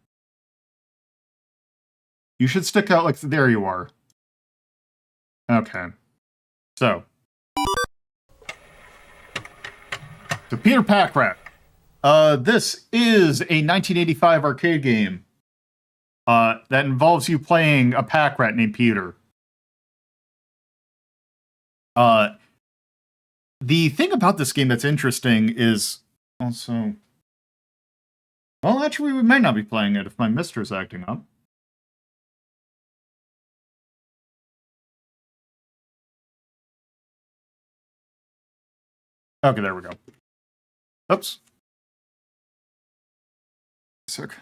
You should stick out like... There you are. Okay. So Peter Packrat. This is a 1985 arcade game that involves you playing a pack rat named Peter. The thing about this game that's interesting is also... Well, actually, we might not be playing it if my mister's acting up. Okay, there we go. Oops. Sick.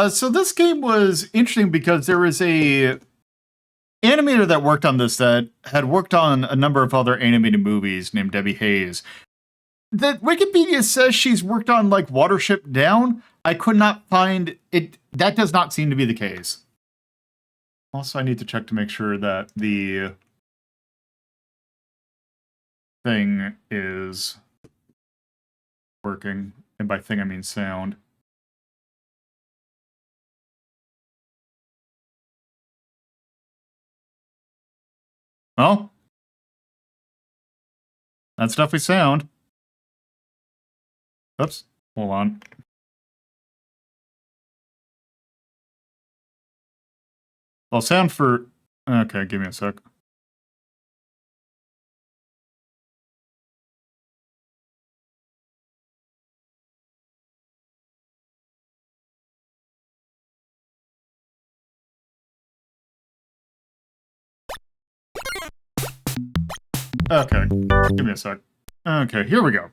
So this game was interesting because there was a animator that worked on this that had worked on a number of other animated movies named Debbie Hayes. That Wikipedia says she's worked on like Watership Down. I could not find it. That does not seem to be the case. Also, I need to check to make sure that the thing is working. And by thing, I mean sound. Oh. That's definitely sound. Oops. Hold on. Well, sound for... Okay, give me a sec. Okay, give me a sec. Okay, here we go.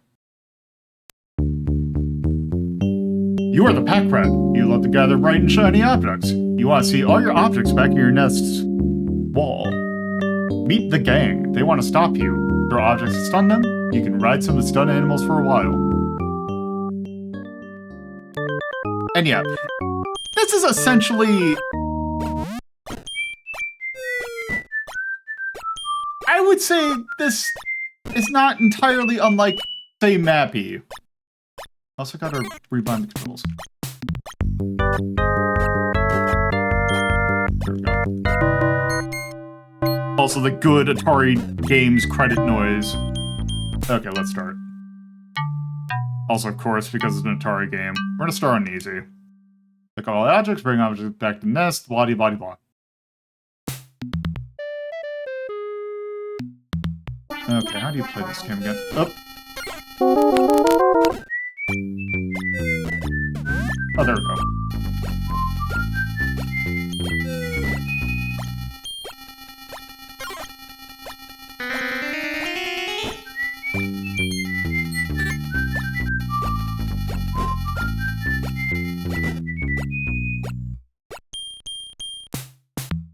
You are the pack rat. You love to gather bright and shiny objects. You want to see all your objects back in your nest's wall. Meet the gang. They want to stop you. Throw objects and stun them. You can ride some of the stun animals for a while. And yeah, this is essentially... I would say this is not entirely unlike, say, Mappy. Also gotta rebind the controls. There we go. Also the good Atari Games credit noise. Okay, let's start. Also, of course, because it's an Atari game, we're gonna start on easy. Pick all objects, bring objects back to nest, blah blah blah. Okay, how do you play this game again? Oh. Oh, there we go.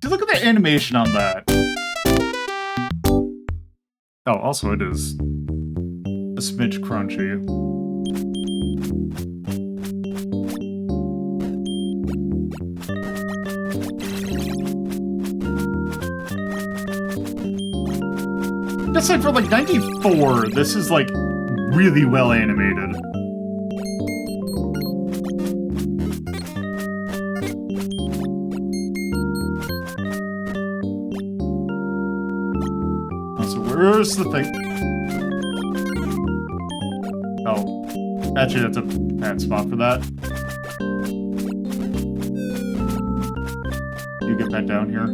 See, look at the animation on that. Oh, also it is a smidge crunchy. Just like for like 94, this is like really well animated. Where's the thing? Oh, actually, that's a bad spot for that. You get that down here.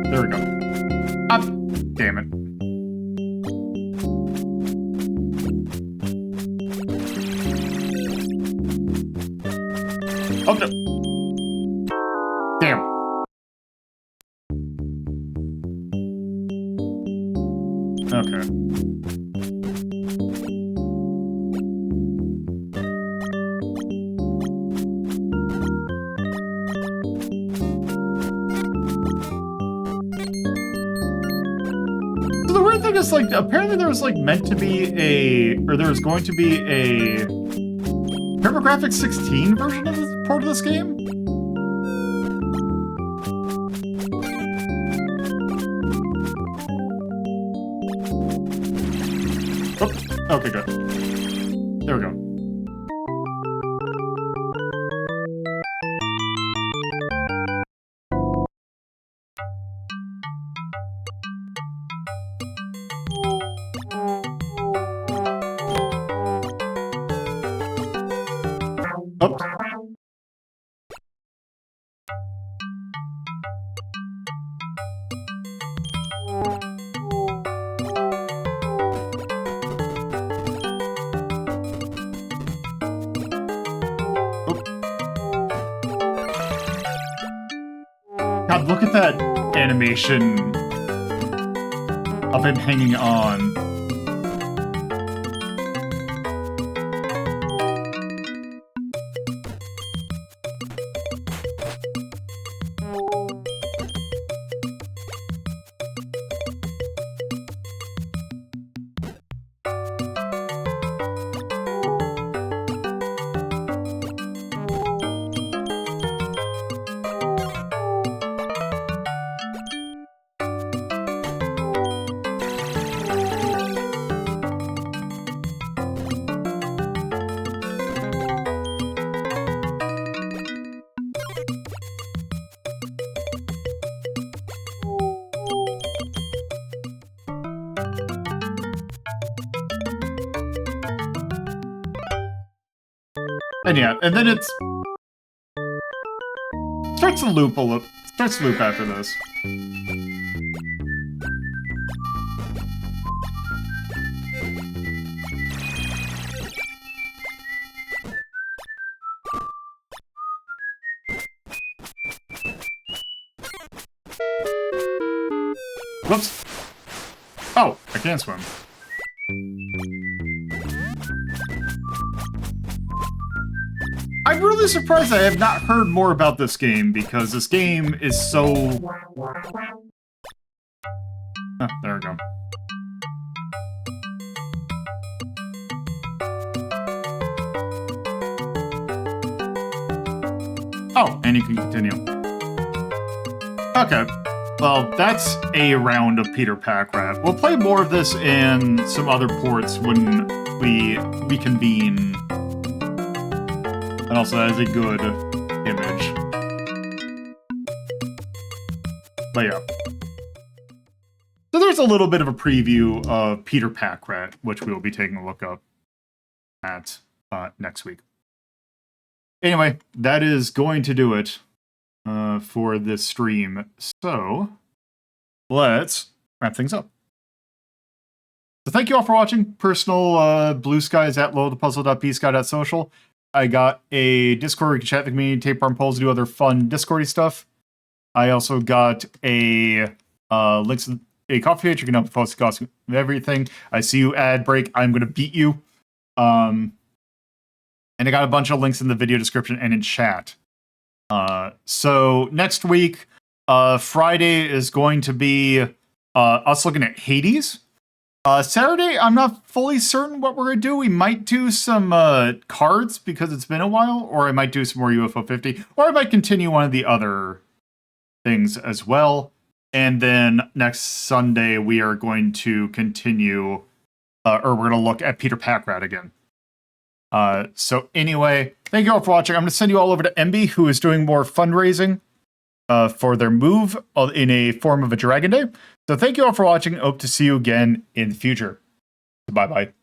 There we go. Up! Damn it. Oh no! Damn. Okay. So the weird thing is, like, apparently there was, like, meant to be there was going to be a TurboGrafx 16 version of this port of this game? Oh, okay, good. There we go. Oops. God, look at that animation of him hanging on. And yeah, and then it's starts to loop after this. Whoops. Oh, I can't swim. I'm really surprised I have not heard more about this game, because this game is so... Oh, there we go. Oh, and you can continue. Okay. Well, that's a round of Peter Pack Rat. We'll play more of this in some other ports when we reconvene. And also, that is a good image. But yeah. So there's a little bit of a preview of Peter Pack Rat, which we will be taking a look up at next week. Anyway, that is going to do it for this stream. So, let's wrap things up. So thank you all for watching. Personal blue skies at lolodepuzzle.bsky.social. I got a Discord where you can chat with me, tape farm polls, do other fun Discordy stuff. I also got a links to a coffee page. You can help post cost everything. I see you, ad break. I'm going to beat you. And I got a bunch of links in the video description and in chat. So next week, Friday is going to be us looking at Hades. Saturday, I'm not fully certain what we're going to do. We might do some cards because it's been a while, or I might do some more UFO 50, or I might continue one of the other things as well. And then next Sunday, we are going to continue, or we're going to look at Peter Pack Rat again. So anyway, thank you all for watching. I'm going to send you all over to MB, who is doing more fundraising. for their move in a form of a Dragon Day. So thank you all for watching. Hope to see you again in the future. Bye-bye.